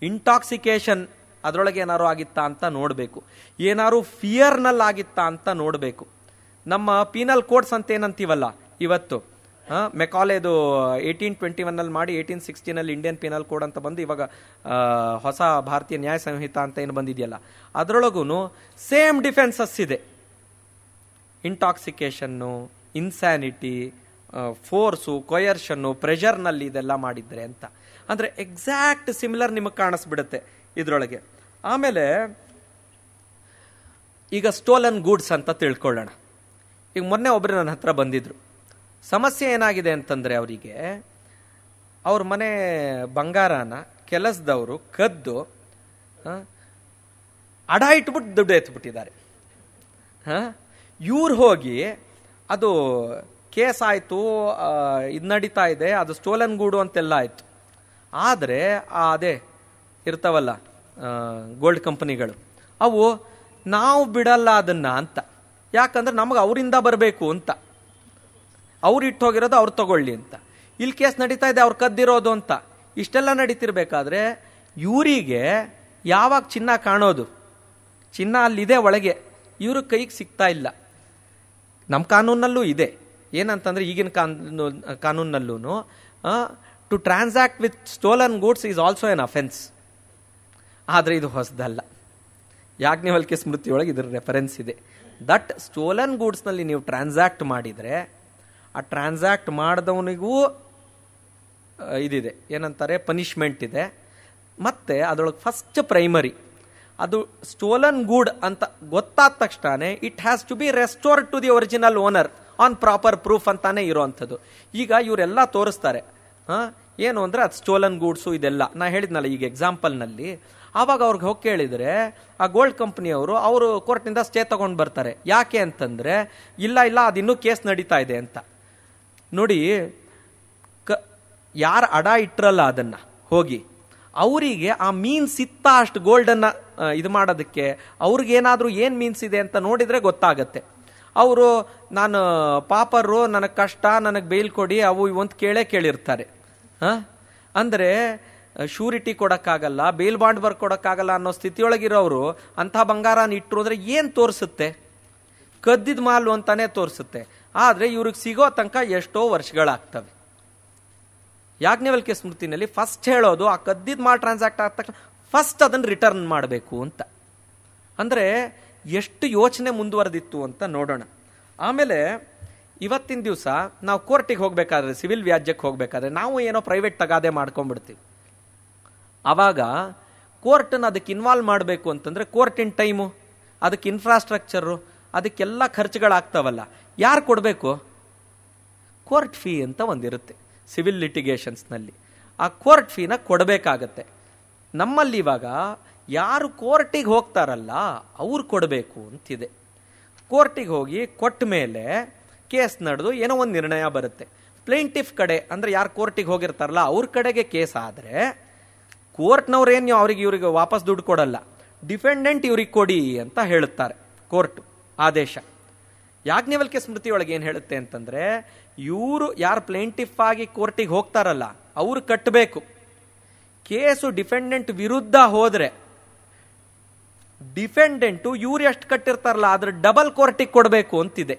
ಇಂಟಾಕ್ಸಿಕೇಶನ್ ಅದರೊಳಗೆ ಏನಾರು ಆಗಿತ್ತಾ ಅಂತ ನೋಡಬೇಕು. ಏನಾರು ಫಿಯರ್ನಲ್ಲಿ ಆಗಿತ್ತಾ ಅಂತ ನೋಡಬೇಕು. ನಮ್ಮ ಪೀನಲ್ ಕೋಡ್ಸ್ ಅಂತ ಏನಂತೀವಲ್ಲ ಇವತ್ತು, ಮೆಕಾಲೆದು 1821 ಮಾಡಿ 1860 ಇಂಡಿಯನ್ ಪೀನಲ್ ಕೋಡ್ ಅಂತ ಬಂದು ಇವಾಗ ಹೊಸ ಭಾರತೀಯ ನ್ಯಾಯ ಸಂಹಿತ ಅಂತ ಏನು ಬಂದಿದೆಯಲ್ಲ, ಅದರೊಳಗೂ ಸೇಮ್ ಡಿಫೆನ್ಸಸ್ ಇದೆ. ಇಂಟಾಕ್ಸಿಕೇಶನ್ನು, ಇನ್ಸ್ಯಾನಿಟಿ, ಫೋರ್ಸು, ಕೊಯರ್ಷನ್ನು, ಪ್ರೆಷರ್ನಲ್ಲಿ ಇದೆಲ್ಲ ಮಾಡಿದ್ರೆ ಅಂತ. ಅಂದರೆ ಎಕ್ಸಾಕ್ಟ್ ಸಿಮಿಲರ್ ನಿಮಗೆ ಕಾಣಿಸ್ಬಿಡುತ್ತೆ ಇದರೊಳಗೆ. ಆಮೇಲೆ ಈಗ ಸ್ಟೋಲನ್ ಗೂಡ್ಸ್ ಅಂತ ತಿಳ್ಕೊಳ್ಳೋಣ. ಈಗ ಮೊನ್ನೆ ಒಬ್ಬರು ನನ್ನ ಹತ್ರ ಬಂದಿದ್ರು. ಸಮಸ್ಯೆ ಏನಾಗಿದೆ ಅಂತಂದರೆ, ಅವರಿಗೆ ಅವ್ರ ಮನೆ ಬಂಗಾರನ ಕೆಲಸದವರು ಕದ್ದು ಅಡ ಇಟ್ಬಿಟ್ಟು ದುಡ್ಡು ಎತ್ಬಿಟ್ಟಿದ್ದಾರೆ. ಇವ್ರು ಹೋಗಿ ಅದು ಕೇಸ್ ಆಯಿತು, ಇದು ನಡೀತಾ ಇದೆ, ಅದು ಸ್ಟೋಲನ್ ಗೂಡು ಅಂತೆಲ್ಲ ಆಯಿತು. ಆದರೆ ಅದೇ ಇರ್ತಾವಲ್ಲ ಗೋಲ್ಡ್ ಕಂಪನಿಗಳು, ಅವು ನಾವು ಬಿಡಲ್ಲ ಅದನ್ನು ಅಂತ. ಯಾಕಂದ್ರೆ ನಮಗೆ ಅವರಿಂದ ಬರಬೇಕು ಅಂತ, ಅವ್ರು ಇಟ್ಟು ಹೋಗಿರೋದು ಅವ್ರು ತಗೊಳ್ಳಿ ಅಂತ. ಇಲ್ಲಿ ಕೇಸ್ ನಡೀತಾ ಇದೆ, ಅವ್ರು ಕದ್ದಿರೋದು ಅಂತ. ಇಷ್ಟೆಲ್ಲ ನಡೀತಿರ್ಬೇಕಾದ್ರೆ ಇವರಿಗೆ ಯಾವಾಗ ಚಿನ್ನ ಕಾಣೋದು? ಚಿನ್ನ ಅಲ್ಲಿದೆ ಒಳಗೆ, ಇವ್ರ ಕೈಗೆ ಸಿಗ್ತಾ ಇಲ್ಲ. ನಮ್ಮ ಕಾನೂನಲ್ಲೂ ಇದೆ ಏನಂತಂದ್ರೆ, ಈಗಿನ ಕಾನೂನಲ್ಲೂ to transact with stolen goods is also an offence. ಆದರೆ ಇದು ಹೊಸದಲ್ಲ. ಯಾಜ್ಞವಲ್ಕ್ಯ ಸ್ಮೃತಿಯೊಳಗೆ ಇದರ ರೆಫರೆನ್ಸ್ ಇದೆ. ದಟ್ ಸ್ಟೋಲನ್ ಗೂಡ್ಸ್ನಲ್ಲಿ ನೀವು ಟ್ರಾನ್ಸಾಕ್ಟ್ ಮಾಡಿದರೆ, ಆ ಟ್ರಾನ್ಸಾಕ್ಟ್ ಮಾಡಿದವನಿಗೂ ಇದಿದೆ, ಏನಂತಾರೆ, ಪನಿಷ್ಮೆಂಟ್ ಇದೆ. ಮತ್ತು ಅದರೊಳಗೆ ಫಸ್ಟ್ ಪ್ರೈಮರಿ, ಅದು ಸ್ಟೋಲನ್ ಗೂಡ್ ಅಂತ ಗೊತ್ತಾದ ತಕ್ಷಣ it has to be restored to the original owner on proper proof ಅಂತಾನೆ ಇರೋವಂಥದ್ದು. ಈಗ ಇವರೆಲ್ಲ ತೋರಿಸ್ತಾರೆ ಏನು ಅಂದರೆ ಅದು ಸ್ಟೋಲನ್ ಗೂಡ್ಸು ಇದೆಲ್ಲ. ನಾ ಹೇಳಿದ್ನಲ್ಲ ಈಗ ಎಕ್ಸಾಂಪಲ್ನಲ್ಲಿ. ಆವಾಗ ಅವ್ರಿಗೆ ಹೋಗಿ ಕೇಳಿದರೆ ಆ ಗೋಲ್ಡ್ ಕಂಪ್ನಿಯವರು ಅವರು ಕೋರ್ಟ್ನಿಂದ ಸ್ಟೇ ತಗೊಂಡು ಬರ್ತಾರೆ. ಯಾಕೆ ಅಂತಂದರೆ, ಇಲ್ಲ ಅದಿನ್ನೂ ಕೇಸ್ ನಡೀತಾ ಇದೆ ಅಂತ. ನೋಡಿ, ಯಾರು ಅಡ ಇಟ್ರಲ್ಲ ಅದನ್ನು ಹೋಗಿ, ಅವರಿಗೆ ಆ ಮೀನ್ಸ್ ಇತ್ತ ಅಷ್ಟು ಗೋಲ್ಡನ್ನು ಇದು ಮಾಡೋದಕ್ಕೆ ಅವ್ರಿಗೇನಾದರೂ ಏನು ಮೀನ್ಸ್ ಇದೆ ಅಂತ ನೋಡಿದರೆ ಗೊತ್ತಾಗತ್ತೆ. ಅವರು ನಾನು ಪಾಪರು, ನನಗೆ ಕಷ್ಟ, ನನಗೆ ಬೇಲ್ ಕೊಡಿ, ಅವು ಇವಂತ ಕೇಳಿರ್ತಾರೆ. ಅಂದರೆ ಶ್ಯೂರಿಟಿ ಕೊಡೋಕ್ಕಾಗಲ್ಲ, ಬೇಲ್ ಬಾಂಡ್ ಬರ್ಕೊಡೋಕ್ಕಾಗಲ್ಲ ಅನ್ನೋ ಸ್ಥಿತಿಯೊಳಗಿರೋರು ಅಂಥ ಬಂಗಾರನ ಇಟ್ಟರು ಅಂದರೆ ಏನು ತೋರಿಸುತ್ತೆ? ಕದ್ದಿದ ಮಾಲು ಅಂತಾನೆ ತೋರಿಸುತ್ತೆ. ಆದರೆ ಇವ್ರಿಗೆ ಸಿಗೋ ತನಕ ಎಷ್ಟೋ ವರ್ಷಗಳಾಗ್ತವೆ. ಯಾಜ್ಞವಲ್ಕ್ಯ ಸ್ಮೃತಿನಲ್ಲಿ ಫಸ್ಟ್ ಹೇಳೋದು, ಆ ಕದ್ದಿದ ಮಾಲ್ ಟ್ರಾನ್ಸಾಕ್ಟ್ ಆದ ತಕ್ಷಣ ಫಸ್ಟ್ ಅದನ್ನು ರಿಟರ್ನ್ ಮಾಡಬೇಕು ಅಂತ. ಅಂದರೆ ಎಷ್ಟು ಯೋಚನೆ ಮುಂದುವರೆದಿತ್ತು ಅಂತ ನೋಡೋಣ. ಆಮೇಲೆ ಇವತ್ತಿನ ದಿವಸ ನಾವು ಕೋರ್ಟಿಗೆ ಹೋಗ್ಬೇಕಾದ್ರೆ, ಸಿವಿಲ್ ವ್ಯಾಜ್ಯಕ್ಕೆ ಹೋಗ್ಬೇಕಾದ್ರೆ ನಾವು ಏನೋ ಪ್ರೈವೇಟ್ ತಗಾದೆ ಮಾಡ್ಕೊಂಡ್ಬಿಡ್ತೀವಿ. ಆವಾಗ ಕೋರ್ಟನ್ನು ಅದಕ್ಕೆ ಇನ್ವಾಲ್ವ್ ಮಾಡಬೇಕು ಅಂತಂದರೆ ಕೋರ್ಟಿನ ಟೈಮು, ಅದಕ್ಕೆ ಇನ್ಫ್ರಾಸ್ಟ್ರಕ್ಚರು, ಅದಕ್ಕೆಲ್ಲ ಖರ್ಚುಗಳಾಗ್ತಾವಲ್ಲ. ಯಾರು ಕೊಡಬೇಕು? ಕೋರ್ಟ್ ಫೀ ಅಂತ ಒಂದಿರುತ್ತೆ ಸಿವಿಲ್ ಲಿಟಿಗೇಷನ್ಸ್ನಲ್ಲಿ. ಆ ಕೋರ್ಟ್ ಫೀನ ಕೊಡಬೇಕಾಗತ್ತೆ. ನಮ್ಮಲ್ಲಿ ಇವಾಗ ಯಾರು ಕೋರ್ಟಿಗೆ ಹೋಗ್ತಾರಲ್ಲ ಅವ್ರು ಕೊಡಬೇಕು ಅಂತಿದೆ. ಕೋರ್ಟಿಗೆ ಹೋಗಿ ಕೊಟ್ಟ ಮೇಲೆ ಕೇಸ್ ನಡೆದು ಏನೋ ಒಂದು ನಿರ್ಣಯ ಬರುತ್ತೆ. ಪ್ಲೇಂಟಿಫ್ ಕಡೆ ಅಂದರೆ ಯಾರು ಕೋರ್ಟಿಗೆ ಹೋಗಿರ್ತಾರಲ್ಲ ಅವ್ರ ಕಡೆಗೆ ಕೇಸ್ ಆದರೆ ಕೋರ್ಟ್ನವ್ರೇನು ಇವ್ರಿಗೆ ವಾಪಸ್ ದುಡ್ಡು ಕೊಡಲ್ಲ, ಡಿಫೆಂಡೆಂಟ್ ಇವ್ರಿಗೆ ಕೊಡಿ ಅಂತ ಹೇಳುತ್ತಾರೆ ಕೋರ್ಟ್ ಆದೇಶ. ಯಾಜ್ಞವಲ್ಕ್ಯ ಸ್ಮೃತಿಯೊಳಗೆ ಏನು ಹೇಳುತ್ತೆ ಅಂತಂದರೆ, ಇವರು ಯಾರು ಪ್ಲೇಂಟಿಫ್ ಆಗಿ ಕೋರ್ಟಿಗೆ ಹೋಗ್ತಾರಲ್ಲ ಅವ್ರು ಕಟ್ಟಬೇಕು. ಕೇಸು ಡಿಫೆಂಡೆಂಟ್ ವಿರುದ್ಧ ಹೋದರೆ ಡಿಫೆಂಡೆಂಟು ಇವ್ರು ಎಷ್ಟು ಕಟ್ಟಿರ್ತಾರಲ್ಲ ಅದ್ರ ಡಬಲ್ ಕೋರ್ಟಿಗೆ ಕೊಡಬೇಕು ಅಂತಿದೆ.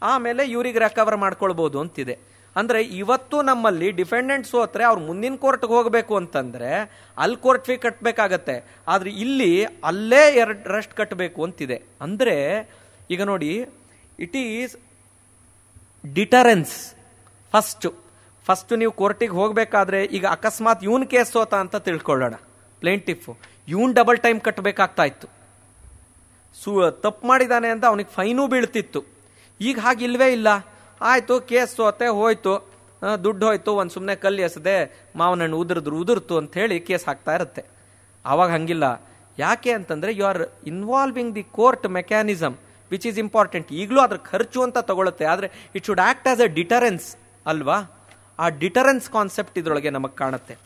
ಆಮೇಲೆ ಇವ್ರಿಗೆ ರೆಕವರ್ ಮಾಡ್ಕೊಳ್ಬೋದು ಅಂತಿದೆ. ಅಂದರೆ ಇವತ್ತು ನಮ್ಮಲ್ಲಿ ಡಿಫೆಂಡೆಂಟ್ ಸೋತ್ರೆ ಅವ್ರು ಮುಂದಿನ ಕೋರ್ಟ್ಗೆ ಹೋಗಬೇಕು ಅಂತಂದರೆ ಅಲ್ಲಿ ಕೋರ್ಟ್ ಫೀ ಕಟ್ಟಬೇಕಾಗತ್ತೆ. ಆದರೆ ಇಲ್ಲಿ ಅಲ್ಲೇ ಎರಡರಷ್ಟು ಕಟ್ಟಬೇಕು ಅಂತಿದೆ. ಅಂದರೆ ಈಗ ನೋಡಿ, ಇಟ್ ಈಸ್ ಡಿಟರೆನ್ಸ್. ಫಸ್ಟು ನೀವು ಕೋರ್ಟಿಗೆ ಹೋಗಬೇಕಾದ್ರೆ, ಈಗ ಅಕಸ್ಮಾತ್ ಇವನ್ ಕೇಸ್ ಸೋತ ಅಂತ ತಿಳ್ಕೊಳ್ಳೋಣ, ಪ್ಲೇಂಟಿಫು ಇವನ್ ಡಬಲ್ ಟೈಮ್ ಕಟ್ಟಬೇಕಾಗ್ತಾ ಇತ್ತು. ತಪ್ಪು ಮಾಡಿದಾನೆ ಅಂತ ಅವನಿಗೆ ಫೈನೂ ಬೀಳ್ತಿತ್ತು. ಈಗ ಹಾಗಿಲ್ವೇ ಇಲ್ಲ. ಆಯಿತು, ಕೇಸ್ ಸೋತೆ ಹೋಯ್ತು, ದುಡ್ಡು ಹೋಯ್ತು, ಒಂದು ಸುಮ್ಮನೆ ಕಲ್ಲು ಎಸದೆ ಮಾವನಣ್ಣು ಉದುರ್ತು ಅಂತ ಹೇಳಿ ಕೇಸ್ ಹಾಕ್ತಾ ಇರುತ್ತೆ. ಆವಾಗ ಹಂಗಿಲ್ಲ. ಯಾಕೆ ಅಂತಂದರೆ you are involving the court mechanism which is important. ಈಗಲೂ ಅದ್ರ ಖರ್ಚು ಅಂತ ತಗೊಳುತ್ತೆ, ಆದರೆ it should act as a deterrence ಅಲ್ವಾ? ಆ ಡಿಟರೆನ್ಸ್ ಕಾನ್ಸೆಪ್ಟ್ ಇದರೊಳಗೆ ನಮಗೆ ಕಾಣುತ್ತೆ.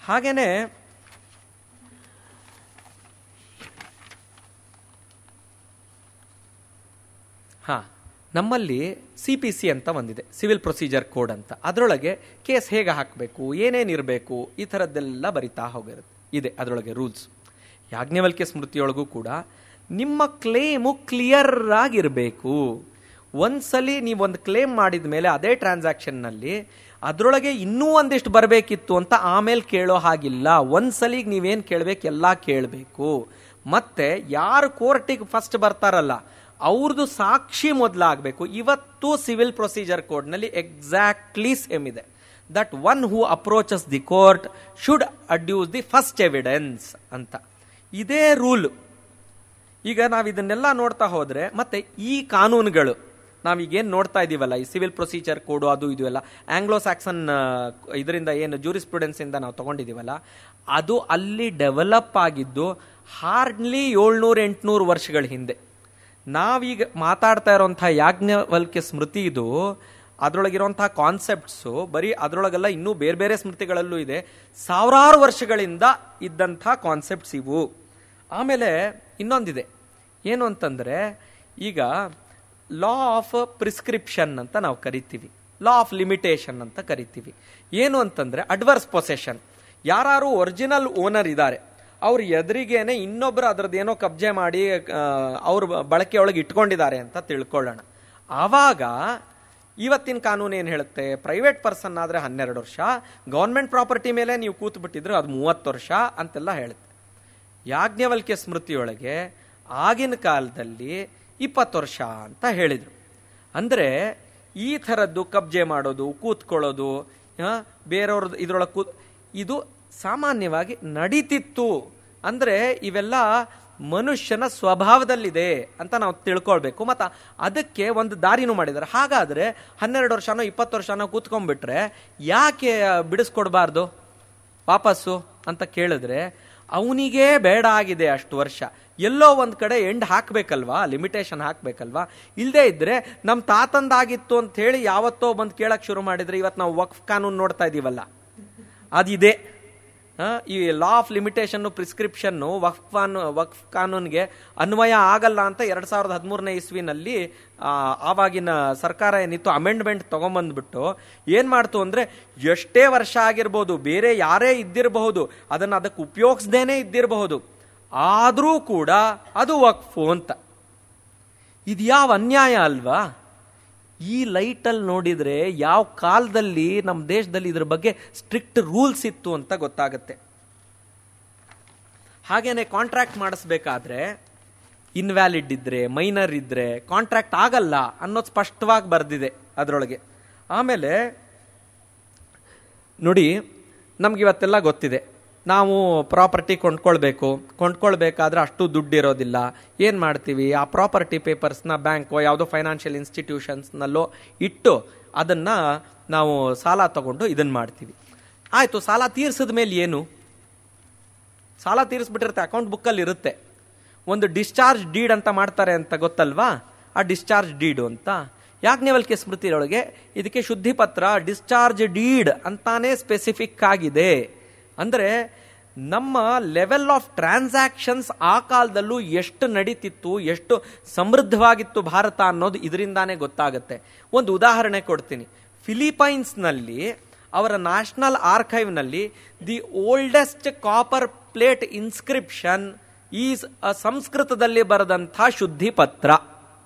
ಹಾಗೇನೆ ನಮ್ಮಲ್ಲಿ CPC ಅಂತ ಒಂದಿದೆ, ಸಿವಿಲ್ ಪ್ರೊಸೀಜರ್ ಕೋಡ್ ಅಂತ. ಅದರೊಳಗೆ ಕೇಸ್ ಹೇಗೆ ಹಾಕಬೇಕು, ಏನೇನಿರಬೇಕು, ಈ ಥರದ್ದೆಲ್ಲ ಬರಿತಾ ಹೋಗಿರುತ್ತೆ, ಇದೆ ಅದರೊಳಗೆ ರೂಲ್ಸ್. ಯಾಜ್ಞವಲ್ಕ್ಯ ಸ್ಮೃತಿಯೊಳಗೂ ಕೂಡ ನಿಮ್ಮ ಕ್ಲೇಮು ಕ್ಲಿಯರ್ ಆಗಿರಬೇಕು. ಒಂದ್ಸಲಿ ನೀವೊಂದು ಕ್ಲೇಮ್ ಮಾಡಿದ ಮೇಲೆ ಅದೇ ಟ್ರಾನ್ಸಾಕ್ಷನ್ನಲ್ಲಿ ಅದರೊಳಗೆ ಇನ್ನೂ ಒಂದಿಷ್ಟು ಬರಬೇಕಿತ್ತು ಅಂತ ಆಮೇಲೆ ಕೇಳೋ ಹಾಗಿಲ್ಲ. ಒಂದ್ಸಲಿಗೆ ನೀವೇನು ಕೇಳಬೇಕು ಎಲ್ಲ ಕೇಳಬೇಕು. ಮತ್ತೆ ಯಾರು ಕೋರ್ಟಿಗೆ ಫಸ್ಟ್ ಬರ್ತಾರಲ್ಲ ಅವ್ರದ್ದು ಸಾಕ್ಷಿ ಮೊದಲಾಗಬೇಕು. ಇವತ್ತು ಸಿವಿಲ್ ಪ್ರೊಸೀಜರ್ ಕೋಡ್ನಲ್ಲಿ ಎಕ್ಸಾಕ್ಟ್ಲಿ ಸೇಮ್ ಇದೆ. That one who approaches the court should adduce the first evidence ಅಂತ ಇದೇ ರೂಲ್. ಈಗ ನಾವು ಇದನ್ನೆಲ್ಲ ನೋಡ್ತಾ ಹೋದ್ರೆ ಮತ್ತೆ ಈ ಕಾನೂನುಗಳು ನಾವೀಗೇನು ನೋಡ್ತಾ ಇದೀವಲ್ಲ, ಈ ಸಿವಿಲ್ ಪ್ರೊಸೀಜರ್ ಕೋಡು ಅದು ಇದು ಎಲ್ಲ ಆಂಗ್ಲೋ ಸ್ಯಾಕ್ಸನ್ ಇದರಿಂದ ಏನು ಜೂರಿಸ್ಪ್ರುಡೆನ್ಸ್ ಇಂದ ನಾವು ತಗೊಂಡಿದೀವಲ್ಲ, ಅದು ಅಲ್ಲಿ ಡೆವಲಪ್ ಆಗಿದ್ದು ಹಾರ್ಡ್ಲಿ 700-800 ವರ್ಷಗಳ ಹಿಂದೆ. ನಾವೀಗ ಮಾತಾಡ್ತಾ ಇರೋಂಥ ಯಾಜ್ಞವಲ್ಕ್ಯ ಸ್ಮೃತಿ ಇದು, ಅದರೊಳಗಿರುವಂತಹ ಕಾನ್ಸೆಪ್ಟ್ಸು ಬರೀ ಅದರೊಳಗೆಲ್ಲ ಇನ್ನೂ ಬೇರೆ ಬೇರೆ ಸ್ಮೃತಿಗಳಲ್ಲೂ ಇದೆ. ಸಾವಿರಾರು ವರ್ಷಗಳಿಂದ ಇದ್ದಂಥ ಕಾನ್ಸೆಪ್ಟ್ಸ್ ಇವು. ಆಮೇಲೆ ಇನ್ನೊಂದಿದೆ, ಏನು ಅಂತಂದ್ರೆ ಈಗ ಲಾ ಆಫ್ ಪ್ರಿಸ್ಕ್ರಿಪ್ಷನ್ ಅಂತ ನಾವು ಕರಿತೀವಿ, ಲಾ ಆಫ್ ಲಿಮಿಟೇಷನ್ ಅಂತ ಕರಿತೀವಿ. ಏನು ಅಂತಂದ್ರೆ ಅಡ್ವರ್ಸ್ ಪೊಸೆಷನ್. ಯಾರು ಒರಿಜಿನಲ್ ಓನರ್ ಇದ್ದಾರೆ ಅವ್ರ ಎದುರಿಗೇನೆ ಇನ್ನೊಬ್ರು ಅದ್ರದ್ದೇನೋ ಕಬ್ಜೆ ಮಾಡಿ ಅವ್ರ ಬಳಕೆಯೊಳಗೆ ಇಟ್ಕೊಂಡಿದ್ದಾರೆ ಅಂತ ತಿಳ್ಕೊಳ್ಳೋಣ. ಆವಾಗ ಇವತ್ತಿನ ಕಾನೂನು ಏನು ಹೇಳುತ್ತೆ, ಪ್ರೈವೇಟ್ ಪರ್ಸನ್ ಆದರೆ 12 ವರ್ಷ, ಗೌರ್ಮೆಂಟ್ ಪ್ರಾಪರ್ಟಿ ಮೇಲೆ ನೀವು ಕೂತು ಬಿಟ್ಟಿದ್ರೆ ಅದು 30 ವರ್ಷ ಅಂತೆಲ್ಲ ಹೇಳುತ್ತೆ. ಯಾಜ್ಞವಲ್ಕ್ಯ ಸ್ಮೃತಿಯೊಳಗೆ ಆಗಿನ ಕಾಲದಲ್ಲಿ 20 ವರ್ಷ ಅಂತ ಹೇಳಿದರು. ಅಂದರೆ ಈ ಥರದ್ದು ಕಬ್ಜೆ ಮಾಡೋದು, ಕೂತ್ಕೊಳ್ಳೋದು, ಬೇರೆಯವ್ರದ್ದು ಇದ್ರೊಳಗೆ ಇದು ಸಾಮಾನ್ಯವಾಗಿ ನಡೀತಿತ್ತು. ಅಂದರೆ ಇವೆಲ್ಲ ಮನುಷ್ಯನ ಸ್ವಭಾವದಲ್ಲಿದೆ ಅಂತ ನಾವು ತಿಳ್ಕೊಳ್ಬೇಕು. ಮತ್ತು ಅದಕ್ಕೆ ಒಂದು ದಾರಿನೂ ಮಾಡಿದ್ದಾರೆ. ಹಾಗಾದರೆ 12 ವರ್ಷನೋ 20 ವರ್ಷನೋ ಕೂತ್ಕೊಂಡ್ಬಿಟ್ರೆ ಯಾಕೆ ಬಿಡಿಸ್ಕೊಡ್ಬಾರ್ದು ವಾಪಸ್ಸು ಅಂತ ಕೇಳಿದ್ರೆ, ಅವನಿಗೇ ಬೇಡ ಆಗಿದೆ ಅಷ್ಟು ವರ್ಷ, ಎಲ್ಲೋ ಒಂದು ಕಡೆ ಎಂಡ್ ಹಾಕಬೇಕಲ್ವಾ, ಲಿಮಿಟೇಷನ್ ಹಾಕಬೇಕಲ್ವಾ. ಇಲ್ಲದೇ ಇದ್ರೆ ನಮ್ಮ ತಾತಂದಾಗಿತ್ತು ಅಂತ ಹೇಳಿ ಯಾವತ್ತೋ ಬಂದು ಕೇಳಕ್ಕೆ ಶುರು ಮಾಡಿದ್ರೆ ಇವತ್ತು ನಾವು ವಕ್ಫ್ ಕಾನೂನು ನೋಡ್ತಾ ಇದ್ದೀವಲ್ಲ, ಅದಿದೆ. ಈ ಲಾ ಆಫ್ ಲಿಮಿಟೇಷನ್ ಪ್ರಿಸ್ಕ್ರಿಪ್ಷನ್ನು ವಕ್ಫ್ ಕಾನೂನ್ಗೆ ಅನ್ವಯ ಆಗಲ್ಲ ಅಂತ 2013ನೇ ಇಸ್ವಿನಲ್ಲಿ ಆವಾಗಿನ ಸರ್ಕಾರ ಏನಿತ್ತು ಅಮೆಂಡ್ಮೆಂಟ್ ತಗೊಂಬಂದ್ಬಿಟ್ಟು ಏನ್ ಮಾಡ್ತು ಅಂದ್ರೆ, ಎಷ್ಟೇ ವರ್ಷ ಆಗಿರ್ಬೋದು, ಬೇರೆ ಯಾರೇ ಇದ್ದಿರಬಹುದು, ಅದಕ್ಕೆ ಉಪಯೋಗಿಸದೇನೆ ಇದ್ದಿರಬಹುದು, ಆದರೂ ಕೂಡ ಅದು ವಕ್ಫು ಅಂತ. ಇದು ಯಾವ ಅನ್ಯಾಯ ಅಲ್ವಾ? ಈ ಲೈಟಲ್ಲಿ ನೋಡಿದ್ರೆ ಯಾವ ಕಾಲದಲ್ಲಿ ನಮ್ಮ ದೇಶದಲ್ಲಿ ಇದ್ರ ಬಗ್ಗೆ ಸ್ಟ್ರಿಕ್ಟ್ ರೂಲ್ಸ್ ಇತ್ತು ಅಂತ ಗೊತ್ತಾಗುತ್ತೆ. ಹಾಗೇನೆ ಕಾಂಟ್ರಾಕ್ಟ್ ಮಾಡಿಸ್ಬೇಕಾದ್ರೆ ಇನ್ವ್ಯಾಲಿಡ್ ಇದ್ರೆ, ಮೈನರ್ ಇದ್ರೆ ಕಾಂಟ್ರಾಕ್ಟ್ ಆಗಲ್ಲ ಅನ್ನೋದು ಸ್ಪಷ್ಟವಾಗಿ ಬರೆದಿದೆ ಅದರೊಳಗೆ. ಆಮೇಲೆ ನೋಡಿ, ನಮ್ಗೆ ಇವತ್ತೆಲ್ಲ ಗೊತ್ತಿದೆ, ನಾವು ಪ್ರಾಪರ್ಟಿ ಕೊಂಡ್ಕೊಳ್ಬೇಕಾದ್ರೆ ಅಷ್ಟು ದುಡ್ಡು ಇರೋದಿಲ್ಲ. ಏನು ಮಾಡ್ತೀವಿ, ಆ ಪ್ರಾಪರ್ಟಿ ಪೇಪರ್ಸ್ನ ಬ್ಯಾಂಕೋ ಯಾವುದೋ ಫೈನಾನ್ಷಿಯಲ್ ಇನ್ಸ್ಟಿಟ್ಯೂಷನ್ಸ್ನಲ್ಲೋ ಇಟ್ಟು ಅದನ್ನು ನಾವು ಸಾಲ ತಗೊಂಡು ಇದನ್ನು ಮಾಡ್ತೀವಿ. ಆಯಿತು, ಸಾಲ ತೀರಿಸಿದ ಮೇಲೆ ಏನು? ಸಾಲ ತೀರಿಸ್ಬಿಟ್ಟಿರುತ್ತೆ, ಅಕೌಂಟ್ ಬುಕ್ಕಲ್ಲಿ ಇರುತ್ತೆ. ಒಂದು ಡಿಸ್ಚಾರ್ಜ್ ಡೀಡ್ ಅಂತ ಮಾಡ್ತಾರೆ ಅಂತ ಗೊತ್ತಲ್ವಾ, ಆ ಡಿಸ್ಚಾರ್ಜ್ ಡೀಡು ಅಂತ. ಯಾಜ್ಞವಲ್ಕ್ಯ ಸ್ಮೃತಿಯೊಳಗೆ ಇದಕ್ಕೆ ಶುದ್ಧಿ ಪತ್ರ, ಡಿಸ್ಚಾರ್ಜ್ ಡೀಡ್ ಅಂತಾನೆ ಸ್ಪೆಸಿಫಿಕ್ ಆಗಿದೆ. ಅಂದರೆ ನಮ್ಮ ಲೆವೆಲ್ ಆಫ್ ಟ್ರಾನ್ಸಾಕ್ಷನ್ಸ್ ಆ ಕಾಲದಲ್ಲೂ ಎಷ್ಟು ನಡೀತಿತ್ತು, ಎಷ್ಟು ಸಮೃದ್ಧವಾಗಿತ್ತು ಭಾರತ ಅನ್ನೋದು ಇದರಿಂದಾನೇ ಗೊತ್ತಾಗುತ್ತೆ. ಒಂದು ಉದಾಹರಣೆ ಕೊಡ್ತೀನಿ. ಫಿಲಿಪೈನ್ಸ್ನಲ್ಲಿ ಅವರ ನ್ಯಾಷನಲ್ ಆರ್ಕೈವ್ನಲ್ಲಿ the oldest copper plate inscription is ಸಂಸ್ಕೃತದಲ್ಲಿ ಬರೆದಂಥ ಶುದ್ಧಿ ಪತ್ರ.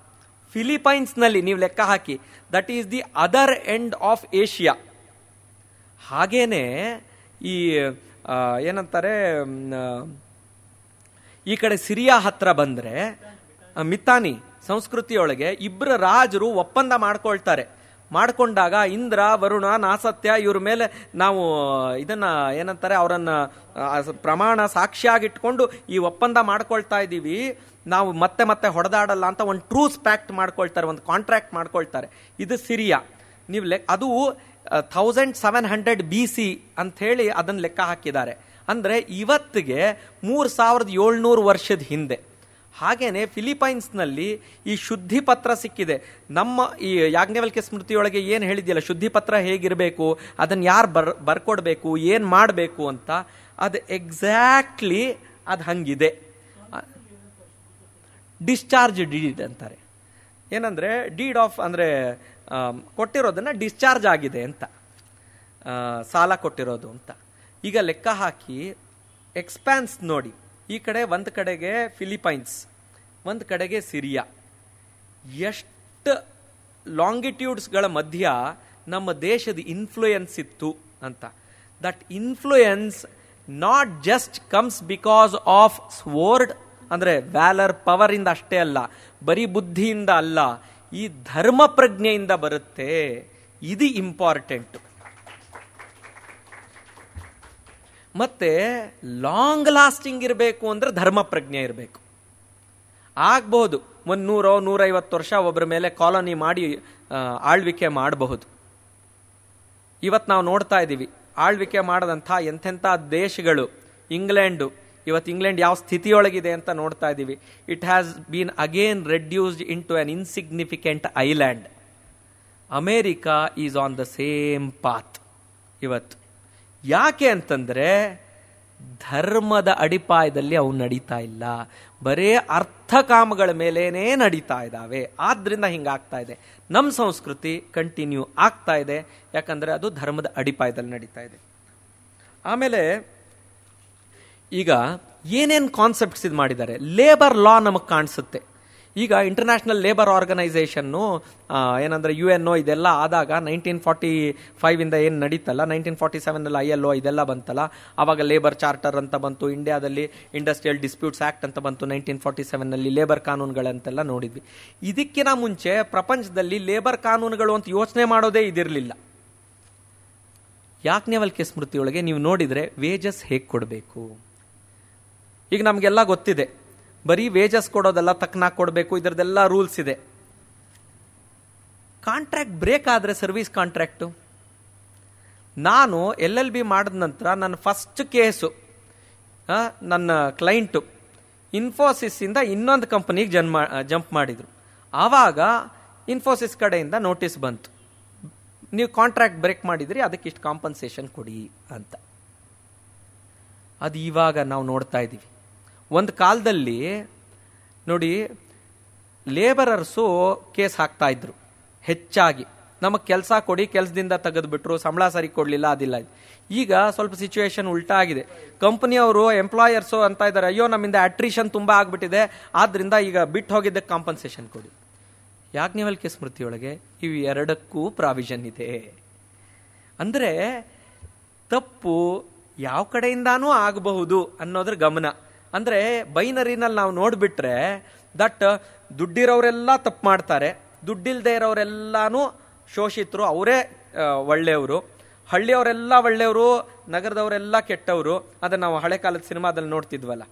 ಫಿಲಿಪೈನ್ಸ್ನಲ್ಲಿ ನೀವು ಲೆಕ್ಕ ಹಾಕಿ, that is the other end of Asia. ಹಾಗೇನೆ ಈ ಏನಂತಾರೆ, ಈ ಕಡೆ ಸಿರಿಯಾ ಹತ್ರ ಬಂದ್ರೆ ಮಿತಾನಿ ಸಂಸ್ಕೃತಿಯೊಳಗೆ ಇಬ್ಬರು ರಾಜರು ಒಪ್ಪಂದ ಮಾಡ್ಕೊಂಡಾಗ ಇಂದ್ರ, ವರುಣ, ನಾಸತ್ಯ ಇವ್ರ ಮೇಲೆ ನಾವು ಇದನ್ನ ಏನಂತಾರೆ, ಅವರನ್ನ ಪ್ರಮಾಣ ಸಾಕ್ಷಿಯಾಗಿಟ್ಕೊಂಡು ಈ ಒಪ್ಪಂದ ಮಾಡ್ಕೊಳ್ತಾ ಇದ್ದೀವಿ, ನಾವು ಮತ್ತೆ ಹೊಡೆದಾಡಲ್ಲ ಅಂತ ಒಂದು ಟ್ರೂಸ್ ಪ್ಯಾಕ್ಟ್ ಮಾಡ್ಕೊಳ್ತಾರೆ, ಒಂದು ಕಾಂಟ್ರಾಕ್ಟ್ ಮಾಡ್ಕೊಳ್ತಾರೆ. ಇದು ಸಿರಿಯಾ. ನೀವು ಅದು 1700 BC ಅಂತ ಹೇಳಿ ಅದನ್ನ ಲೆಕ್ಕ ಹಾಕಿದ್ದಾರೆ. ಅಂದ್ರೆ ಇವತ್ತಿಗೆ 3700 ವರ್ಷದ ಹಿಂದೆ. ಹಾಗೇನೆ ಫಿಲಿಪೈನ್ಸ್ನಲ್ಲಿ ಈ ಶುದ್ಧಿ ಪತ್ರ ಸಿಕ್ಕಿದೆ. ನಮ್ಮ ಈ ಯಾಜ್ಞವಲ್ಕ್ಯ ಸ್ಮೃತಿಯೊಳಗೆ ಏನು ಹೇಳಿದೆಯಲ್ಲ, ಶುದ್ಧಿ ಪತ್ರ ಹೇಗಿರಬೇಕು, ಅದನ್ನು ಯಾರು ಬರ್ಕೊಡ್ಬೇಕು, ಏನು ಮಾಡಬೇಕು ಅಂತ, ಅದು ಎಕ್ಸಾಕ್ಟ್ಲಿ ಅದು ಹಂಗಿದೆ. ಡಿಸ್ಚಾರ್ಜ್ ಡೀಡ್ ಅಂತಾರೆ. ಏನಂದ್ರೆ ಡೀಡ್ ಆಫ್ ಅಂದ್ರೆ ಕೊಟ್ಟಿರೋದನ್ನ ಡಿಸ್ಚಾರ್ಜ್ ಆಗಿದೆ ಅಂತ, ಸಾಲ ಕೊಟ್ಟಿರೋದು ಅಂತ. ಈಗ ಲೆಕ್ಕ ಹಾಕಿ ಎಕ್ಸ್ಪಾನ್ಸ್ ನೋಡಿ, ಈ ಕಡೆ ಒಂದು ಕಡೆಗೆ ಫಿಲಿಪೈನ್ಸ್, ಒಂದು ಕಡೆಗೆ ಸಿರಿಯಾ. ಎಷ್ಟು ಲಾಂಗಿಟ್ಯೂಡ್ಸ್ಗಳ ಮಧ್ಯ ನಮ್ಮ ದೇಶದ ಇನ್ಫ್ಲೂಯೆನ್ಸ್ ಇತ್ತು ಅಂತ. That influence not just comes because of sword, ಅಂದ್ರೆ ವ್ಯಾಲರ್, ಪವರ್ ಇಂದ ಅಷ್ಟೇ ಅಲ್ಲ, ಬರೀ ಬುದ್ಧಿಯಿಂದ ಅಲ್ಲ, ಈ ಧರ್ಮ ಪ್ರಜ್ಞೆಯಿಂದ ಬರುತ್ತೆ. ಇದು ಇಂಪಾರ್ಟೆಂಟ್. ಮತ್ತೆ ಲಾಂಗ್ ಲಾಸ್ಟಿಂಗ್ ಇರಬೇಕು ಅಂದ್ರೆ ಧರ್ಮ ಪ್ರಜ್ಞೆ ಇರಬೇಕು. ಆಗ್ಬಹುದು 100-150 ವರ್ಷ ಒಬ್ಬರ ಮೇಲೆ ಕಾಲೋನಿ ಮಾಡಿ ಆಳ್ವಿಕೆ ಮಾಡಬಹುದು. ಇವತ್ತು ನಾವು ನೋಡ್ತಾ ಇದ್ದೀವಿ ಆಳ್ವಿಕೆ ಮಾಡದಂಥ ಎಂಥೆಂಥ ದೇಶಗಳು. ಇವತ್ತು ಇಂಗ್ಲೆಂಡ್ ಯಾವ ಸ್ಥಿತಿಯೊಳಗಿದೆ ಅಂತ ನೋಡ್ತಾ ಇದ್ದೀವಿ. It has been again reduced into an insignificant island. America is on the same path ಇವತ್ತು. ಯಾಕೆ ಅಂತಂದ್ರೆ ಧರ್ಮದ ಅಡಿಪಾಯದಲ್ಲಿ ಅವು ನಡೀತಾ ಇಲ್ಲ, ಬರೇ ಅರ್ಥಕಾಮಗಳ ಮೇಲೇನೇ ನಡೀತಾ ಇದ್ದಾವೆ. ಆದ್ರಿಂದ ಹಿಂಗಾಗ್ತಾ ಇದೆ. ನಮ್ಮ ಸಂಸ್ಕೃತಿ ಕಂಟಿನ್ಯೂ ಆಗ್ತಾ ಇದೆ, ಯಾಕಂದ್ರೆ ಅದು ಧರ್ಮದ ಅಡಿಪಾಯದಲ್ಲಿ ನಡೀತಾ ಇದೆ. ಆಮೇಲೆ ಈಗ ಏನೇನು ಕಾನ್ಸೆಪ್ಟ್ಸ್ ಇದು ಮಾಡಿದ್ದಾರೆ. ಲೇಬರ್ ಲಾ ನಮಗೆ ಕಾಣಿಸುತ್ತೆ. ಈಗ ಇಂಟರ್ನ್ಯಾಷನಲ್ ಲೇಬರ್ ಆರ್ಗನೈಸೇಷನ್ನು ಏನಂದ್ರೆ UN ಇದೆಲ್ಲ ಆದಾಗ 1945 ಇಂದ ಏನು ನಡೀತಲ್ಲ, 1947 ILO ಇದೆಲ್ಲ ಬಂತಲ್ಲ, ಆವಾಗ ಲೇಬರ್ ಚಾರ್ಟರ್ ಅಂತ ಬಂತು. ಇಂಡಿಯಾದಲ್ಲಿ ಇಂಡಸ್ಟ್ರಿಯಲ್ ಡಿಸ್ಪ್ಯೂಟ್ಸ್ ಆಕ್ಟ್ ಅಂತ ಬಂತು 1947 ಲೇಬರ್ ಕಾನೂನುಗಳಂತೆಲ್ಲ ನೋಡಿದ್ವಿ. ಇದಕ್ಕಿಂತ ಮುಂಚೆ ಪ್ರಪಂಚದಲ್ಲಿ ಲೇಬರ್ ಕಾನೂನುಗಳು ಅಂತ ಯೋಚನೆ ಮಾಡೋದೇ ಇದಿರಲಿಲ್ಲ. ಯಾಜ್ಞವಲ್ಕ್ಯ ಸ್ಮೃತಿಯೊಳಗೆ ನೀವು ನೋಡಿದ್ರೆ ವೇಜಸ್ ಹೇಗೆ ಕೊಡಬೇಕು, ಈಗ ನಮಗೆಲ್ಲ ಗೊತ್ತಿದೆ. ಬರೀ ವೇಜಸ್ ಕೊಡೋದೆಲ್ಲ ತಕ್ಕನಾಗಿ ಕೊಡಬೇಕು, ಇದರದೆಲ್ಲ ರೂಲ್ಸ್ ಇದೆ. ಕಾಂಟ್ರಾಕ್ಟ್ ಬ್ರೇಕ್ ಆದರೆ ಸರ್ವಿಸ್ ಕಾಂಟ್ರಾಕ್ಟು. ನಾನು LLB ಮಾಡಿದ ನಂತರ ನನ್ನ ಫಸ್ಟ್ ಕೇಸು, ನನ್ನ ಕ್ಲೈಂಟು ಇನ್ಫೋಸಿಸ್ ಇಂದ ಇನ್ನೊಂದು ಕಂಪನಿಗೆ ಜಂಪ್ ಮಾಡಿದ್ರು. ಆವಾಗ ಇನ್ಫೋಸಿಸ್ ಕಡೆಯಿಂದ ನೋಟಿಸ್ ಬಂತು, ನೀವು ಕಾಂಟ್ರಾಕ್ಟ್ ಬ್ರೇಕ್ ಮಾಡಿದ್ರಿ, ಅದಕ್ಕೆ ಇಷ್ಟು ಕಾಂಪನ್ಸೇಷನ್ ಕೊಡಿ ಅಂತ. ಅದು ಇವಾಗ ನಾವು ನೋಡ್ತಾ ಇದ್ದೀವಿ. ಒಂದು ಕಾಲದಲ್ಲಿ ನೋಡಿ ಲೇಬರರ್ಸು ಕೇಸ್ ಹಾಕ್ತಾ ಇದ್ರು ಹೆಚ್ಚಾಗಿ, ನಮಗೆ ಕೆಲಸ ಕೊಡಿ, ಕೆಲಸದಿಂದ ತೆಗೆದುಬಿಟ್ರು, ಸಂಬಳ ಸರಿ ಕೊಡಲಿಲ್ಲ, ಅದಿಲ್ಲ. ಈಗ ಸ್ವಲ್ಪ ಸಿಚುವೇಶನ್ ಉಲ್ಟಾ ಆಗಿದೆ. ಕಂಪನಿಯವರು ಎಂಪ್ಲಾಯರ್ಸು ಅಂತ ಇದ್ದಾರೆ, ಅಯ್ಯೋ ನಮ್ಮಿಂದ ಅಟ್ರಿಷನ್ ತುಂಬ ಆಗ್ಬಿಟ್ಟಿದೆ, ಆದ್ರಿಂದ ಈಗ ಬಿಟ್ಟು ಹೋಗಿದ್ದಕ್ಕೆ ಕಾಂಪನ್ಸೇಷನ್ ಕೊಡಿ. ಯಾಜ್ಞವಲ್ಕ್ಯ ಸ್ಮೃತಿಯೊಳಗೆ ಇವು ಎರಡಕ್ಕೂ ಪ್ರಾವಿಷನ್ ಇದೆ. ಅಂದರೆ ತಪ್ಪು ಯಾವ ಕಡೆಯಿಂದಾನೂ ಆಗಬಹುದು ಅನ್ನೋದ್ರ ಗಮನ. ಅಂದ್ರೆ ಬೈನರಿನಲ್ಲಿ ನಾವು ನೋಡ್ಬಿಟ್ರೆ ದಟ್ ದುಡ್ಡಿರೋರೆಲ್ಲ ತಪ್ಪು ಮಾಡ್ತಾರೆ, ದುಡ್ಡಿಲ್ದೇ ಇರೋರೆಲ್ಲಾನು ಶೋಷಿತರು, ಅವರೇ ಒಳ್ಳೆಯವರು, ಹಳ್ಳಿಯವರೆಲ್ಲ ಒಳ್ಳೆಯವರು, ನಗರದವರೆಲ್ಲ ಕೆಟ್ಟವರು. ಅದನ್ನ ನಾವು ಹಳೆ ಕಾಲದ ಸಿನಿಮಾದಲ್ಲಿ ನೋಡ್ತಿದ್ವಲ್ಲ.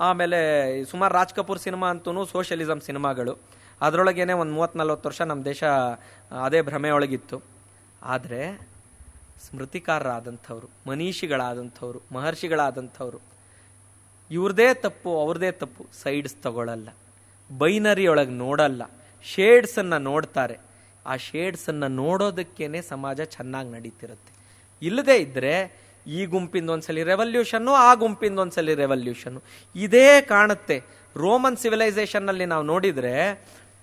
ಆಮೇಲೆ ಸುಮಾರು ರಾಜ್ ಕಪೂರ್ ಸಿನಿಮಾ ಅಂತೂ ಸೋಷಿಯಲಿಸಮ್ ಸಿನಿಮಾಗಳು. ಅದರೊಳಗೇನೆ ಒಂದು 30-40 ವರ್ಷ ನಮ್ಮ ದೇಶ ಅದೇ ಭ್ರಮೆಯೊಳಗಿತ್ತು. ಆದರೆ ಸ್ಮೃತಿಕಾರರಾದಂಥವ್ರು, ಮನೀಷಿಗಳಾದಂಥವ್ರು, ಮಹರ್ಷಿಗಳಾದಂಥವ್ರು ಇವ್ರದೇ ತಪ್ಪು ಅವ್ರದೇ ತಪ್ಪು ಸೈಡ್ಸ್ ತಗೊಳ್ಳಲ್ಲ, ಬೈನರಿ ಒಳಗೆ ನೋಡಲ್ಲ, ಶೇಡ್ಸನ್ನು ನೋಡ್ತಾರೆ. ಆ ಶೇಡ್ಸನ್ನು ನೋಡೋದಕ್ಕೇನೆ ಸಮಾಜ ಚೆನ್ನಾಗಿ ನಡೀತಿರುತ್ತೆ. ಇಲ್ಲದೇ ಇದ್ದರೆ ಈ ಗುಂಪಿಂದ ಒಂದ್ಸಲಿ ರೆವಲ್ಯೂಷನ್ನು, ಆ ಗುಂಪಿಂದ ಒಂದ್ಸಲಿ ರೆವಲ್ಯೂಷನ್ನು ಇದೇ ಕಾಣುತ್ತೆ. ರೋಮನ್ ಸಿವಿಲೈಸೇಷನ್ನಲ್ಲಿ ನಾವು ನೋಡಿದರೆ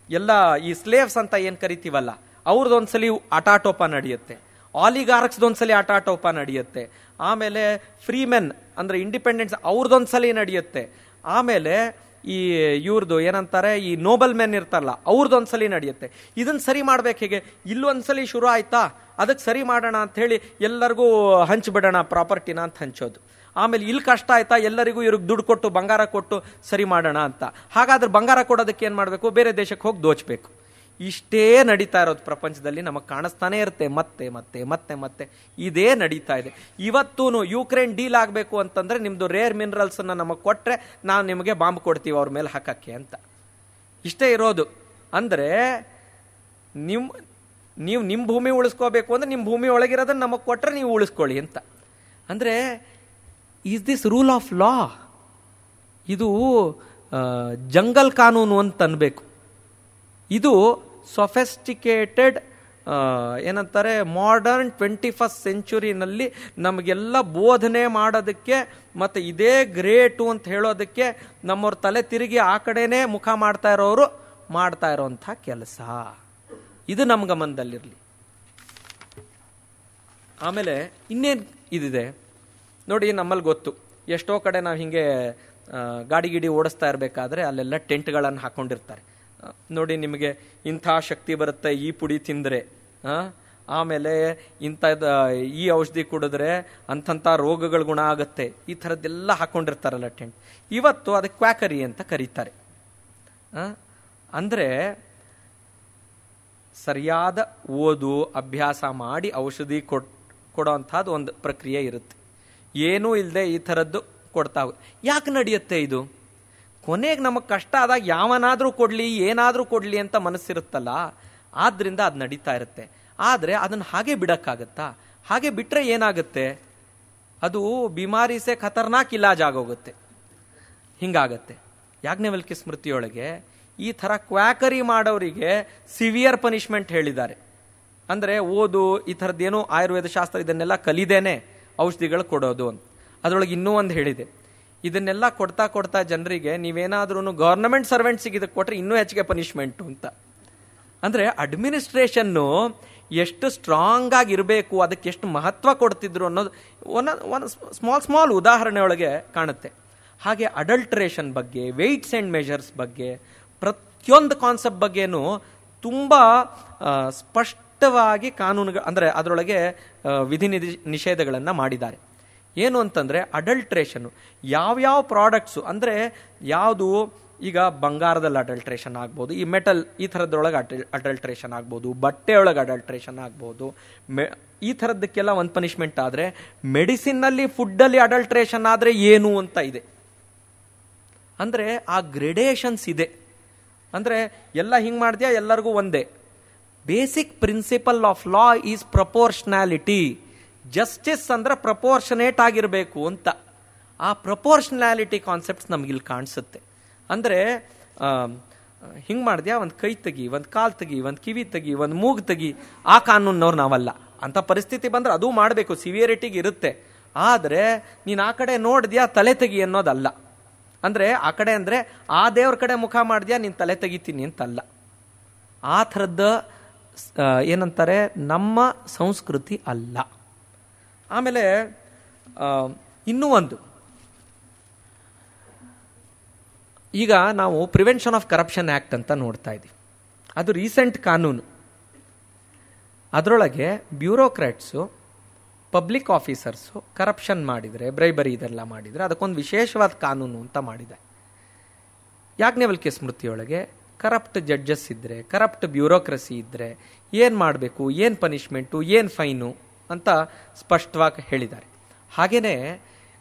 ಎಲ್ಲ ಈ ಸ್ಲೇವ್ಸ್ ಅಂತ ಏನು ಕರಿತೀವಲ್ಲ, ಅವ್ರದ್ದೊಂದ್ಸಲಿ ಆಟಾಟೋಪ ನಡೆಯುತ್ತೆ, ಆಲಿಗಾರ್ಕ್ಸ್ದೊಂದ್ಸಲಿ ಆಟಾಟೋಪ ನಡೆಯುತ್ತೆ, ಆಮೇಲೆ ಫ್ರೀಮೆನ್ ಅಂದ್ರೆ ಇಂಡಿಪೆಂಡೆನ್ಸ್ ಅವ್ರದ್ದೊಂದ್ಸಲಿ ನಡೆಯುತ್ತೆ, ಆಮೇಲೆ ಈ ಇವ್ರದ್ದು ಏನಂತಾರೆ ಈ ನೋಬಲ್ ಮೆನ್ ಇರ್ತಾರಲ್ಲ ಅವ್ರದ್ದೊಂದ್ಸಲಿ ನಡೆಯುತ್ತೆ. ಇದನ್ನ ಸರಿ ಮಾಡ್ಬೇಕು ಹೇಗೆ, ಇಲ್ಲೊಂದ್ಸಲಿ ಶುರು ಆಯ್ತಾ ಅದಕ್ಕೆ ಸರಿ ಮಾಡೋಣ ಅಂತ ಹೇಳಿ ಎಲ್ಲರಿಗೂ ಹಂಚ್ಬಿಡೋಣ ಪ್ರಾಪರ್ಟಿನ ಅಂತ ಹಂಚೋದು. ಆಮೇಲೆ ಇಲ್ಲಿ ಕಷ್ಟ ಆಯ್ತಾ ಎಲ್ಲರಿಗೂ ಇವ್ರಿಗೆ ದುಡ್ಡು ಕೊಟ್ಟು ಬಂಗಾರ ಕೊಟ್ಟು ಸರಿ ಮಾಡೋಣ ಅಂತ. ಹಾಗಾದ್ರೆ ಬಂಗಾರ ಕೊಡೋದಕ್ಕೆ ಏನು ಮಾಡಬೇಕು, ಬೇರೆ ದೇಶಕ್ಕೆ ಹೋಗಿ ದೋಚಬೇಕು. ಇಷ್ಟೇ ನಡೀತಾ ಇರೋದು ಪ್ರಪಂಚದಲ್ಲಿ ನಮಗೆ ಕಾಣಿಸ್ತಾನೆ ಇರುತ್ತೆ. ಮತ್ತೆ ಮತ್ತೆ ಮತ್ತೆ ಮತ್ತೆ ಇದೇ ನಡೀತಾ ಇದೆ. ಇವತ್ತೂ ಯುಕ್ರೇನ್ ಡೀಲ್ ಆಗಬೇಕು ಅಂತಂದ್ರೆ ನಿಮ್ದು ರೇರ್ ಮಿನರಲ್ಸ್ ಅನ್ನ ನಮಗೆ ಕೊಟ್ರೆ ನಾವು ನಿಮಗೆ ಬಾಂಬ್ ಕೊಡ್ತೀವಿ ಅವ್ರ ಮೇಲೆ ಹಾಕಕ್ಕೆ ಅಂತ. ಇಷ್ಟೇ ಇರೋದು. ಅಂದ್ರೆ ನೀವು ನಿಮ್ಮ ಭೂಮಿ ಉಳಿಸ್ಕೋಬೇಕು ಅಂದ್ರೆ ನಿಮ್ಮ ಭೂಮಿ ಒಳಗಿರೋದನ್ನ ನಮಗೆ ಕೊಟ್ರೆ ನೀವು ಉಳಿಸ್ಕೊಳ್ಳಿ ಅಂತ. ಅಂದ್ರೆ is this rule of law? ಇದು ಜಂಗಲ್ ಕಾನೂನು ಅಂತ ಅನ್ಬೇಕು. ಇದು ಸೊಫೆಸ್ಟಿಕೇಟೆಡ್ ಏನಂತಾರೆ ಮಾಡರ್ನ್ 21st ಸೆಂಚುರಿನಲ್ಲಿ ನಮಗೆಲ್ಲ ಬೋಧನೆ ಮಾಡೋದಕ್ಕೆ ಮತ್ತೆ ಇದೇ ಗ್ರೇಟು ಅಂತ ಹೇಳೋದಕ್ಕೆ ನಮ್ಮವ್ರ ತಲೆ ತಿರುಗಿ ಆ ಕಡೆನೇ ಮುಖ ಮಾಡ್ತಾ ಇರೋರು ಮಾಡ್ತಾ ಇರೋಂಥ ಕೆಲಸ. ಇದು ನಮ್ಮ ಗಮನದಲ್ಲಿರಲಿ. ಆಮೇಲೆ ಇನ್ನೇನು ಇದಿದೆ ನೋಡಿ, ನಮ್ಮಲ್ಲಿ ಗೊತ್ತು ಎಷ್ಟೋ ಕಡೆ ನಾವು ಹಿಂಗೆ ಗಾಡಿ ಗಿಡಿ ಓಡಿಸ್ತಾ ಇರಬೇಕಾದ್ರೆ ಅಲ್ಲೆಲ್ಲ ಟೆಂಟ್ಗಳನ್ನು ಹಾಕೊಂಡಿರ್ತಾರೆ. ನೋಡಿ ನಿಮಗೆ ಇಂಥ ಶಕ್ತಿ ಬರುತ್ತೆ ಈ ಪುಡಿ ತಿಂದರೆ, ಆಮೇಲೆ ಈ ಔಷಧಿ ಕುಡಿದ್ರೆ ಅಂಥ ರೋಗಗಳು ಗುಣ ಆಗುತ್ತೆ, ಈ ಥರದ್ದೆಲ್ಲ ಹಾಕೊಂಡಿರ್ತಾರಲ್ಲ ಟೆಂಟ್. ಇವತ್ತು ಅದಕ್ಕೆ ಕ್ವಾಕರಿ ಅಂತ ಕರೀತಾರೆ. ಅಂದರೆ ಸರಿಯಾದ ಓದು ಅಭ್ಯಾಸ ಮಾಡಿ ಔಷಧಿ ಕೊಡೋ ಅಂಥದ್ದು ಒಂದು ಪ್ರಕ್ರಿಯೆ ಇರುತ್ತೆ. ಏನೂ ಇಲ್ಲದೆ ಈ ಥರದ್ದು ಕೊಡ್ತಾ ಯಾಕೆ ನಡೆಯುತ್ತೆ ಇದು? ಕೊನೆಗೆ ನಮಗೆ ಕಷ್ಟ ಆದಾಗ ಯಾವನಾದರೂ ಕೊಡಲಿ ಏನಾದರೂ ಕೊಡಲಿ ಅಂತ ಮನಸ್ಸಿರುತ್ತಲ್ಲ, ಆದ್ರಿಂದ ಅದು ನಡೀತಾ ಇರುತ್ತೆ. ಆದರೆ ಅದನ್ನು ಹಾಗೆ ಬಿಡೋಕ್ಕಾಗತ್ತಾ? ಹಾಗೆ ಬಿಟ್ಟರೆ ಏನಾಗುತ್ತೆ? ಅದು ಬಿಮಾರಿಸೆ ಖತರ್ನಾಕ್ ಇಲಾಜ್ ಆಗೋಗುತ್ತೆ. ಹಿಂಗಾಗತ್ತೆ. ಯಾಜ್ಞವಲ್ಕ್ಯ ಸ್ಮೃತಿಯೊಳಗೆ ಈ ಥರ ಕ್ವಾಕರಿ ಮಾಡೋರಿಗೆ ಸಿವಿಯರ್ ಪನಿಷ್ಮೆಂಟ್ ಹೇಳಿದ್ದಾರೆ. ಅಂದರೆ ಓದು ಈ ಥರದ್ದೇನು ಆಯುರ್ವೇದ ಶಾಸ್ತ್ರ ಇದನ್ನೆಲ್ಲ ಕಲಿದೇನೆ ಔಷಧಿಗಳು ಕೊಡೋದು ಅಂತ. ಅದರೊಳಗೆ ಇನ್ನೂ ಒಂದು ಹೇಳಿದೆ, ಇದನ್ನೆಲ್ಲ ಕೊಡ್ತಾ ಕೊಡ್ತಾ ಜನರಿಗೆ ನೀವೇನಾದ್ರೂ ಗವರ್ನಮೆಂಟ್ ಸರ್ವೆಂಟ್ಸಿಗೆ ಇದಕ್ಕೆ ಕೊಟ್ಟರೆ ಇನ್ನೂ ಹೆಚ್ಚಿಗೆ ಪನಿಷ್ಮೆಂಟು ಅಂತ. ಅಂದರೆ ಅಡ್ಮಿನಿಸ್ಟ್ರೇಷನ್ನು ಎಷ್ಟು ಸ್ಟ್ರಾಂಗ್ ಆಗಿರಬೇಕು, ಅದಕ್ಕೆ ಎಷ್ಟು ಮಹತ್ವ ಕೊಡ್ತಿದ್ರು ಅನ್ನೋದು ಒಂದು ಸ್ಮಾಲ್ ಉದಾಹರಣೆ ಒಳಗೆ ಕಾಣುತ್ತೆ. ಹಾಗೆ ಅಡಲ್ಟ್ರೇಷನ್ ಬಗ್ಗೆ, ವೆಯ್ಟ್ಸ್ ಆ್ಯಂಡ್ ಮೆಷರ್ಸ್ ಬಗ್ಗೆ, ಪ್ರತಿಯೊಂದು ಕಾನ್ಸೆಪ್ಟ್ ಬಗ್ಗೆನೂ ತುಂಬ ಸ್ಪಷ್ಟವಾಗಿ ಕಾನೂನುಗಳು, ಅಂದರೆ ಅದರೊಳಗೆ ವಿಧಿ ನಿಷೇಧಗಳನ್ನು ಮಾಡಿದ್ದಾರೆ. ಏನು ಅಂತಂದರೆ ಅಡಲ್ಟ್ರೇಷನ್ನು ಯಾವ್ಯಾವ ಪ್ರಾಡಕ್ಟ್ಸು, ಅಂದರೆ ಯಾವುದು ಈಗ ಬಂಗಾರದಲ್ಲಿ ಅಡಲ್ಟ್ರೇಷನ್ ಆಗ್ಬೋದು, ಈ ಮೆಟಲ್ ಈ ಥರದ್ರೊಳಗೆ ಅಡಲ್ಟ್ರೇಷನ್ ಆಗ್ಬೋದು, ಬಟ್ಟೆಯೊಳಗೆ ಅಡಲ್ಟ್ರೇಷನ್ ಆಗ್ಬೋದು, ಈ ಥರದ್ದಕ್ಕೆಲ್ಲ ಒಂದು ಪನಿಷ್ಮೆಂಟ್. ಆದರೆ ಮೆಡಿಸಿನ್ನಲ್ಲಿ ಫುಡ್ಡಲ್ಲಿ ಅಡಲ್ಟ್ರೇಷನ್ ಆದರೆ ಏನು ಅಂತ ಇದೆ. ಅಂದರೆ ಆ ಗ್ರೆಡೇಷನ್ಸ್ ಇದೆ. ಅಂದರೆ ಎಲ್ಲ ಹಿಂಗೆ ಮಾಡಿದ್ಯಾ ಎಲ್ಲರಿಗೂ ಒಂದೇ. Basic principle of law is proportionality. Justice ಅಂದ್ರೆ ಪ್ರಪೋರ್ಷನೇಟ್ ಆಗಿರಬೇಕು ಅಂತ. ಆ ಪ್ರಪೋರ್ಷನಾಲಿಟಿ ಕಾನ್ಸೆಪ್ಟ್ಸ್ ನಮಗಿಲ್ಲಿ ಕಾಣಿಸುತ್ತೆ. ಅಂದರೆ ಹಿಂಗೆ ಮಾಡಿದ್ಯಾ ಒಂದು ಕೈ ತೆಗಿ, ಒಂದು ಕಾಲು ತೆಗಿ, ಒಂದು ಕಿವಿ ತೆಗಿ, ಒಂದು ಮೂಗು ತೆಗಿ, ಆ ಕಾನೂನವ್ರು ನಾವಲ್ಲ. ಅಂಥ ಪರಿಸ್ಥಿತಿ ಬಂದರೆ ಅದೂ ಮಾಡಬೇಕು, ಸಿವಿಯರಿಟಿಗೆ ಇರುತ್ತೆ. ಆದರೆ ನೀನು ಆ ಕಡೆ ನೋಡಿದ್ಯಾ ತಲೆ ತೆಗಿ ಅನ್ನೋದಲ್ಲ. ಅಂದರೆ ಆ ಕಡೆ ಅಂದರೆ ಆ ದೇವ್ರ ಕಡೆ ಮುಖ ಮಾಡಿದ್ಯಾ ನೀನು ತಲೆ ತೆಗಿತೀನಿ ಅಂತಲ್ಲ. ಆ ಥರದ ಏನಂತಾರೆ ನಮ್ಮ ಸಂಸ್ಕೃತಿ ಅಲ್ಲ. ಆಮೇಲೆ ಇನ್ನೂ ಒಂದು, ಈಗ ನಾವು ಪ್ರಿವೆನ್ಷನ್ ಆಫ್ ಕರಪ್ಷನ್ ಆ್ಯಕ್ಟ್ ಅಂತ ನೋಡ್ತಾ ಇದ್ದೀವಿ. ಅದು ರೀಸೆಂಟ್ ಕಾನೂನು. ಅದರೊಳಗೆ ಬ್ಯೂರೋಕ್ರಾಟ್ಸು, ಪಬ್ಲಿಕ್ ಆಫೀಸರ್ಸು ಕರಪ್ಷನ್ ಮಾಡಿದರೆ, ಬ್ರೈಬರಿ ಇದೆಲ್ಲ ಮಾಡಿದರೆ ಅದಕ್ಕೊಂದು ವಿಶೇಷವಾದ ಕಾನೂನು ಅಂತ ಮಾಡಿದೆ. ಯಾಜ್ಞವಲ್ಕ್ಯ ಸ್ಮೃತಿಯೊಳಗೆ ಕರಪ್ಟ್ ಜಡ್ಜಸ್ ಇದ್ದರೆ, ಕರಪ್ಟ್ ಬ್ಯೂರೋಕ್ರಸಿ ಇದ್ದರೆ ಏನು ಮಾಡಬೇಕು, ಏನು ಪನಿಷ್ಮೆಂಟು, ಏನು ಫೈನು ಅಂತ ಸ್ಪಷ್ಟವಾಗಿ ಹೇಳಿದ್ದಾರೆ. ಹಾಗೆಯೇ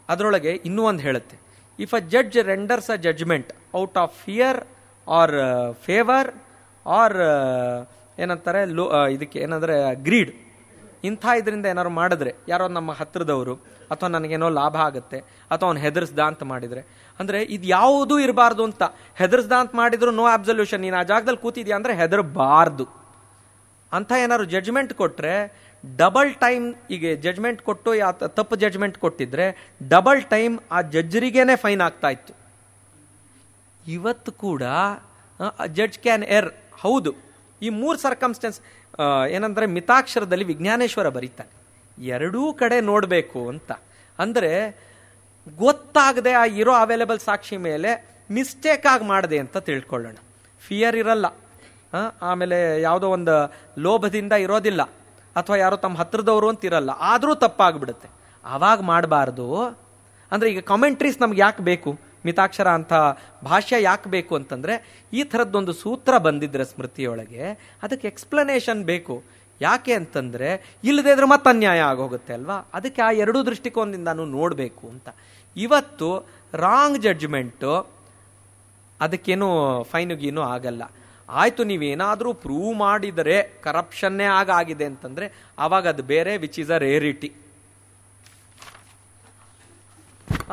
ಅದರೊಳಗೆ ಇನ್ನೂ ಒಂದು ಹೇಳುತ್ತೆ, if a judge renders a judgment out of fear or favour or ಏನಂತಾರೆ ಇದಕ್ಕೆ ಏನಂದರೆ ಗ್ರೀಡ್, ಇಂಥ ಇದರಿಂದ ಏನಾದ್ರು ಮಾಡಿದ್ರೆ, ಯಾರೋ ನಮ್ಮ ಹತ್ತಿರದವರು ಅಥವಾ ನನಗೇನೋ ಲಾಭ ಆಗುತ್ತೆ ಅಥವಾ ಅವ್ನು ಹೆದರ್ಸ್ದ ಅಂತ ಮಾಡಿದರೆ, ಅಂದರೆ ಇದು ಯಾವುದೂ ಇರಬಾರ್ದು ಅಂತ. ಹೆದರ್ಸ್ದ ಅಂತ ಮಾಡಿದ್ರು ನೋ ಅಬ್ಸಲ್ಯೂಷನ್, ನೀನು ಆ ಜಾಗದಲ್ಲಿ ಕೂತಿದ್ಯಾ ಅಂದರೆ ಹೆದರಬಾರ್ದು ಅಂತ ಏನಾದ್ರು ಜಡ್ಜ್ಮೆಂಟ್ ಕೊಟ್ಟರೆ ಡಬಲ್ ಟೈಮ್, ಈಗ ಜಡ್ಜ್ಮೆಂಟ್ ಕೊಟ್ಟು ತಪ್ಪು ಜಡ್ಜ್ಮೆಂಟ್ ಕೊಟ್ಟಿದ್ರೆ ಡಬಲ್ ಟೈಮ್ ಆ ಜಡ್ಜರಿಗೇನೆ ಫೈನ್ ಆಗ್ತಾ ಇತ್ತು. ಇವತ್ತು ಕೂಡ ಜಡ್ಜ್ ಕ್ಯಾನ್ ಎರ್. ಹೌದು, ಈ 3 ಸರ್ಕಮ್ಸ್ಟೆನ್ಸ್ ಏನಂದ್ರೆ ಮಿತಾಕ್ಷರದಲ್ಲಿ ವಿಜ್ಞಾನೇಶ್ವರ ಬರೀತಾನೆ, ಎರಡೂ ಕಡೆ ನೋಡಬೇಕು ಅಂತ. ಅಂದರೆ ಗೊತ್ತಾಗದೆ ಆ ಇರೋ ಅವೈಲೇಬಲ್ ಸಾಕ್ಷಿ ಮೇಲೆ ಮಿಸ್ಟೇಕ್ ಆಗಿ ಮಾಡಿದೆ ಅಂತ ತಿಳ್ಕೊಳ್ಳೋಣ. ಫಿಯರ್ ಇರಲ್ಲ, ಆಮೇಲೆ ಯಾವುದೋ ಒಂದು ಲೋಭದಿಂದ ಇರೋದಿಲ್ಲ, ಅಥವಾ ಯಾರೋ ತಮ್ಮ ಹತ್ರದವರು ಅಂತ ಇರಲ್ಲ, ಆದರೂ ತಪ್ಪಾಗ್ಬಿಡುತ್ತೆ. ಆವಾಗ ಮಾಡಬಾರ್ದು. ಅಂದರೆ ಈಗ ಕಾಮೆಂಟ್ರೀಸ್ ನಮ್ಗೆ ಯಾಕೆ ಬೇಕು, ಮಿತಾಕ್ಷರ ಅಂತ ಭಾಷ್ಯ ಯಾಕೆ ಬೇಕು ಅಂತಂದರೆ ಈ ಥರದ್ದೊಂದು ಸೂತ್ರ ಬಂದಿದ್ರೆ ಸ್ಮೃತಿಯೊಳಗೆ ಅದಕ್ಕೆ ಎಕ್ಸ್ಪ್ಲನೇಷನ್ ಬೇಕು. ಯಾಕೆ ಅಂತಂದರೆ ಇಲ್ಲದೇ ಇದ್ರೆ ಮತ್ತೆ ಅನ್ಯಾಯ ಆಗೋಗುತ್ತೆ ಅಲ್ವಾ. ಅದಕ್ಕೆ ಆ ಎರಡೂ ದೃಷ್ಟಿಕೋನದಿಂದಾನು ನೋಡಬೇಕು ಅಂತ. ಇವತ್ತು ರಾಂಗ್ ಜಡ್ಜ್ಮೆಂಟು ಅದಕ್ಕೇನು ಫೈನುಗೇನು ಆಗಲ್ಲ. ಆಯಿತು, ನೀವೇನಾದರೂ ಪ್ರೂವ್ ಮಾಡಿದರೆ ಕರಪ್ಷನ್ನೇ ಆಗಿದೆ ಅಂತಂದರೆ ಆವಾಗ ಅದು ಬೇರೆ, ವಿಚ್ ಈಸ್ ಅ ರೇರಿಟಿ.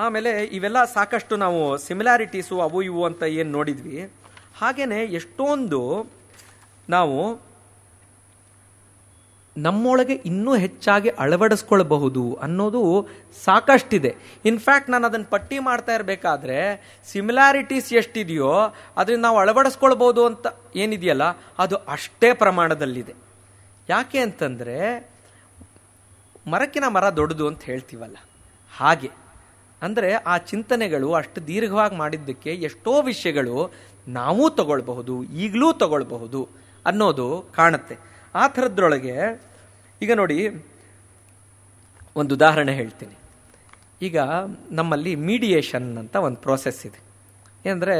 ಆಮೇಲೆ ಇವೆಲ್ಲ ಸಾಕಷ್ಟು ನಾವು ಸಿಮಿಲಾರಿಟೀಸು ಅವು ಇವು ಅಂತ ಏನು ನೋಡಿದ್ವಿ, ಹಾಗೇನೆ ಎಷ್ಟೊಂದು ನಾವು ನಮ್ಮೊಳಗೆ ಇನ್ನೂ ಹೆಚ್ಚಾಗಿ ಅಳವಡಿಸ್ಕೊಳ್ಬಹುದು ಅನ್ನೋದು ಸಾಕಷ್ಟಿದೆ. ಇನ್ಫ್ಯಾಕ್ಟ್ ನಾನು ಅದನ್ನು ಪಟ್ಟಿ ಮಾಡ್ತಾ ಇರಬೇಕಾದ್ರೆ ಸಿಮಿಲಾರಿಟೀಸ್ ಎಷ್ಟಿದೆಯೋ ಅದರಿಂದ ನಾವು ಅಳವಡಿಸ್ಕೊಳ್ಬಹುದು ಅಂತ ಏನಿದೆಯಲ್ಲ ಅದು ಅಷ್ಟೇ ಪ್ರಮಾಣದಲ್ಲಿದೆ. ಯಾಕೆ ಅಂತಂದರೆ ಮರಕ್ಕಿನ ಮರ ದೊಡ್ಡದು ಅಂತ ಹೇಳ್ತೀವಲ್ಲ, ಹಾಗೆ ಅಂದರೆ ಆ ಚಿಂತನೆಗಳು ಅಷ್ಟು ದೀರ್ಘವಾಗಿ ಮಾಡಿದ್ದಕ್ಕೆ ಎಷ್ಟೋ ವಿಷಯಗಳು ನಾವೂ ತಗೊಳ್ಬಹುದು, ಈಗಲೂ ತಗೊಳ್ಬಹುದು ಅನ್ನೋದು ಕಾಣುತ್ತೆ. ಆ ಥರದ್ರೊಳಗೆ ಈಗ ನೋಡಿ, ಒಂದು ಉದಾಹರಣೆ ಹೇಳ್ತೀನಿ. ಈಗ ನಮ್ಮಲ್ಲಿ ಮೀಡಿಯೇಷನ್ ಅಂತ ಒಂದು ಪ್ರೋಸೆಸ್ ಇದೆ. ಏನಂದರೆ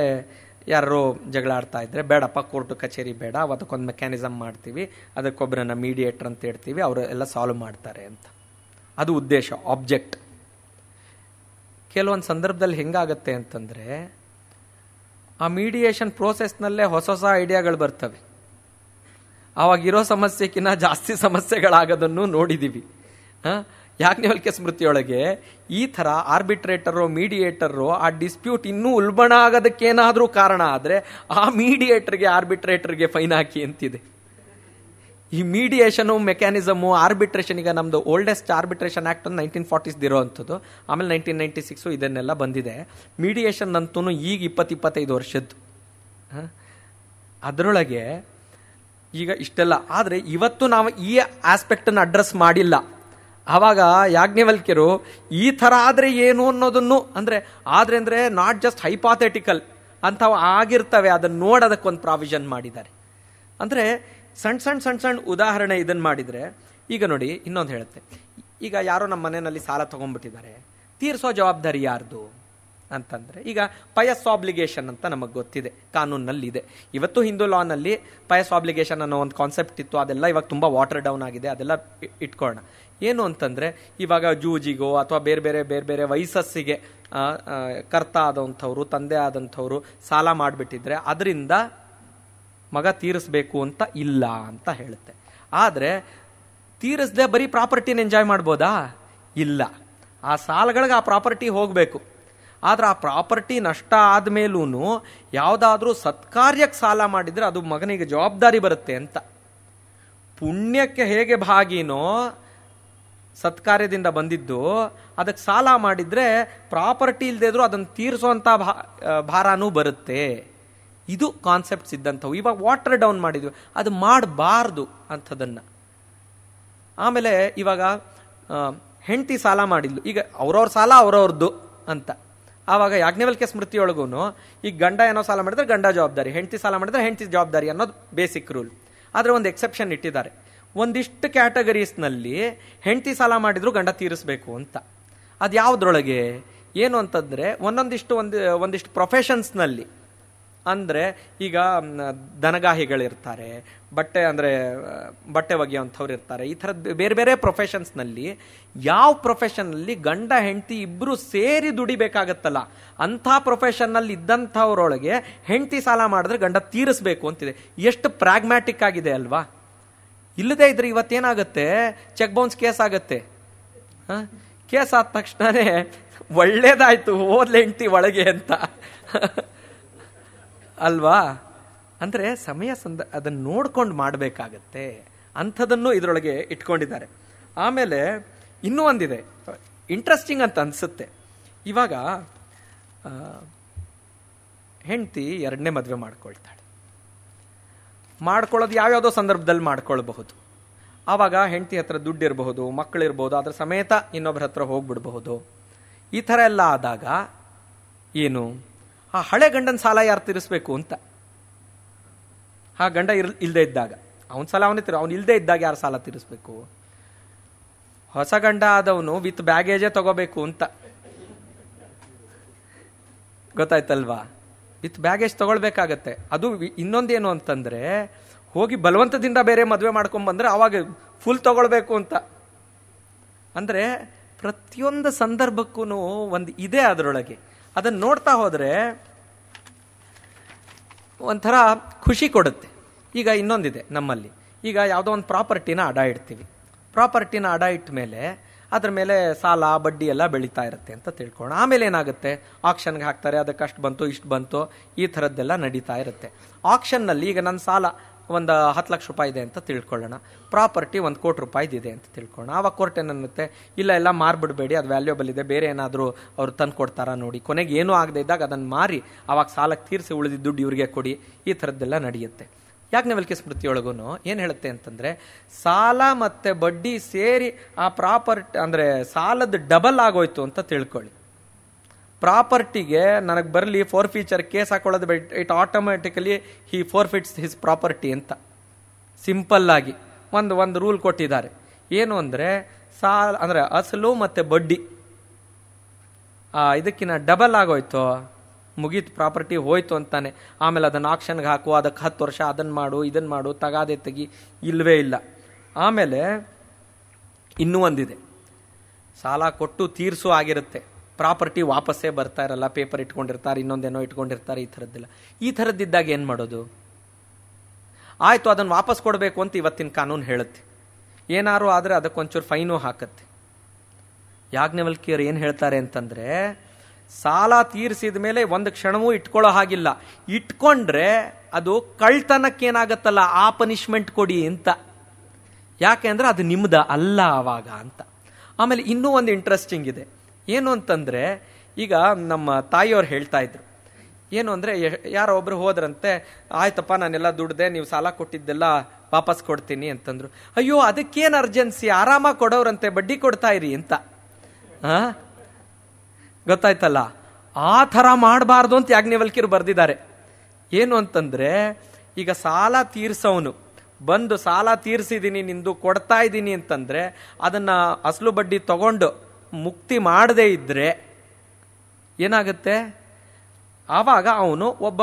ಯಾರೋ ಜಗಳ ಆಡ್ತಾ ಇದ್ದರೆ ಬೇಡಪ್ಪ ಕೋರ್ಟು ಕಚೇರಿ ಬೇಡ, ಅದಕ್ಕೊಂದು ಮೆಕ್ಯಾನಿಸಮ್ ಮಾಡ್ತೀವಿ, ಅದಕ್ಕೊಬ್ಬರನ್ನ ಮೀಡಿಯೇಟರ್ ಅಂತ ಹೇಳ್ತೀವಿ, ಅವರು ಎಲ್ಲ ಸಾಲ್ವ್ ಮಾಡ್ತಾರೆ ಅಂತ. ಅದು ಉದ್ದೇಶ, ಆಬ್ಜೆಕ್ಟ್. ಕೆಲವೊಂದು ಸಂದರ್ಭದಲ್ಲಿ ಹೆಂಗಾಗತ್ತೆ ಅಂತಂದರೆ ಆ ಮೀಡಿಯೇಷನ್ ಪ್ರೋಸೆಸ್ನಲ್ಲೇ ಹೊಸ ಹೊಸ ಐಡಿಯಾಗಳು ಬರ್ತವೆ. ಆವಾಗಿರೋ ಸಮಸ್ಯೆಗಿನ್ನ ಜಾಸ್ತಿ ಸಮಸ್ಯೆಗಳಾಗೋದನ್ನು ನೋಡಿದ್ದೀವಿ. ಯಾಜ್ಞವಲ್ಕ್ಯ ಸ್ಮೃತಿಯೊಳಗೆ ಈ ಥರ ಆರ್ಬಿಟ್ರೇಟರು ಮೀಡಿಯೇಟರು ಆ ಡಿಸ್ಪ್ಯೂಟ್ ಇನ್ನೂ ಉಲ್ಬಣ ಆಗೋದಕ್ಕೇನಾದರೂ ಕಾರಣ ಆದರೆ ಆ ಮೀಡಿಯೇಟರ್ಗೆ ಆರ್ಬಿಟ್ರೇಟರ್ಗೆ ಫೈನ್ ಹಾಕಿ ಅಂತಿದೆ. ಈ ಮೀಡಿಯೇಷನು ಮೆಕ್ಯಾನಿಸಮು ಆರ್ಬಿಟ್ರೇಷನ್, ಈಗ ನಮ್ಮದು ಓಲ್ಡೆಸ್ಟ್ ಆರ್ಬಿಟ್ರೇಷನ್ ಆ್ಯಕ್ಟ್ ಒಂದು 1940s ಇರೋ ಅಂಥದ್ದು, ಆಮೇಲೆ 1996 ಇದನ್ನೆಲ್ಲ ಬಂದಿದೆ. ಮೀಡಿಯೇಷನ್ ಅಂತೂ ಈಗ 20-25 ವರ್ಷದ್ದು. ಅದರೊಳಗೆ ಈಗ ಇಷ್ಟೆಲ್ಲ ಆದರೆ ಇವತ್ತು ನಾವು ಈ ಆಸ್ಪೆಕ್ಟನ್ನು ಅಡ್ರೆಸ್ ಮಾಡಿಲ್ಲ. ಆವಾಗ ಯಾಜ್ಞವಲ್ಕ್ಯರು ಈ ಥರ ಆದರೆ ಏನು ಅನ್ನೋದನ್ನು ಅಂದರೆ ನಾಟ್ ಜಸ್ಟ್ ಹೈಪಾಥೆಟಿಕಲ್ ಅಂಥವು ಆಗಿರ್ತವೆ, ಅದನ್ನು ನೋಡೋದಕ್ಕೊಂದು ಪ್ರಾವಿಷನ್ ಮಾಡಿದ್ದಾರೆ. ಅಂದರೆ ಸಣ್ಣ ಉದಾಹರಣೆ ಇದನ್ನು ಮಾಡಿದರೆ, ಈಗ ನೋಡಿ ಇನ್ನೊಂದು ಹೇಳುತ್ತೆ. ಈಗ ಯಾರೋ ನಮ್ಮ ಮನೆಯಲ್ಲಿ ಸಾಲ ತೊಗೊಂಡ್ಬಿಟ್ಟಿದ್ದಾರೆ, ತೀರಿಸೋ ಜವಾಬ್ದಾರಿ ಯಾರ್ದು ಅಂತಂದರೆ, ಈಗ ಪಯಸ್ ಆಬ್ಲಿಗೇಷನ್ ಅಂತ ನಮಗೆ ಗೊತ್ತಿದೆ, ಕಾನೂನಿನಲ್ಲಿದೆ. ಇವತ್ತು ಹಿಂದೂ ಲಾನಲ್ಲಿ ಪಯಸ್ ಆಬ್ಲಿಗೇಷನ್ ಅನ್ನೋ ಒಂದು ಕಾನ್ಸೆಪ್ಟ್ ಇತ್ತು, ಅದೆಲ್ಲ ಇವಾಗ ತುಂಬ ವಾಟರ್ ಡೌನ್ ಆಗಿದೆ. ಅದೆಲ್ಲ ಇಟ್ಕೊಳ್ಳೋಣ. ಏನು ಅಂತಂದರೆ, ಇವಾಗ ಜೂಜಿಗೋ ಅಥವಾ ಬೇರೆ ಬೇರೆ ವಯಸ್ಸಿಗೆ ಕರ್ತ ಆದಂಥವ್ರು, ತಂದೆ ಆದಂಥವ್ರು ಸಾಲ ಮಾಡಿಬಿಟ್ಟಿದ್ರೆ ಅದರಿಂದ ಮಗ ತೀರಿಸ್ಬೇಕು ಅಂತ ಇಲ್ಲ ಅಂತ ಹೇಳುತ್ತೆ. ಆದರೆ ತೀರಿಸದೆ ಬರೀ ಪ್ರಾಪರ್ಟಿನ ಎಂಜಾಯ್ ಮಾಡ್ಬೋದಾ? ಇಲ್ಲ. ಆ ಸಾಲಗಳಿಗೆ ಆ ಪ್ರಾಪರ್ಟಿ ಹೋಗಬೇಕು. ಆದರೆ ಆ ಪ್ರಾಪರ್ಟಿ ನಷ್ಟ ಆದಮೇಲೂ ಯಾವುದಾದ್ರೂ ಸತ್ಕಾರ್ಯಕ್ಕೆ ಸಾಲ ಮಾಡಿದರೆ ಅದು ಮಗನಿಗೆ ಜವಾಬ್ದಾರಿ ಬರುತ್ತೆ ಅಂತ. ಪುಣ್ಯಕ್ಕೆ ಹೇಗೆ ಭಾಗಿನೋ ಸತ್ಕಾರ್ಯದಿಂದ ಬಂದಿದ್ದು, ಅದಕ್ಕೆ ಸಾಲ ಮಾಡಿದರೆ ಪ್ರಾಪರ್ಟಿ ಇಲ್ಲದೆ ಇದ್ರೂ ಅದನ್ನು ತೀರಿಸುವಂಥ ಭಾರನೂ ಬರುತ್ತೆ. ಇದು ಕಾನ್ಸೆಪ್ಟ್ಸ್ ಇದ್ದಂಥವು. ಇವಾಗ ವಾಟರ್ ಡೌನ್ ಮಾಡಿದ್ವಿ, ಅದು ಮಾಡಬಾರ್ದು ಅಂಥದನ್ನು. ಆಮೇಲೆ ಇವಾಗ ಹೆಂಡತಿ ಸಾಲ ಮಾಡಿದ್ಲು, ಈಗ ಅವ್ರವ್ರ ಸಾಲ ಅವ್ರವ್ರದ್ದು ಅಂತ. ಆವಾಗ ಯಾಜ್ಞವಲ್ಕ್ಯ ಸ್ಮೃತಿಯೊಳಗೂ ಈಗ ಗಂಡ ಏನೋ ಸಾಲ ಮಾಡಿದ್ರೆ ಗಂಡ ಜವಾಬ್ದಾರಿ, ಹೆಂಡತಿ ಸಾಲ ಮಾಡಿದ್ರೆ ಹೆಂಡತಿ ಜವಾಬ್ದಾರಿ ಅನ್ನೋದು ಬೇಸಿಕ್ ರೂಲ್. ಆದರೆ ಒಂದು ಎಕ್ಸೆಪ್ಷನ್ ಇಟ್ಟಿದ್ದಾರೆ. ಒಂದಿಷ್ಟು ಕ್ಯಾಟಗರೀಸ್ನಲ್ಲಿ ಹೆಂಡತಿ ಸಾಲ ಮಾಡಿದ್ರು ಗಂಡ ತೀರಿಸ್ಬೇಕು ಅಂತ. ಅದು ಯಾವುದ್ರೊಳಗೆ ಏನು ಅಂತಂದರೆ, ಒಂದಿಷ್ಟು ಪ್ರೊಫೆಷನ್ಸ್ನಲ್ಲಿ, ಅಂದರೆ ಈಗ ದನಗಾಹಿಗಳಿರ್ತಾರೆ, ಬಟ್ಟೆ ಒಗೆಯುವಂಥವ್ರು ಇರ್ತಾರೆ, ಈ ಥರದ್ದು ಬೇರೆ ಪ್ರೊಫೆಷನ್ಸ್ನಲ್ಲಿ ಯಾವ ಪ್ರೊಫೆಷನ್ನಲ್ಲಿ ಗಂಡ ಹೆಂಡತಿ ಇಬ್ಬರು ಸೇರಿ ದುಡಿಬೇಕಾಗತ್ತಲ್ಲ, ಅಂಥ ಪ್ರೊಫೆಷನ್ನಲ್ಲಿ ಇದ್ದಂಥವ್ರೊಳಗೆ ಹೆಂಡತಿ ಸಾಲ ಮಾಡಿದ್ರೆ ಗಂಡ ತೀರಿಸ್ಬೇಕು ಅಂತಿದೆ. ಎಷ್ಟು ಪ್ರಾಗ್ಮ್ಯಾಟಿಕ್ ಆಗಿದೆ ಅಲ್ವಾ? ಇಲ್ಲದೇ ಇದ್ರೆ ಇವತ್ತೇನಾಗುತ್ತೆ, ಚೆಕ್ ಬೌನ್ಸ್ ಕೇಸ್ ಆಗುತ್ತೆ. ಕೇಸ್ ಆದ ತಕ್ಷಣನೇ ಒಳ್ಳೇದಾಯ್ತು ಓದ್ಲೆ ಹೆಂಡತಿ ಒಳಗೆ ಅಂತ ಅಲ್ವಾ? ಅಂದರೆ ಸಮಯ ಅದನ್ನು ನೋಡ್ಕೊಂಡು ಮಾಡಬೇಕಾಗತ್ತೆ. ಅಂಥದನ್ನು ಇದರೊಳಗೆ ಇಟ್ಕೊಂಡಿದ್ದಾರೆ. ಆಮೇಲೆ ಇನ್ನೂ ಒಂದಿದೆ, ಇಂಟ್ರೆಸ್ಟಿಂಗ್ ಅಂತ ಅನಿಸುತ್ತೆ. ಇವಾಗ ಹೆಂಡತಿ 2ನೇ ಮದುವೆ ಮಾಡ್ಕೊಳ್ತಾಳೆ. ಮಾಡ್ಕೊಳ್ಳೋದು ಯಾವ್ಯಾವುದೋ ಸಂದರ್ಭದಲ್ಲಿ ಮಾಡ್ಕೊಳ್ಬಹುದು. ಆವಾಗ ಹೆಂಡತಿ ಹತ್ರ ದುಡ್ಡಿರಬಹುದು, ಮಕ್ಕಳಿರ್ಬೋದು, ಅದ್ರ ಸಮೇತ ಇನ್ನೊಬ್ಬರ ಹತ್ರ ಹೋಗ್ಬಿಡ್ಬಹುದು. ಈ ಥರ ಎಲ್ಲ ಆದಾಗ ಏನು, ಆ ಹಳೆ ಗಂಡನ ಸಾಲ ಯಾರು ತೀರಿಸ್ಬೇಕು ಅಂತ. ಆ ಗಂಡ ಇಲ್ಲದೆ ಇದ್ದಾಗ ಅವನ ಸಾಲ ಅವನು ಇಲ್ಲದೆ ಇದ್ದಾಗ ಯಾರು ಸಾಲ ತೀರಿಸ್ಬೇಕು? ಹೊಸ ಗಂಡ ಆದವನು ವಿತ್ ಬ್ಯಾಗೇಜೇ ತಗೋಬೇಕು ಅಂತ. ಗೊತ್ತಾಯ್ತಲ್ವಾ? ವಿತ್ ಬ್ಯಾಗೇಜ್ ತಗೊಳ್ಬೇಕಾಗತ್ತೆ. ಅದು ಇನ್ನೊಂದೇನು ಅಂತಂದ್ರೆ, ಹೋಗಿ ಬಲವಂತದಿಂದ ಬೇರೆ ಮದುವೆ ಮಾಡ್ಕೊಂಡ್ ಬಂದ್ರೆ ಅವಾಗ ಫುಲ್ ತಗೊಳ್ಬೇಕು ಅಂತ. ಅಂದ್ರೆ ಪ್ರತಿಯೊಂದು ಸಂದರ್ಭಕ್ಕೂ ಒಂದು ಇದೆ ಅದರೊಳಗೆ. ಅದನ್ನು ನೋಡ್ತಾ ಹೋದ್ರೆ ಒಂಥರ ಖುಷಿ ಕೊಡುತ್ತೆ. ಈಗ ಇನ್ನೊಂದಿದೆ ನಮ್ಮಲ್ಲಿ, ಈಗ ಯಾವುದೋ ಒಂದು ಪ್ರಾಪರ್ಟಿನ ಅಡ ಇಡ್ತೀವಿ. ಪ್ರಾಪರ್ಟಿನ ಅಡ ಇಟ್ಟ ಮೇಲೆ ಅದ್ರ ಮೇಲೆ ಸಾಲ ಬಡ್ಡಿ ಎಲ್ಲ ಬೆಳೀತಾ ಇರುತ್ತೆ ಅಂತ ತಿಳ್ಕೊಳ್ಳೋಣ. ಆಮೇಲೆ ಏನಾಗುತ್ತೆ, ಆಕ್ಷನ್ಗೆ ಹಾಕ್ತಾರೆ, ಅದಕ್ಕೆ ಅಷ್ಟು ಬಂತು ಇಷ್ಟು ಬಂತು, ಈ ಥರದ್ದೆಲ್ಲ ನಡೀತಾ ಇರುತ್ತೆ. ಆಕ್ಷನ್ನಲ್ಲಿ ಈಗ ನನ್ನ ಸಾಲ ಒಂದು 10 ಲಕ್ಷ ರೂಪಾಯಿ ಇದೆ ಅಂತ ತಿಳ್ಕೊಳ್ಳೋಣ, ಪ್ರಾಪರ್ಟಿ 1 ಕೋಟಿ ರೂಪಾಯಿದಿದೆ ಅಂತ ತಿಳ್ಕೊಳ್ಳೋಣ. ಆವಾಗ ಕೋರ್ಟ್ ಏನನ್ನುತ್ತೆ, ಇಲ್ಲ ಮಾರ್ಬಿಡ್ಬೇಡಿ, ಅದು ವ್ಯಾಲ್ಯೂಬಲ್ ಇದೆ, ಬೇರೆ ಏನಾದರೂ ಅವ್ರು ತಂದು ಕೊಡ್ತಾರಾ ನೋಡಿ, ಕೊನೆಗೆ ಏನೂ ಆಗದೆ ಇದ್ದಾಗ ಅದನ್ನು ಮಾರಿ ಅವಾಗ ಸಾಲಕ್ಕೆ ತೀರಿಸಿ ಉಳಿದಿದ್ದ ದುಡ್ಡು ಇವ್ರಿಗೆ ಕೊಡಿ, ಈ ಥರದ್ದೆಲ್ಲ ನಡೆಯುತ್ತೆ. ಯಾಜ್ಞವಲ್ಕ್ಯ ಸ್ಮೃತಿಯೊಳಗೂ ಏನು ಹೇಳುತ್ತೆ ಅಂತಂದರೆ, ಸಾಲ ಮತ್ತು ಬಡ್ಡಿ ಸೇರಿ ಆ ಪ್ರಾಪರ್ಟಿ ಅಂದರೆ ಸಾಲದ ಡಬಲ್ ಆಗೋಯ್ತು ಅಂತ ತಿಳ್ಕೊಳ್ಳಿ. ಪ್ರಾಪರ್ಟಿಗೆ ನನಗೆ ಬರಲಿ ಫೋರ್ಫೀಚರ್ ಕೇಸ್ ಹಾಕೊಳ್ಳೋದು it automatically he forfeits his property ಅಂತ ಸಿಂಪಲ್ ಆಗಿ ಒಂದು ರೂಲ್ ಕೊಟ್ಟಿದ್ದಾರೆ. ಏನು ಅಂದರೆ ಅಂದರೆ ಅಸಲು ಮತ್ತು ಬಡ್ಡಿ ಇದಕ್ಕಿಂತ ಡಬಲ್ ಆಗೋಯ್ತು, ಮುಗೀತು, ಪ್ರಾಪರ್ಟಿ ಹೋಯ್ತು ಅಂತಾನೆ. ಆಮೇಲೆ ಅದನ್ನು ಆಕ್ಷನ್ಗೆ ಹಾಕು, ಅದಕ್ಕೆ 10 ವರ್ಷ ಅದನ್ನು ಮಾಡು, ಇದನ್ನು ಮಾಡು, ತಗಾದೆ ತೆಗಿ, ಇಲ್ಲವೇ ಇಲ್ಲ. ಆಮೇಲೆ ಇನ್ನೂ ಒಂದಿದೆ, ಸಾಲ ಕೊಟ್ಟು ತೀರ್ಸು ಆಗಿರುತ್ತೆ, ಪ್ರಾಪರ್ಟಿ ವಾಪಸ್ಸೇ ಬರ್ತಾ ಇರಲ್ಲ, ಪೇಪರ್ ಇಟ್ಕೊಂಡಿರ್ತಾರೆ, ಇನ್ನೊಂದೇನೋ ಇಟ್ಕೊಂಡಿರ್ತಾರೆ, ಈ ಥರದ್ದಿಲ್ಲ. ಈ ಥರದ್ದಿದ್ದಾಗ ಏನು ಮಾಡೋದು? ಆಯಿತು, ಅದನ್ನು ವಾಪಸ್ ಕೊಡಬೇಕು ಅಂತ ಇವತ್ತಿನ ಕಾನೂನು ಹೇಳುತ್ತೆ. ಏನಾರು ಆದರೆ ಅದಕ್ಕೊಂಚೂರು ಫೈನು ಹಾಕತ್ತೆ. ಯಾಜ್ಞವಲ್ಕ್ಯರು ಏನು ಹೇಳ್ತಾರೆ ಅಂತಂದರೆ, ಸಾಲ ತೀರಿಸಿದ ಮೇಲೆ ಒಂದು ಕ್ಷಣವೂ ಇಟ್ಕೊಳ್ಳೋ ಹಾಗಿಲ್ಲ. ಇಟ್ಕೊಂಡ್ರೆ ಅದು ಕಳ್ತನಕ್ಕೇನಾಗತ್ತಲ್ಲ, ಆ ಪನಿಷ್ಮೆಂಟ್ ಕೊಡಿ ಅಂತ. ಯಾಕೆ ಅಂದರೆ ಅದು ನಿಮ್ದ ಅಲ್ಲ ಆವಾಗ ಅಂತ. ಆಮೇಲೆ ಇನ್ನೂ ಒಂದು ಇಂಟ್ರೆಸ್ಟಿಂಗ್ ಇದೆ. ಏನು ಅಂತಂದರೆ, ಈಗ ನಮ್ಮ ತಾಯಿಯವ್ರು ಹೇಳ್ತಾ ಇದ್ರು, ಏನು ಅಂದರೆ ಯಾರೋ ಒಬ್ರು ಹೋದ್ರಂತೆ, ಆಯ್ತಪ್ಪ ನಾನೆಲ್ಲ ದುಡ್ದೆ, ನೀವು ಸಾಲ ಕೊಟ್ಟಿದ್ದೆಲ್ಲ ವಾಪಸ್ ಕೊಡ್ತೀನಿ ಅಂತಂದ್ರು. ಅಯ್ಯೋ ಅದಕ್ಕೇನು ಅರ್ಜೆನ್ಸಿ, ಆರಾಮಾಗಿ ಕೊಡೋರಂತೆ, ಬಡ್ಡಿ ಕೊಡ್ತಾ ಇರಿ ಅಂತ. ಗೊತ್ತಾಯ್ತಲ್ಲ, ಆ ಥರ ಮಾಡಬಾರ್ದು ಅಂತ ಯಾಜ್ಞವಲ್ಕ್ಯರು ಬರೆದಿದ್ದಾರೆ. ಏನು ಅಂತಂದ್ರೆ, ಈಗ ಸಾಲ ತೀರ್ಸೋನು ಬಂದು ಸಾಲ ತೀರ್ಸಿದೀನಿ ನಿಂದು ಕೊಡ್ತಾ ಇದ್ದೀನಿ ಅಂತಂದ್ರೆ ಅದನ್ನ ಅಸಲು ಬಡ್ಡಿ ತಗೊಂಡು ಮುಕ್ತಿ ಮಾಡದೇ ಇದ್ರೆ ಏನಾಗುತ್ತೆ? ಆವಾಗ ಅವನು ಒಬ್ಬ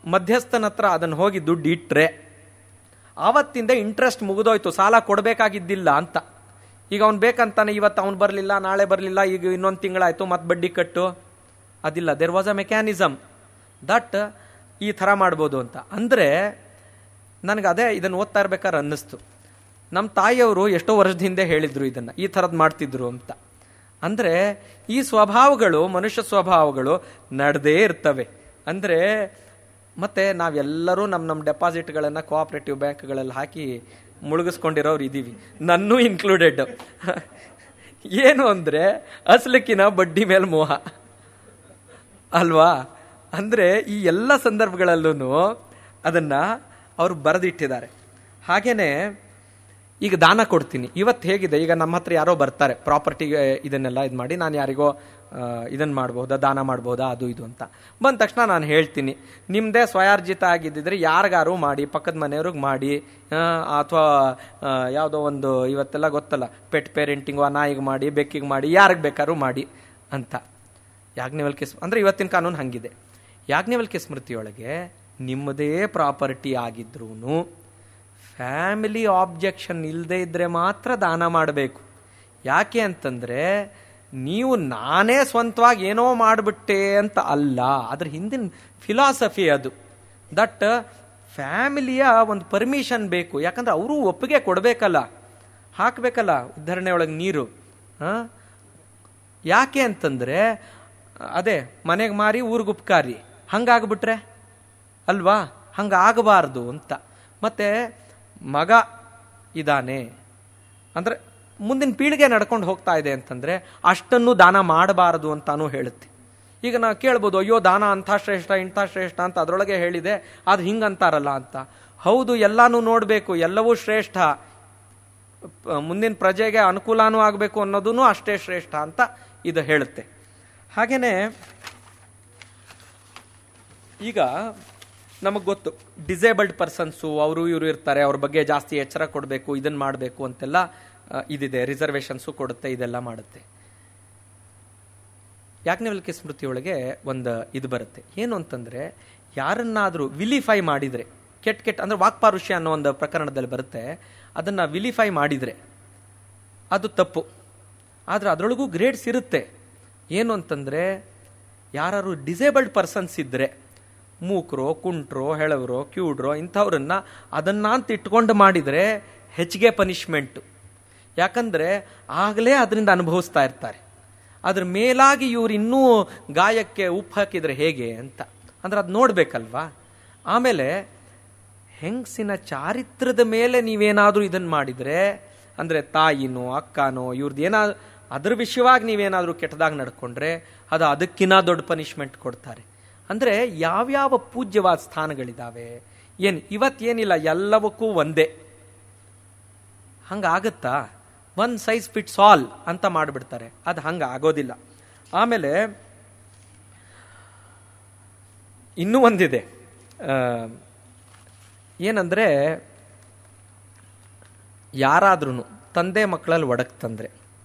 ಮಧ್ಯಸ್ಥನ ಹತ್ರ ಅದನ್ನು ಹೋಗಿ ದುಡ್ಡು ಇಟ್ರೆ ಆವತ್ತಿಂದ ಇಂಟ್ರೆಸ್ಟ್ ಮುಗಿದೋಯ್ತು, ಸಾಲ ಕೊಡಬೇಕಾಗಿದ್ದಿಲ್ಲ ಅಂತ. ಈಗ ಅವ್ನು ಬೇಕಂತಾನೆ, ಇವತ್ತು ಅವ್ನು ಬರಲಿಲ್ಲ, ನಾಳೆ ಬರಲಿಲ್ಲ, ಈಗ ಇನ್ನೊಂದು ತಿಂಗಳಾಯ್ತು, ಮತ್ತೆ ಬಡ್ಡಿ ಕಟ್ಟು, ಅದಿಲ್ಲ. There was a mechanism that ಈ ಥರ ಮಾಡ್ಬೋದು ಅಂತ. ಅಂದರೆ ನನಗೆ ಅದೇ ಇದನ್ನು ಓದ್ತಾ ಇರ್ಬೇಕಾದ್ರೆ ಅನ್ನಿಸ್ತು, ನಮ್ಮ ತಾಯಿಯವರು ಎಷ್ಟೋ ವರ್ಷದ ಹಿಂದೆ ಹೇಳಿದ್ರು ಇದನ್ನು, ಈ ಥರದ್ದು ಮಾಡ್ತಿದ್ರು ಅಂತ. ಅಂದರೆ ಈ ಸ್ವಭಾವಗಳು, ಮನುಷ್ಯ ಸ್ವಭಾವಗಳು ನಡೆದೇ ಇರ್ತವೆ. ಅಂದರೆ ಮತ್ತೆ ನಾವೆಲ್ಲರೂ ನಮ್ಮ ಡೆಪಾಸಿಟ್ಗಳನ್ನು ಕೋಆಪರೇಟಿವ್ ಬ್ಯಾಂಕ್ಗಳಲ್ಲಿ ಹಾಕಿ ಮುಳುಗಿಸ್ಕೊಂಡಿರೋರು ಇದ್ದೀವಿ, ನನ್ನೂ ಇನ್ಕ್ಲೂಡೆಡ್. ಏನು ಅಂದರೆ ಅಸಲಕ್ಕಿನ ಬಡ್ಡಿ ಮೇಲೆ ಮೋಹ ಅಲ್ವಾ? ಅಂದರೆ ಈ ಎಲ್ಲ ಸಂದರ್ಭಗಳಲ್ಲೂ ಅದನ್ನು ಅವರು ಬರೆದಿಟ್ಟಿದ್ದಾರೆ. ಹಾಗೇನೆ ಈಗ ದಾನ ಕೊಡ್ತೀನಿ, ಇವತ್ತು ಹೇಗಿದೆ, ಈಗ ನಮ್ಮ ಹತ್ರ ಯಾರೋ ಬರ್ತಾರೆ ಪ್ರಾಪರ್ಟಿಗೆ ಇದನ್ನೆಲ್ಲ ಇದು ಮಾಡಿ, ನಾನು ಯಾರಿಗೋ ಇದನ್ನು ಮಾಡ್ಬೋದಾ, ದಾನ ಮಾಡ್ಬೋದಾ, ಅದು ಇದು ಅಂತ ಬಂದ ತಕ್ಷಣ ನಾನು ಹೇಳ್ತೀನಿ, ನಿಮ್ಮದೇ ಸ್ವಯಾರ್ಜಿತ ಆಗಿದ್ದಿದ್ರೆ ಯಾರಿಗಾರು ಮಾಡಿ, ಪಕ್ಕದ ಮನೆಯವ್ರಿಗೆ ಮಾಡಿ, ಅಥವಾ ಯಾವುದೋ ಒಂದು ಇವತ್ತೆಲ್ಲ ಗೊತ್ತಲ್ಲ ಪೆಟ್ ಪೇರೆಂಟಿಂಗು, ನಾಯಿಗೆ ಮಾಡಿ, ಬೆಕ್ಕಿಗೆ ಮಾಡಿ, ಯಾರಿಗೆ ಬೇಕಾದ್ರೂ ಮಾಡಿ ಅಂತ. ಯಾಜ್ಞವಲ್ಕ್ಯ ಅಂದರೆ ಇವತ್ತಿನ ಕಾನೂನು ಹಂಗಿದೆ. ಯಾಜ್ಞವಲ್ಕ್ಯ ಸ್ಮೃತಿಯೊಳಗೆ ನಿಮ್ಮದೇ ಪ್ರಾಪರ್ಟಿ ಆಗಿದ್ರೂ ಫ್ಯಾಮಿಲಿ ಆಬ್ಜೆಕ್ಷನ್ ಇಲ್ಲದೆ ಇದ್ದರೆ ಮಾತ್ರ ದಾನ ಮಾಡಬೇಕು. ಯಾಕೆ ಅಂತಂದರೆ ನೀವು ನಾನೇ ಸ್ವಂತವಾಗಿ ಏನೋ ಮಾಡಿಬಿಟ್ಟೆ ಅಂತ ಅಲ್ಲ, ಅದ್ರ ಹಿಂದಿನ ಫಿಲಾಸಫಿ ಅದು. ದಟ್ ಫ್ಯಾಮಿಲಿಯ ಒಂದು ಪರ್ಮಿಷನ್ ಬೇಕು, ಯಾಕಂದ್ರೆ ಅವರು ಒಪ್ಪಿಗೆ ಕೊಡಬೇಕಲ್ಲ, ಹಾಕಬೇಕಲ್ಲ ಉದ್ಧರಣೆ ಒಳಗೆ ನೀರು. ಯಾಕೆ ಅಂತಂದರೆ ಅದೇ ಮನೆಗೆ ಮಾರಿ ಊರಿಗೆ ಉಪಕಾರಿ ಹಂಗಾಗ್ಬಿಟ್ರೆ ಅಲ್ವಾ, ಹಂಗಾಗಬಾರ್ದು ಅಂತ. ಮತ್ತೆ ಮಗ ಇದ್ದಾನೆ ಅಂದರೆ ಮುಂದಿನ ಪೀಳಿಗೆ ನಡ್ಕೊಂಡು ಹೋಗ್ತಾ ಇದೆ ಅಂತಂದರೆ ಅಷ್ಟನ್ನು ದಾನ ಮಾಡಬಾರದು ಅಂತಾನೂ ಹೇಳುತ್ತೆ. ಈಗ ನಾವು ಕೇಳ್ಬೋದು, ಅಯ್ಯೋ ದಾನ ಅಂಥ ಶ್ರೇಷ್ಠ ಇಂಥ ಶ್ರೇಷ್ಠ ಅಂತ ಅದರೊಳಗೆ ಹೇಳಿದೆ, ಅದು ಹಿಂಗಂತಾರಲ್ಲ ಅಂತ. ಹೌದು, ಎಲ್ಲಾನು ನೋಡಬೇಕು, ಎಲ್ಲವೂ ಶ್ರೇಷ್ಠ, ಮುಂದಿನ ಪ್ರಜೆಗೆ ಅನುಕೂಲನೂ ಆಗಬೇಕು ಅನ್ನೋದೂ ಅಷ್ಟೇ ಶ್ರೇಷ್ಠ ಅಂತ ಇದು ಹೇಳುತ್ತೆ. ಹಾಗೇನೆ ಈಗ ನಮಗೆ ಗೊತ್ತು, ಡಿಸೇಬಲ್ಡ್ ಪರ್ಸನ್ಸು ಅವರು ಇವರು ಇರ್ತಾರೆ, ಅವ್ರ ಬಗ್ಗೆ ಜಾಸ್ತಿ ಎಚ್ಚರ ಕೊಡಬೇಕು, ಇದನ್ನು ಮಾಡಬೇಕು ಅಂತೆಲ್ಲ ಇದಿದೆ, ರಿಸರ್ವೇಷನ್ಸು ಕೊಡುತ್ತೆ, ಇದೆಲ್ಲ ಮಾಡುತ್ತೆ. ಯಾಜ್ಞವಲ್ಕ್ಯ ಸ್ಮೃತಿಯೊಳಗೆ ಒಂದು ಇದು ಬರುತ್ತೆ, ಏನು ಅಂತಂದರೆ ಯಾರನ್ನಾದರೂ ವಿಲಿಫೈ ಮಾಡಿದರೆ, ಕೆಟ್ಟ ಅಂದರೆ ವಾಕ್ಪಾರುಷ್ಯ ಅನ್ನೋ ಒಂದು ಪ್ರಕರಣದಲ್ಲಿ ಬರುತ್ತೆ, ಅದನ್ನು ವಿಲಿಫೈ ಮಾಡಿದರೆ ಅದು ತಪ್ಪು. ಆದರೆ ಅದರೊಳಗೂ ಗ್ರೇಡ್ಸ್ ಇರುತ್ತೆ. ಏನು ಅಂತಂದರೆ ಯಾರು ಡಿಸೇಬಲ್ಡ್ ಪರ್ಸನ್ಸ್ ಇದ್ದರೆ, ಮೂಕರೋ, ಕುಂಟ್ರೋ, ಹೆಳವರೋ, ಕ್ಯೂಡ್ರೋ ಇಂಥವ್ರನ್ನ ಅದನ್ನ ಅಂತ ಇಟ್ಕೊಂಡು ಮಾಡಿದರೆ ಹೆಚ್ಚಿಗೆ ಪನಿಷ್ಮೆಂಟು. ಯಾಕಂದರೆ ಆಗಲೇ ಅದರಿಂದ ಅನುಭವಿಸ್ತಾ ಇರ್ತಾರೆ. ಅದ್ರ ಮೇಲಾಗಿ ಇವ್ರು ಇನ್ನೂ ಗಾಯಕ್ಕೆ ಉಪ್ಪು ಹಾಕಿದರೆ ಹೇಗೆ ಅಂತ ಅಂದ್ರೆ ಅದು ನೋಡ್ಬೇಕಲ್ವಾ. ಆಮೇಲೆ ಹೆಂಗಸಿನ ಚಾರಿತ್ರದ ಮೇಲೆ ನೀವೇನಾದರೂ ಇದನ್ನು ಮಾಡಿದರೆ, ಅಂದರೆ ತಾಯಿನೋ ಅಕ್ಕನೋ ಇವ್ರದ್ದು ಏನಾದ್ರು ಅದ್ರ ವಿಷಯವಾಗಿ ನೀವೇನಾದರೂ ಕೆಟ್ಟದಾಗಿ ನಡ್ಕೊಂಡ್ರೆ ಅದು ಅದಕ್ಕಿಂತ ದೊಡ್ಡ ಪನಿಷ್ಮೆಂಟ್ ಕೊಡ್ತಾರೆ. ಅಂದರೆ ಯಾವ್ಯಾವ ಪೂಜ್ಯವಾದ ಸ್ಥಾನಗಳಿದ್ದಾವೆ, ಏನು ಇವತ್ತೇನಿಲ್ಲ ಎಲ್ಲವಕ್ಕೂ ಒಂದೇ, ಹಂಗಾಗತ್ತಾ? ಒನ್ ಸೈಜ್ ಫಿಟ್ಸ್ ಆಲ್ ಅಂತ ಮಾಡಿಬಿಡ್ತಾರೆ, ಅದು ಹಂಗೆ ಆಗೋದಿಲ್ಲ. ಆಮೇಲೆ ಇನ್ನೂ ಒಂದಿದೆ, ಏನಂದರೆ ಯಾರಾದ್ರೂ ತಂದೆ ಮಕ್ಕಳಲ್ಲಿ ಒಡಕ್ ತಂದರೆ,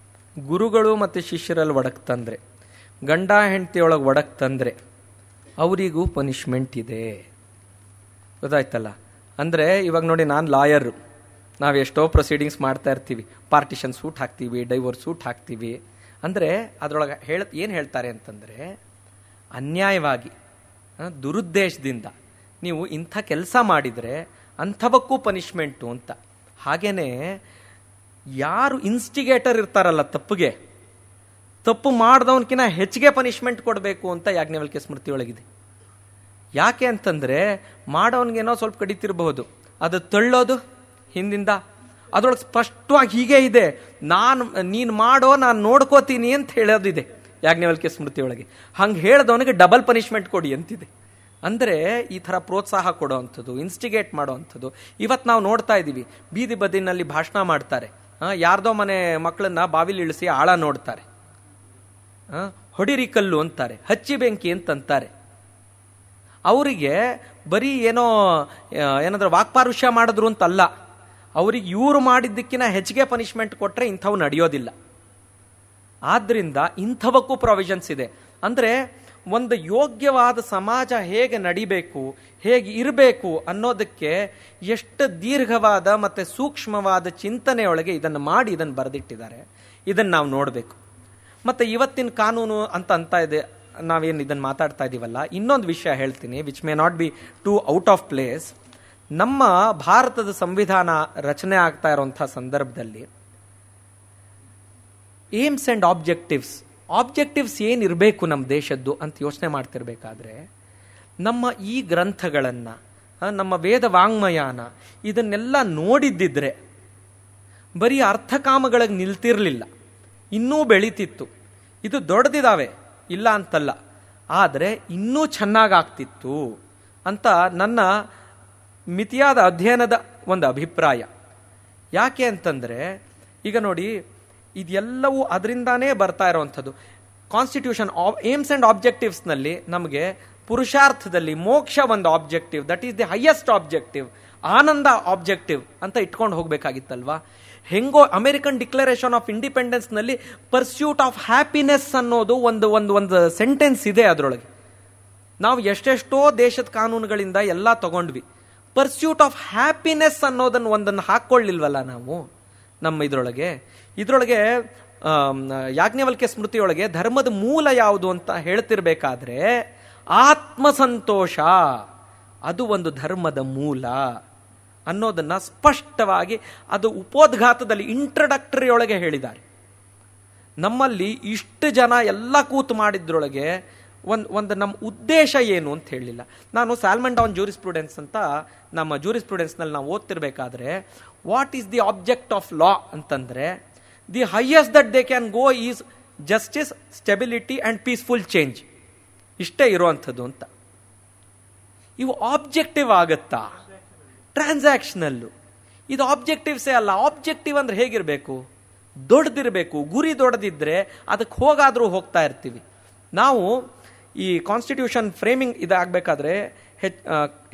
ಗುರುಗಳು ಮತ್ತು ಶಿಷ್ಯರಲ್ಲಿ ಒಡಕ್ ತಂದರೆ, ಗಂಡ ಹೆಂಡತಿಯೊಳಗೆ ಒಡಕ್ ತಂದರೆ ಅವರಿಗೂ ಪನಿಷ್ಮೆಂಟ್ ಇದೆ. ಗೊತ್ತಾಯ್ತಲ್ಲ? ಅಂದರೆ ಇವಾಗ ನೋಡಿ, ನಾನು ಲಾಯರು, ನಾವು ಎಷ್ಟೋ ಪ್ರೊಸೀಡಿಂಗ್ಸ್ ಮಾಡ್ತಾ ಇರ್ತೀವಿ, ಪಾರ್ಟಿಷನ್ ಸೂಟ್ ಹಾಕ್ತೀವಿ, ಡೈವೋರ್ಸ್ ಸೂಟ್ ಹಾಕ್ತೀವಿ. ಅಂದರೆ ಅದರೊಳಗೆ ಏನು ಹೇಳ್ತಾರೆ ಅಂತಂದರೆ, ಅನ್ಯಾಯವಾಗಿ ದುರುದ್ದೇಶದಿಂದ ನೀವು ಇಂಥ ಕೆಲಸ ಮಾಡಿದರೆ ಅಂಥವಕ್ಕೂ ಪನಿಷ್ಮೆಂಟು ಅಂತ. ಹಾಗೇನೆ ಯಾರು ಇನ್ಸ್ಟಿಗೇಟರ್ ಇರ್ತಾರಲ್ಲ ತಪ್ಪಿಗೆ, ತಪ್ಪು ಮಾಡಿದವನ್ಕಿಂತ ಹೆಚ್ಚಿಗೆ ಪನಿಷ್ಮೆಂಟ್ ಕೊಡಬೇಕು ಅಂತ ಯಾಜ್ಞವಲ್ಕ್ಯ ಸ್ಮೃತಿಯೊಳಗಿದೆ. ಯಾಕೆ ಅಂತಂದರೆ, ಮಾಡೋನ್ಗೇನೋ ಸ್ವಲ್ಪ ಕಡಿತಿರಬಹುದು, ಅದು ತಳ್ಳೋದು ಹಿಂದಿಂದ ಅದರೊಳಗೆ ಸ್ಪಷ್ಟವಾಗಿ ಹೀಗೆ ಇದೆ, ನೀನು ಮಾಡೋ ನಾನು ನೋಡ್ಕೋತೀನಿ ಅಂತ ಹೇಳೋದಿದೆ ಯಾಜ್ಞವಲ್ಕ್ಯ ಸ್ಮೃತಿಯೊಳಗೆ. ಹಂಗೆ ಹೇಳಿದವನಿಗೆ ಡಬಲ್ ಪನಿಷ್ಮೆಂಟ್ ಕೊಡಿ ಅಂತಿದೆ. ಅಂದರೆ ಈ ಥರ ಪ್ರೋತ್ಸಾಹ ಕೊಡೋ ಅಂಥದ್ದು, ಇನ್ಸ್ಟಿಗೇಟ್ ಮಾಡೋ ಅಂಥದ್ದು. ಇವತ್ತು ನಾವು ನೋಡ್ತಾ ಇದ್ದೀವಿ, ಬೀದಿ ಬದಿನಲ್ಲಿ ಭಾಷಣ ಮಾಡ್ತಾರೆ, ಯಾರ್ದೋ ಮನೆ ಮಕ್ಕಳನ್ನ ಬಾವಿಲಿ ಇಳಿಸಿ ಆಳ ನೋಡ್ತಾರೆ, ಹೊಡಿರಿ ಕಲ್ಲು ಅಂತಾರೆ, ಹಚ್ಚಿ ಬೆಂಕಿ ಅಂತಂತಾರೆ. ಅವರಿಗೆ ಬರೀ ಏನಾದ್ರೂ ವಾಕ್ಪಾರುಷ್ಯ ಮಾಡಿದ್ರು ಅಂತಲ್ಲ, ಅವ್ರಿಗೆ ಇವರು ಮಾಡಿದ್ದಕ್ಕಿಂತ ಹೆಚ್ಚಿಗೆ ಪನಿಷ್ಮೆಂಟ್ ಕೊಟ್ಟರೆ ಇಂಥವು ನಡೆಯೋದಿಲ್ಲ. ಆದ್ರಿಂದ ಇಂಥವಕ್ಕೂ ಪ್ರಾವಿಷನ್ಸ್ ಇದೆ. ಅಂದರೆ ಒಂದು ಯೋಗ್ಯವಾದ ಸಮಾಜ ಹೇಗೆ ನಡಿಬೇಕು, ಹೇಗೆ ಇರಬೇಕು ಅನ್ನೋದಕ್ಕೆ ಎಷ್ಟು ದೀರ್ಘವಾದ ಮತ್ತು ಸೂಕ್ಷ್ಮವಾದ ಚಿಂತನೆಯೊಳಗೆ ಇದನ್ನು ಬರೆದಿಟ್ಟಿದ್ದಾರೆ. ಇದನ್ನು ನಾವು ನೋಡಬೇಕು. ಮತ್ತು ಇವತ್ತಿನ ಕಾನೂನು ಅಂತ ಇದೆ, ನಾವೇನು ಇದನ್ನು ಮಾತಾಡ್ತಾ ಇದ್ದೀವಲ್ಲ, ಇನ್ನೊಂದು ವಿಷಯ ಹೇಳ್ತೀನಿ, which may not be too out of place. ನಮ್ಮ ಭಾರತದ ಸಂವಿಧಾನ ರಚನೆ ಆಗ್ತಾ ಇರುವಂಥ ಸಂದರ್ಭದಲ್ಲಿ ಏಮ್ಸ್ ಆ್ಯಂಡ್ ಆಬ್ಜೆಕ್ಟಿವ್ಸ್ ಏನಿರಬೇಕು ನಮ್ಮ ದೇಶದ್ದು ಅಂತ ಯೋಚನೆ ಮಾಡ್ತಿರ್ಬೇಕಾದ್ರೆ, ನಮ್ಮ ಈ ಗ್ರಂಥಗಳನ್ನು, ನಮ್ಮ ವೇದ ವಾಂಗ್ಮಯಾನ ಇದನ್ನೆಲ್ಲ ನೋಡಿದ್ದಿದ್ರೆ ಬರೀ ಅರ್ಥಕಾಮಗಳಿಗೆ ನಿಲ್ತಿರ್ಲಿಲ್ಲ, ಇನ್ನೂ ಬೆಳೀತಿತ್ತು. ಇದು ದೊಡ್ಡದಿದ್ದಾವೆ, ಇಲ್ಲ ಅಂತಲ್ಲ, ಆದರೆ ಇನ್ನೂ ಚೆನ್ನಾಗಾಗ್ತಿತ್ತು ಅಂತ ನನ್ನ ಮಿತಿಯಾದ ಅಧ್ಯಯನದ ಒಂದು ಅಭಿಪ್ರಾಯ. ಯಾಕೆ ಅಂತಂದರೆ, ಈಗ ನೋಡಿ, ಇದೆಲ್ಲವೂ ಅದರಿಂದಾನೇ ಬರ್ತಾ ಇರೋವಂಥದ್ದು. ಕಾನ್ಸ್ಟಿಟ್ಯೂಷನ್ ಏಮ್ಸ್ ಆ್ಯಂಡ್ ಆಬ್ಜೆಕ್ಟಿವ್ಸ್ನಲ್ಲಿ ನಮಗೆ ಪುರುಷಾರ್ಥದಲ್ಲಿ ಮೋಕ್ಷ ಒಂದು objective, that is the highest objective, ಆನಂದ ಆಬ್ಜೆಕ್ಟಿವ್ ಅಂತ ಇಟ್ಕೊಂಡು ಹೋಗ್ಬೇಕಾಗಿತ್ತಲ್ವಾ. ಹೆಂಗೋ ಅಮೆರಿಕನ್ ಡಿಕ್ಲರೇಷನ್ ಆಫ್ ಇಂಡಿಪೆಂಡೆನ್ಸ್ನಲ್ಲಿ ಪರ್ಸ್ಯೂಟ್ ಆಫ್ ಹ್ಯಾಪಿನೆಸ್ ಅನ್ನೋದು ಒಂದು ಸೆಂಟೆನ್ಸ್ ಇದೆ. ಅದರೊಳಗೆ ನಾವು ಎಷ್ಟೆಷ್ಟೋ ದೇಶದ ಕಾನೂನುಗಳಿಂದ ಎಲ್ಲ ತಗೊಂಡ್ವಿ. ಪರ್ಸ್ಯೂಟ್ ಆಫ್ ಹ್ಯಾಪಿನೆಸ್ ಅನ್ನೋದನ್ನು ಒಂದನ್ನು ಹಾಕ್ಕೊಳ್ಳಿಲ್ವಲ್ಲ ನಾವು ನಮ್ಮ ಇದರೊಳಗೆ. ಯಾಜ್ಞವಲ್ಕ್ಯ ಸ್ಮೃತಿಯೊಳಗೆ ಧರ್ಮದ ಮೂಲ ಯಾವುದು ಅಂತ ಹೇಳ್ತಿರ್ಬೇಕಾದ್ರೆ ಆತ್ಮಸಂತೋಷ ಅದು ಒಂದು ಧರ್ಮದ ಮೂಲ ಅನ್ನೋದನ್ನ ಸ್ಪಷ್ಟವಾಗಿ ಅದು ಉಪೋದ್ಘಾತದಲ್ಲಿ ಇಂಟ್ರಡಕ್ಟರಿ ಒಳಗೆ ಹೇಳಿದ್ದಾರೆ. ನಮ್ಮಲ್ಲಿ ಇಷ್ಟು ಜನ ಎಲ್ಲ ಕೂತು ಮಾಡಿದ್ರೊಳಗೆ ಒಂದು ನಮ್ಮ ಉದ್ದೇಶ ಏನು ಅಂತ ಹೇಳಲಿಲ್ಲ. ನಾನು ಸಾಲ್ಮನ್ ಡೌನ್ ಜೂರಿಸ್ಪ್ರೂಡೆನ್ಸ್ ಅಂತ ನಮ್ಮ ಜೂರಿಸ್ಪ್ರೂಡೆನ್ಸ್ನಲ್ಲಿ ನಾವು ಓದ್ತಿರ್ಬೇಕಾದ್ರೆ, what is the object of law ಅಂತಂದ್ರೆ, the highest that they can go is justice, stability and peaceful change. ಇಷ್ಟೇ ಇರುವಂಥದ್ದು ಅಂತ. ಇವು ಆಬ್ಜೆಕ್ಟಿವ್ ಆಗತ್ತಾ? ಟ್ರಾನ್ಸಾಕ್ಷನಲ್ಲು. ಇದು ಆಬ್ಜೆಕ್ಟಿವ್ಸೇ ಅಲ್ಲ. ಆಬ್ಜೆಕ್ಟಿವ್ ಅಂದ್ರೆ ಹೇಗಿರಬೇಕು? ದೊಡ್ಡದಿರಬೇಕು. ಗುರಿ ದೊಡ್ಡದಿದ್ರೆ ಅದಕ್ಕೆ ಹೋಗ್ತಾ ಇರ್ತೀವಿ. ನಾವು ಈ ಕಾನ್ಸ್ಟಿಟ್ಯೂಷನ್ ಫ್ರೇಮಿಂಗ್ ಇದಾಗಬೇಕಾದ್ರೆ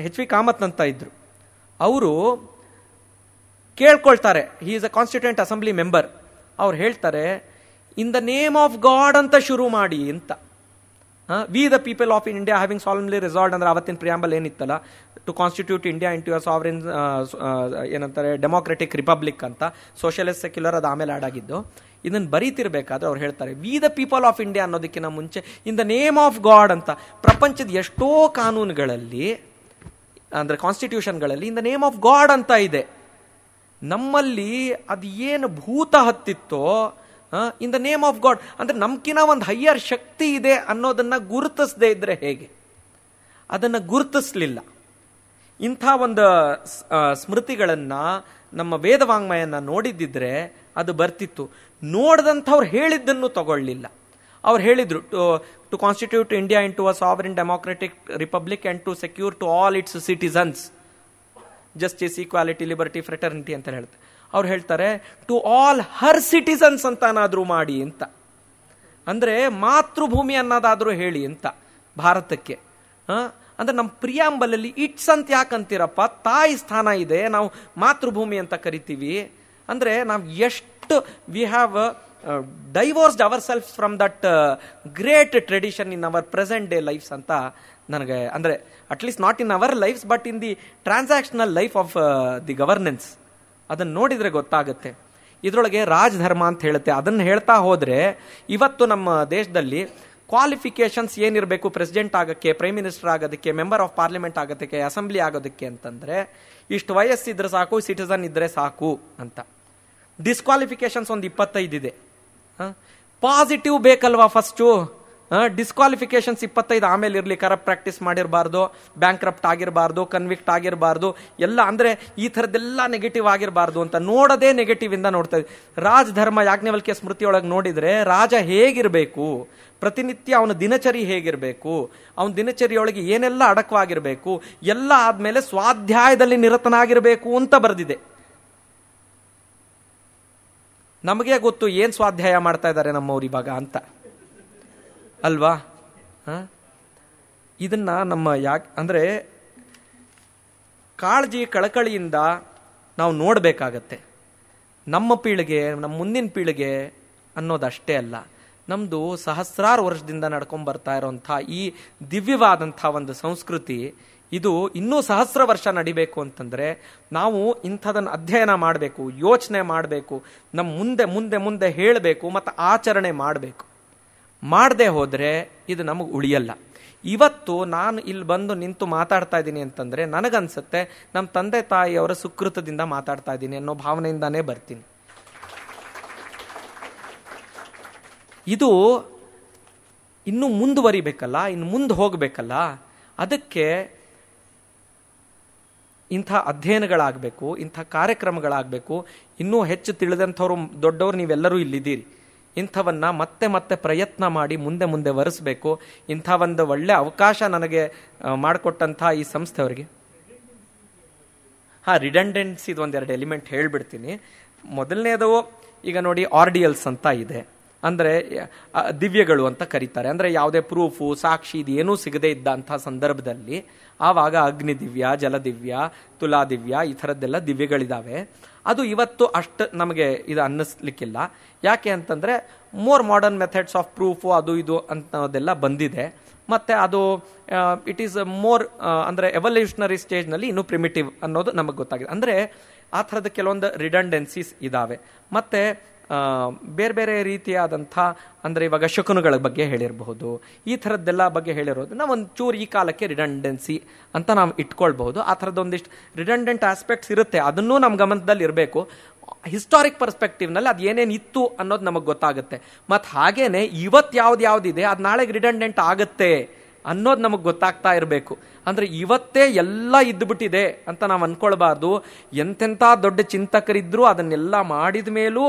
ಎಚ್ ವಿ ಕಾಮತ್ ಅಂತ ಇದ್ರು. ಅವರು ಕೇಳ್ಕೊಳ್ತಾರೆ, he is a constituent assembly member. ಅವ್ರು ಹೇಳ್ತಾರೆ, in the name of God ಅಂತ ಶುರು ಮಾಡಿ ಅಂತ. We the people of India having solemnly resolved ಅಂದ್ರೆ ಅವತ್ತಿನ ಪ್ರಿಯಾಂಬಲ್ ಏನಿತ್ತಲ್ಲ, to constitute India into a sovereign ಏನಂತಾರೆ ಡೆಮೋಕ್ರೆಟಿಕ್ ರಿಪಬ್ಲಿಕ್ ಅಂತ, ಸೋಷಿಯಲಿಸ್ಟ್ ಸೆಕ್ಯುಲರ್ ಅದು ಆಮೇಲೆ ಆಡ್ ಆಗಿದ್ದು. ಇದನ್ನು ಬರೀತಿರ್ಬೇಕಾದ್ರೆ ಅವ್ರು ಹೇಳ್ತಾರೆ, we the people of India ಅನ್ನೋದಕ್ಕಿಂತ ಮುಂಚೆ ಇನ್ ದ ನೇಮ್ ಆಫ್ ಗಾಡ್ ಅಂತ. ಪ್ರಪಂಚದ ಎಷ್ಟೋ ಕಾನೂನುಗಳಲ್ಲಿ ಅಂದ್ರೆ ಕಾನ್ಸ್ಟಿಟ್ಯೂಷನ್ಗಳಲ್ಲಿ in the name of God ಅಂತ ಇದೆ. ನಮ್ಮಲ್ಲಿ ಅದು ಏನು ಭೂತ ಹತ್ತಿತ್ತೋ, in the name of God ಅಂದ್ರೆ ನಮ್ಕಿನ ಒಂದು ಹೈಯರ್ ಶಕ್ತಿ ಇದೆ ಅನ್ನೋದನ್ನ ಗುರುತಿಸದೇ ಇದ್ರೆ ಹೇಗೆ? ಅದನ್ನ ಗುರುತಿಸ್ಲಿಲ್ಲ. ಇಂಥ ಒಂದು ಸ್ಮೃತಿಗಳನ್ನ ನಮ್ಮ ವೇದವಾಂಗ್ಮಯನ್ನ ನೋಡಿದ್ದಿದ್ರೆ ಅದು ಬರ್ತಿತ್ತು. ನೋಡಿದಂಥವ್ರು ಹೇಳಿದ್ದನ್ನು ತಗೊಳ್ಳಿಲ್ಲ. ಅವ್ರು ಹೇಳಿದ್ರು, to constitute India into a sovereign democratic republic and to secure to all its citizens justice, equality, liberty, fraternity ಅಂತ ಹೇಳ್ತಾರೆ. ಅವ್ರು ಹೇಳ್ತಾರೆ, ಟು ಆಲ್ ಹರ್ ಸಿಟಿಸನ್ಸ್ ಅಂತನಾದ್ರೂ ಮಾಡಿ ಅಂತ. ಅಂದ್ರೆ ಮಾತೃಭೂಮಿ ಅನ್ನೋದಾದ್ರೂ ಹೇಳಿ ಅಂತ ಭಾರತಕ್ಕೆ. ಅಂದ್ರೆ ನಮ್ಮ ಪ್ರಿಯಾಂಬಲಲ್ಲಿ ಇಟ್ಸ್ ಅಂತ ಯಾಕೆ ಅಂತೀರಪ್ಪ? ತಾಯಿ ಸ್ಥಾನ ಇದೆ, ನಾವು ಮಾತೃಭೂಮಿ ಅಂತ ಕರಿತೀವಿ. ಅಂದ್ರೆ ನಾವು ಎಷ್ಟು we have divorced our self from that great tradition in our present day lifes ಅಂತ ನನಗೆ, ಅಂದ್ರೆ at least not in our lifes but in the transactional life of the governance. ಅದನ್ನು ನೋಡಿದ್ರೆ ಗೊತ್ತಾಗುತ್ತೆ. ಇದರೊಳಗೆ ರಾಜಧರ್ಮ ಅಂತ ಹೇಳುತ್ತೆ. ಅದನ್ನು ಹೇಳ್ತಾ ಹೋದ್ರೆ ಇವತ್ತು ನಮ್ಮ ದೇಶದಲ್ಲಿ ಕ್ವಾಲಿಫಿಕೇಶನ್ಸ್ ಏನಿರಬೇಕು ಪ್ರೆಸಿಡೆಂಟ್ ಆಗೋಕ್ಕೆ, ಪ್ರೈಮ್ ಮಿನಿಸ್ಟರ್ ಆಗೋದಕ್ಕೆ, ಮೆಂಬರ್ ಆಫ್ ಪಾರ್ಲಿಮೆಂಟ್ ಆಗೋದಕ್ಕೆ, ಅಸೆಂಬ್ಲಿ ಆಗೋದಕ್ಕೆ ಅಂತಂದ್ರೆ ಇಷ್ಟು ವಯಸ್ಸಿದ್ರೆ ಸಾಕು, ಸಿಟಿಸನ್ ಇದ್ರೆ ಸಾಕು ಅಂತ. ಡಿಸ್ಕ್ವಾಲಿಫಿಕೇಶನ್ಸ್ ಒಂದು 25 ಇದೆ. ಪಾಸಿಟಿವ್ ಬೇಕಲ್ವಾ ಫಸ್ಟು? ಡಿಸ್ಕ್ವಾಲಿಫಿಕೇಶನ್ಸ್ 25 ಆಮೇಲೆ ಇರಲಿ. ಕರಪ್ಟ್ ಪ್ರಾಕ್ಟೀಸ್ ಮಾಡಿರಬಾರ್ದು, ಬ್ಯಾಂಕ್ರಪ್ಟ್ ಆಗಿರಬಾರ್ದು, ಕನ್ವಿಕ್ಟ್ ಆಗಿರಬಾರ್ದು, ಎಲ್ಲ ಅಂದ್ರೆ ಈ ಥರದ್ದೆಲ್ಲ ನೆಗೆಟಿವ್ ಆಗಿರಬಾರ್ದು ಅಂತ ನೋಡೋದೇ ನೆಗೆಟಿವ್ ಇಂದ ನೋಡ್ತಾ ಇದ್ವಿ. ರಾಜಧರ್ಮ ಯಾಜ್ಞವಲ್ಕ್ಯ ಸ್ಮೃತಿಯೊಳಗೆ ನೋಡಿದ್ರೆ ರಾಜ ಹೇಗಿರಬೇಕು, ಪ್ರತಿನಿತ್ಯ ಅವನ ದಿನಚರಿ ಹೇಗಿರಬೇಕು, ಅವನ ದಿನಚರಿಯೊಳಗೆ ಏನೆಲ್ಲ ಅಡಕವಾಗಿರಬೇಕು, ಎಲ್ಲ ಆದ್ಮೇಲೆ ಸ್ವಾಧ್ಯಾಯದಲ್ಲಿ ನಿರತನಾಗಿರಬೇಕು ಅಂತ ಬರೆದಿದೆ. ನಮಗೆ ಗೊತ್ತು ಏನ್ ಸ್ವಾಧ್ಯಾಯ ಮಾಡ್ತಾ ಇದ್ದಾರೆ ನಮ್ಮವ್ರು ಇವಾಗ ಅಂತ ಅಲ್ವಾ? ಇದನ್ನ ನಮ್ಮ ಅಂದ್ರೆ ಕಾಳಜಿ ಕಳಕಳಿಯಿಂದ ನಾವು ನೋಡಬೇಕಾಗತ್ತೆ. ನಮ್ಮ ಪೀಳಿಗೆ, ನಮ್ಮ ಮುಂದಿನ ಪೀಳಿಗೆ ಅನ್ನೋದಷ್ಟೇ ಅಲ್ಲ, ನಮ್ದು ಸಹಸ್ರಾರು ವರ್ಷದಿಂದ ನಡ್ಕೊಂಡ್ ಬರ್ತಾ ಇರೋಂಥ ಈ ದಿವ್ಯವಾದಂಥ ಒಂದು ಸಂಸ್ಕೃತಿ, ಇದು ಇನ್ನೂ ಸಹಸ್ರ ವರ್ಷ ನಡಿಬೇಕು ಅಂತಂದ್ರೆ ನಾವು ಇಂಥದನ್ನು ಅಧ್ಯಯನ ಮಾಡಬೇಕು, ಯೋಚನೆ ಮಾಡಬೇಕು, ನಮ್ಮ ಮುಂದೆ ಮುಂದೆ ಮುಂದೆ ಹೇಳಬೇಕು ಮತ್ತು ಆಚರಣೆ ಮಾಡಬೇಕು. ಮಾಡದೆ ಹೋದ್ರೆ ಇದು ನಮಗೆ ಉಳಿಯಲ್ಲ. ಇವತ್ತು ನಾನು ಇಲ್ಲಿ ಬಂದು ನಿಂತು ಮಾತಾಡ್ತಾ ಇದ್ದೀನಿ ಅಂತಂದ್ರೆ ನನಗನ್ಸುತ್ತೆ ನಮ್ಮ ತಂದೆ ತಾಯಿಯವರ ಸುಕೃತದಿಂದ ಮಾತಾಡ್ತಾ ಇದ್ದೀನಿ ಅನ್ನೋ ಭಾವನೆಯಿಂದಾನೇ ಬರ್ತೀನಿ. ಇದು ಇನ್ನೂ ಮುಂದುವರಿಬೇಕಲ್ಲ, ಇನ್ನು ಮುಂದೆ ಹೋಗ್ಬೇಕಲ್ಲ. ಅದಕ್ಕೆ ಇಂಥ ಅಧ್ಯಯನಗಳಾಗಬೇಕು, ಇಂಥ ಕಾರ್ಯಕ್ರಮಗಳಾಗಬೇಕು. ಇನ್ನೂ ಹೆಚ್ಚು ತಿಳಿದಂಥವ್ರು ದೊಡ್ಡವರು ನೀವೆಲ್ಲರೂ ಇಲ್ಲಿದ್ದೀರಿ. ಇಂಥವನ್ನ ಮತ್ತೆ ಮತ್ತೆ ಪ್ರಯತ್ನ ಮಾಡಿ ಮುಂದೆ ಮುಂದೆ ವರೆಸಬೇಕು. ಇಂಥ ಒಂದು ಒಳ್ಳೆ ಅವಕಾಶ ನನಗೆ ಮಾಡಿಕೊಟ್ಟಂಥ ಈ ಸಂಸ್ಥೆಯವರಿಗೆ ರಿಡಂಡೆನ್ಸಿ ಒಂದೆರಡು ಎಲಿಮೆಂಟ್ ಹೇಳ್ಬಿಡ್ತೀನಿ. ಮೊದಲನೇದು, ಈಗ ನೋಡಿ ಆರ್ಡಿಯಲ್ಸ್ ಅಂತ ಇದೆ, ಅಂದ್ರೆ ದಿವ್ಯಗಳು ಅಂತ ಕರೀತಾರೆ. ಅಂದ್ರೆ ಯಾವುದೇ ಪ್ರೂಫು, ಸಾಕ್ಷಿ ಇದೇನೂ ಸಿಗದೇ ಇದ್ದಂಥ ಸಂದರ್ಭದಲ್ಲಿ ಆವಾಗ ಅಗ್ನಿ ದಿವ್ಯ, ಜಲದಿವ್ಯ, ತುಲಾದಿವ್ಯ, ಈ ಥರದ್ದೆಲ್ಲ ದಿವ್ಯಗಳಿದ್ದಾವೆ. ಅದು ಇವತ್ತು ಅಷ್ಟು ನಮಗೆ ಇದು ಅನ್ನಿಸ್ಲಿಕ್ಕಿಲ್ಲ. ಯಾಕೆ ಅಂತಂದ್ರೆ more modern methods of proof ಅದು ಇದು ಅನ್ನೋದೆಲ್ಲ ಬಂದಿದೆ. ಮತ್ತೆ ಅದು ಇಟ್ ಈಸ್ ಮೋರ್ ಅಂದ್ರೆ ಎವಲ್ಯೂಷನರಿ ಸ್ಟೇಜ್ನಲ್ಲಿ ಇನ್ನೂ ಪ್ರಿಮಿಟಿವ್ ಅನ್ನೋದು ನಮಗೆ ಗೊತ್ತಾಗಿದೆ. ಅಂದ್ರೆ ಆ ಥರದ ಕೆಲವೊಂದು ರಿಡಂಡೆನ್ಸೀಸ್ ಇದಾವೆ. ಮತ್ತೆ ಬೇರೆ ಬೇರೆ ರೀತಿಯಾದಂಥ ಅಂದರೆ ಇವಾಗ ಶಕುನಗಳ ಬಗ್ಗೆ ಹೇಳಿರಬಹುದು, ಈ ಥರದ್ದೆಲ್ಲ ಬಗ್ಗೆ ಹೇಳಿರೋದು ನಾವು ಒಂಚೂರು ಈ ಕಾಲಕ್ಕೆ ರಿಡಂಡೆನ್ಸಿ ಅಂತ ನಾವು ಇಟ್ಕೊಳ್ಬಹುದು. ಆ ಥರದ್ದು ಒಂದಿಷ್ಟು ರಿಡಂಡೆಂಟ್ ಆಸ್ಪೆಕ್ಟ್ಸ್ ಇರುತ್ತೆ, ಅದನ್ನೂ ನಮ್ಮ ಗಮನದಲ್ಲಿ ಇರಬೇಕು. ಹಿಸ್ಟಾರಿಕ್ ಪರ್ಸ್ಪೆಕ್ಟಿವ್ನಲ್ಲಿ ಅದು ಏನೇನು ಇತ್ತು ಅನ್ನೋದು ನಮಗೆ ಗೊತ್ತಾಗುತ್ತೆ. ಮತ್ತು ಹಾಗೇನೆ ಇವತ್ತು ಯಾವ್ದಿದೆ ಅದು ನಾಳೆಗೆ ರಿಡಂಡೆಂಟ್ ಆಗುತ್ತೆ ಅನ್ನೋದು ನಮಗೆ ಗೊತ್ತಾಗ್ತಾ ಇರಬೇಕು. ಅಂದ್ರೆ ಇವತ್ತೇ ಎಲ್ಲ ಇದ್ದುಬಿಟ್ಟಿದೆ ಅಂತ ನಾವು ಅನ್ಕೊಳ್ಬಾರ್ದು. ಎಂತೆಂಥ ದೊಡ್ಡ ಚಿಂತಕರಿದ್ರು ಅದನ್ನೆಲ್ಲ ಮಾಡಿದ ಮೇಲೂ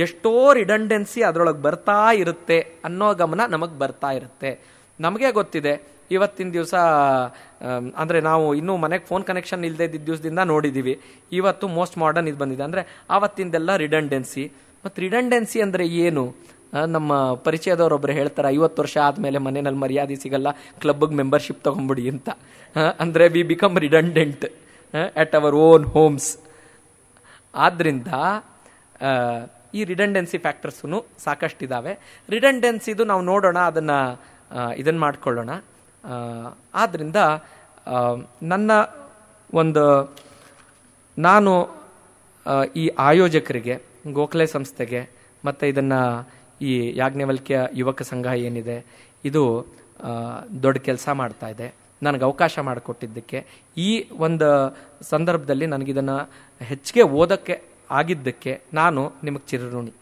ಎಷ್ಟೋ ರಿಡಂಡೆನ್ಸಿ ಅದರೊಳಗೆ ಬರ್ತಾ ಇರುತ್ತೆ ಅನ್ನೋ ಗಮನ ನಮಗೆ ಬರ್ತಾ ಇರುತ್ತೆ. ನಮಗೆ ಗೊತ್ತಿದೆ ಇವತ್ತಿನ ದಿವಸ ಅಂದರೆ ನಾವು ಇನ್ನೂ ಮನೆಗೆ ಫೋನ್ ಕನೆಕ್ಷನ್ ಇಲ್ಲದೆ ಇದ್ದ ದಿವಸದಿಂದ ನೋಡಿದ್ದೀವಿ. ಇವತ್ತು ಮೋಸ್ಟ್ ಮಾಡರ್ನ್ ಇದು ಬಂದಿದೆ. ಅಂದರೆ ಆವತ್ತಿಂದೆಲ್ಲ ರಿಡಂಡೆನ್ಸಿ. ಮತ್ತು ರಿಡಂಡೆನ್ಸಿ ಅಂದರೆ ಏನು? ನಮ್ಮ ಪರಿಚಯದವರೊಬ್ಬರು ಹೇಳ್ತಾರೆ 50 ವರ್ಷ ಆದಮೇಲೆ ಮನೆಯಲ್ಲಿ ಮರ್ಯಾದೆ ಸಿಗಲ್ಲ, ಕ್ಲಬ್ಗೆ ಮೆಂಬರ್ಶಿಪ್ ತಗೊಂಡ್ಬಿಡಿ ಅಂತ. ಅಂದರೆ we become redundant at our own homes. ಆದ್ದರಿಂದ ಈ ರಿಡಂಡೆನ್ಸಿ ಫ್ಯಾಕ್ಟರ್ಸು ಸಾಕಷ್ಟಿದ್ದಾವೆ. ರಿಡಂಡೆನ್ಸಿದು ನಾವು ನೋಡೋಣ, ಇದನ್ನು ಮಾಡ್ಕೊಳ್ಳೋಣ. ಆದ್ದರಿಂದ ನಾನು ಈ ಆಯೋಜಕರಿಗೆ, ಗೋಖಲೆ ಸಂಸ್ಥೆಗೆ ಮತ್ತು ಇದನ್ನು ಈ ಯಾಜ್ಞವಲ್ಕ್ಯ ಯುವಕ ಸಂಘ ಏನಿದೆ ಇದು ದೊಡ್ಡ ಕೆಲಸ ಮಾಡ್ತಾ ಇದೆ. ನನಗೆ ಅವಕಾಶ ಮಾಡಿಕೊಟ್ಟಿದ್ದಕ್ಕೆ, ಈ ಒಂದು ಸಂದರ್ಭದಲ್ಲಿ ನನಗಿದನ್ನು ಹೆಚ್ಚಿಗೆ ಓದೋಕ್ಕೆ ಆಗಿದ್ದಕ್ಕೆ ನಾನು ನಿಮಗೆ ಚಿರಋಣಿ.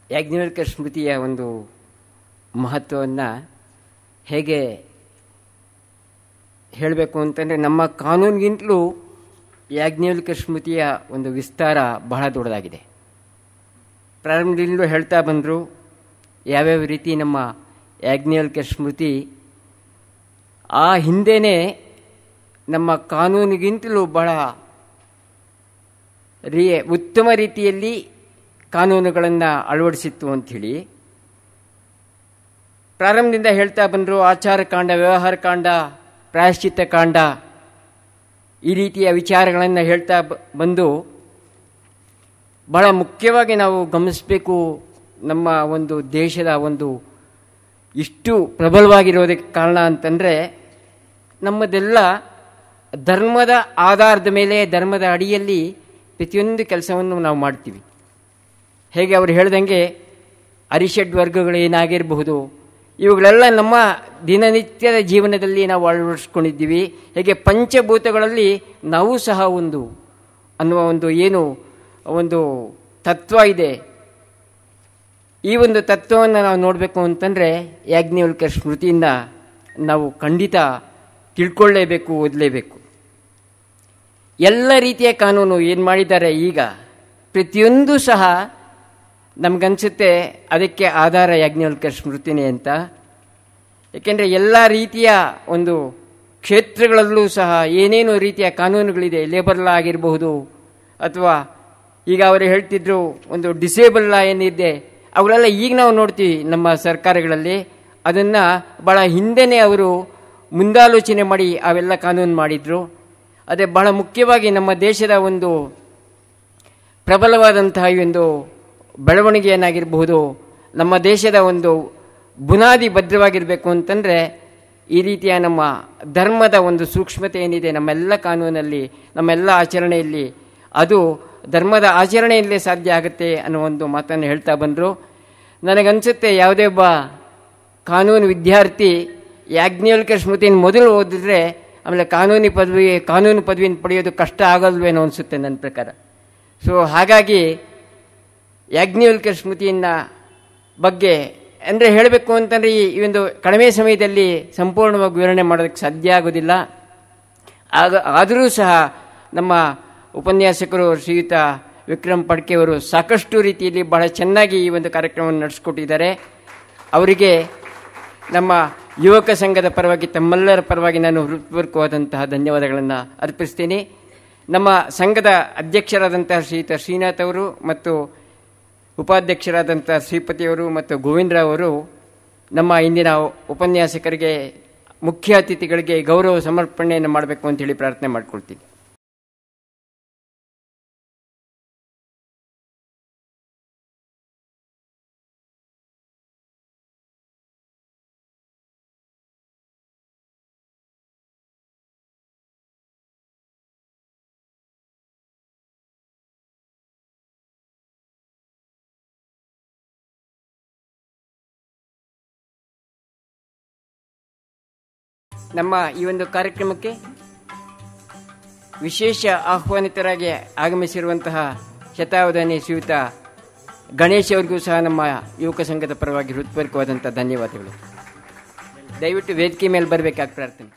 ಯಾಜ್ಞವಲ್ಕ್ಯ ಸ್ಮೃತಿಯ ಒಂದು ಮಹತ್ವವನ್ನು ಹೇಗೆ ಹೇಳಬೇಕು ಅಂತಂದರೆ, ನಮ್ಮ ಕಾನೂನಿಗಿಂತಲೂ ಯಾಜ್ಞವಲ್ಕ್ಯ ಸ್ಮೃತಿಯ ಒಂದು ವಿಸ್ತಾರ ಬಹಳ ದೊಡ್ಡದಾಗಿದೆ. ಪ್ರಾರಂಭದಿಂದಲೂ ಹೇಳ್ತಾ ಬಂದರು. ಯಾವ್ಯಾವ ರೀತಿ ನಮ್ಮ ಯಾಜ್ಞವಲ್ಕ್ಯ ಸ್ಮೃತಿ ಆ ಹಿಂದೆಯೇ ನಮ್ಮ ಕಾನೂನಿಗಿಂತಲೂ ಬಹಳ ಉತ್ತಮ ರೀತಿಯಲ್ಲಿ ಕಾನೂನುಗಳನ್ನು ಅಳವಡಿಸಿತ್ತು ಅಂಥೇಳಿ ಪ್ರಾರಂಭದಿಂದ ಹೇಳ್ತಾ ಬಂದರು. ಆಚಾರ ಕಾಂಡ, ವ್ಯವಹಾರ ಕಾಂಡ, ಪ್ರಾಯಶ್ಚಿತ್ತ ಕಾಂಡ, ಈ ರೀತಿಯ ವಿಚಾರಗಳನ್ನು ಹೇಳ್ತಾ ಬಂದು ಬಹಳ ಮುಖ್ಯವಾಗಿ ನಾವು ಗಮನಿಸಬೇಕು. ನಮ್ಮ ಒಂದು ದೇಶದ ಒಂದು ಇಷ್ಟು ಪ್ರಬಲವಾಗಿರೋದಕ್ಕೆ ಕಾರಣ ಅಂತಂದರೆ ನಮ್ಮದೆಲ್ಲ ಧರ್ಮದ ಆಧಾರದ ಮೇಲೆ, ಧರ್ಮದ ಅಡಿಯಲ್ಲಿ ಪ್ರತಿಯೊಂದು ಕೆಲಸವನ್ನು ನಾವು ಮಾಡ್ತೀವಿ. ಹೇಗೆ ಅವರು ಹೇಳ್ದಂಗೆ ಅರಿಷಡ್ ವರ್ಗಗಳು ಏನಾಗಿರಬಹುದು, ಇವುಗಳೆಲ್ಲ ನಮ್ಮ ದಿನನಿತ್ಯದ ಜೀವನದಲ್ಲಿ ನಾವು ಅಳವಡಿಸ್ಕೊಂಡಿದ್ದೀವಿ. ಹೇಗೆ ಪಂಚಭೂತಗಳಲ್ಲಿ ನಾವು ಸಹ ಒಂದು ಅನ್ನುವ ಒಂದು ಏನು ಒಂದು ತತ್ವ ಇದೆ. ಈ ಒಂದು ತತ್ವವನ್ನು ನಾವು ನೋಡಬೇಕು ಅಂತಂದರೆ ಯಾಜ್ಞವಲ್ಕ್ಯ ಸ್ಮೃತಿಯಿಂದ ನಾವು ಖಂಡಿತ ತಿಳ್ಕೊಳ್ಳೇಬೇಕು, ಓದಲೇಬೇಕು. ಎಲ್ಲ ರೀತಿಯ ಕಾನೂನು ಏನು ಮಾಡಿದ್ದಾರೆ ಈಗ ಪ್ರತಿಯೊಂದು ಸಹ ನಮಗನ್ಸುತ್ತೆ ಅದಕ್ಕೆ ಆಧಾರ ಯಾಜ್ಞವಲ್ಕ್ಯ ಸ್ಮೃತಿನೇ ಅಂತ. ಏಕೆಂದರೆ ಎಲ್ಲ ರೀತಿಯ ಒಂದು ಕ್ಷೇತ್ರಗಳಲ್ಲೂ ಸಹ ಏನೇನು ರೀತಿಯ ಕಾನೂನುಗಳಿದೆ, ಲೇಬರ್ ಲಾ ಆಗಿರಬಹುದು, ಅಥವಾ ಈಗ ಅವರು ಹೇಳ್ತಿದ್ರು ಒಂದು ಡಿಸೇಬಲ್ ಲಾ ಏನಿದೆ, ಅವುಗಳೆಲ್ಲ ಈಗ ನಾವು ನೋಡ್ತೀವಿ ನಮ್ಮ ಸರ್ಕಾರಗಳಲ್ಲಿ. ಅದನ್ನು ಭಾಳ ಹಿಂದೆನೇ ಅವರು ಮುಂದಾಲೋಚನೆ ಮಾಡಿ ಅವೆಲ್ಲ ಕಾನೂನು ಮಾಡಿದರು. ಅದೇ ಬಹಳ ಮುಖ್ಯವಾಗಿ ನಮ್ಮ ದೇಶದ ಒಂದು ಪ್ರಬಲವಾದಂತಹ ಈ ಒಂದು ಬೆಳವಣಿಗೆ ಏನಾಗಿರಬಹುದು, ನಮ್ಮ ದೇಶದ ಒಂದು ಬುನಾದಿ ಭದ್ರವಾಗಿರಬೇಕು ಅಂತಂದರೆ ಈ ರೀತಿಯ ನಮ್ಮ ಧರ್ಮದ ಒಂದು ಸೂಕ್ಷ್ಮತೆ ಏನಿದೆ ನಮ್ಮೆಲ್ಲ ಕಾನೂನಲ್ಲಿ, ನಮ್ಮೆಲ್ಲ ಆಚರಣೆಯಲ್ಲಿ, ಅದು ಧರ್ಮದ ಆಚರಣೆಯಲ್ಲೇ ಸಾಧ್ಯ ಆಗುತ್ತೆ ಅನ್ನೋ ಒಂದು ಮಾತನ್ನು ಹೇಳ್ತಾ ಬಂದರು. ನನಗನ್ಸುತ್ತೆ ಯಾವುದೇ ಒಬ್ಬ ಕಾನೂನು ವಿದ್ಯಾರ್ಥಿ ಯಾಜ್ಞವಲ್ಕ್ಯ ಸ್ಮೃತಿಯನ್ನು ಮೊದಲು ಓದಿದ್ರೆ ಆಮೇಲೆ ಕಾನೂನು ಪದವಿಯನ್ನು ಪಡೆಯೋದು ಕಷ್ಟ ಆಗಲ್ವೇನೋ ಅನಿಸುತ್ತೆ ನನ್ನ ಪ್ರಕಾರ. ಸೊ ಹಾಗಾಗಿ ಯಾಜ್ಞವಲ್ಕ್ಯ ಸ್ಮೃತಿಯನ್ನು ಬಗ್ಗೆ ಅಂದರೆ ಹೇಳಬೇಕು ಅಂತಂದರೆ ಈ ಒಂದು ಕಡಿಮೆ ಸಮಯದಲ್ಲಿ ಸಂಪೂರ್ಣವಾಗಿ ವಿವರಣೆ ಮಾಡೋದಕ್ಕೆ ಸಾಧ್ಯ ಆಗೋದಿಲ್ಲ. ಆದರೂ ಸಹ ನಮ್ಮ ಉಪನ್ಯಾಸಕರು ಶ್ರೀಯುತ ವಿಕ್ರಮ್ ಪಡ್ಕೆಯವರು ಸಾಕಷ್ಟು ರೀತಿಯಲ್ಲಿ ಬಹಳ ಚೆನ್ನಾಗಿ ಈ ಒಂದು ಕಾರ್ಯಕ್ರಮವನ್ನು ನಡೆಸಿಕೊಟ್ಟಿದ್ದಾರೆ. ಅವರಿಗೆ ನಮ್ಮ ಯುವಕ ಸಂಘದ ಪರವಾಗಿ, ತಮ್ಮೆಲ್ಲರ ಪರವಾಗಿ ನಾನು ಹೃತ್ಪೂರ್ವಕವಾದಂತಹ ಧನ್ಯವಾದಗಳನ್ನು ಅರ್ಪಿಸ್ತೀನಿ. ನಮ್ಮ ಸಂಘದ ಅಧ್ಯಕ್ಷರಾದಂತಹ ಶ್ರೀಯುತ ಶ್ರೀನಾಥ್ ಅವರು ಮತ್ತು ಉಪಾಧ್ಯಕ್ಷರಾದಂಥ ಶ್ರೀಪತಿಯವರು ಮತ್ತು ಗೋವಿಂದರಾವ್ ಅವರು ನಮ್ಮ ಇಂದಿನ ಉಪನ್ಯಾಸಕರಿಗೆ, ಮುಖ್ಯ ಅತಿಥಿಗಳಿಗೆ ಗೌರವ ಸಮರ್ಪಣೆಯನ್ನು ಮಾಡಬೇಕು ಅಂತೇಳಿ ಪ್ರಾರ್ಥನೆ ಮಾಡಿಕೊಳ್ತೀನಿ. ನಮ್ಮ ಈ ಒಂದು ಕಾರ್ಯಕ್ರಮಕ್ಕೆ ವಿಶೇಷ ಆಹ್ವಾನಿತರಾಗಿ ಆಗಮಿಸಿರುವಂತಹ ಶತಾವಧಾನಿ ಶ್ರೀಯುತ ಗಣೇಶ್ ಅವರಿಗೂ ಸಹ ನಮ್ಮ ಯುವಕ ಸಂಘದ ಪರವಾಗಿ ಹೃತ್ಪೂರ್ವಕವಾದಂಥ ಧನ್ಯವಾದಗಳು. ದಯವಿಟ್ಟು ವೇದಿಕೆ ಮೇಲೆ ಬರಬೇಕಾಗಿ ಪ್ರಾರ್ಥನೆ.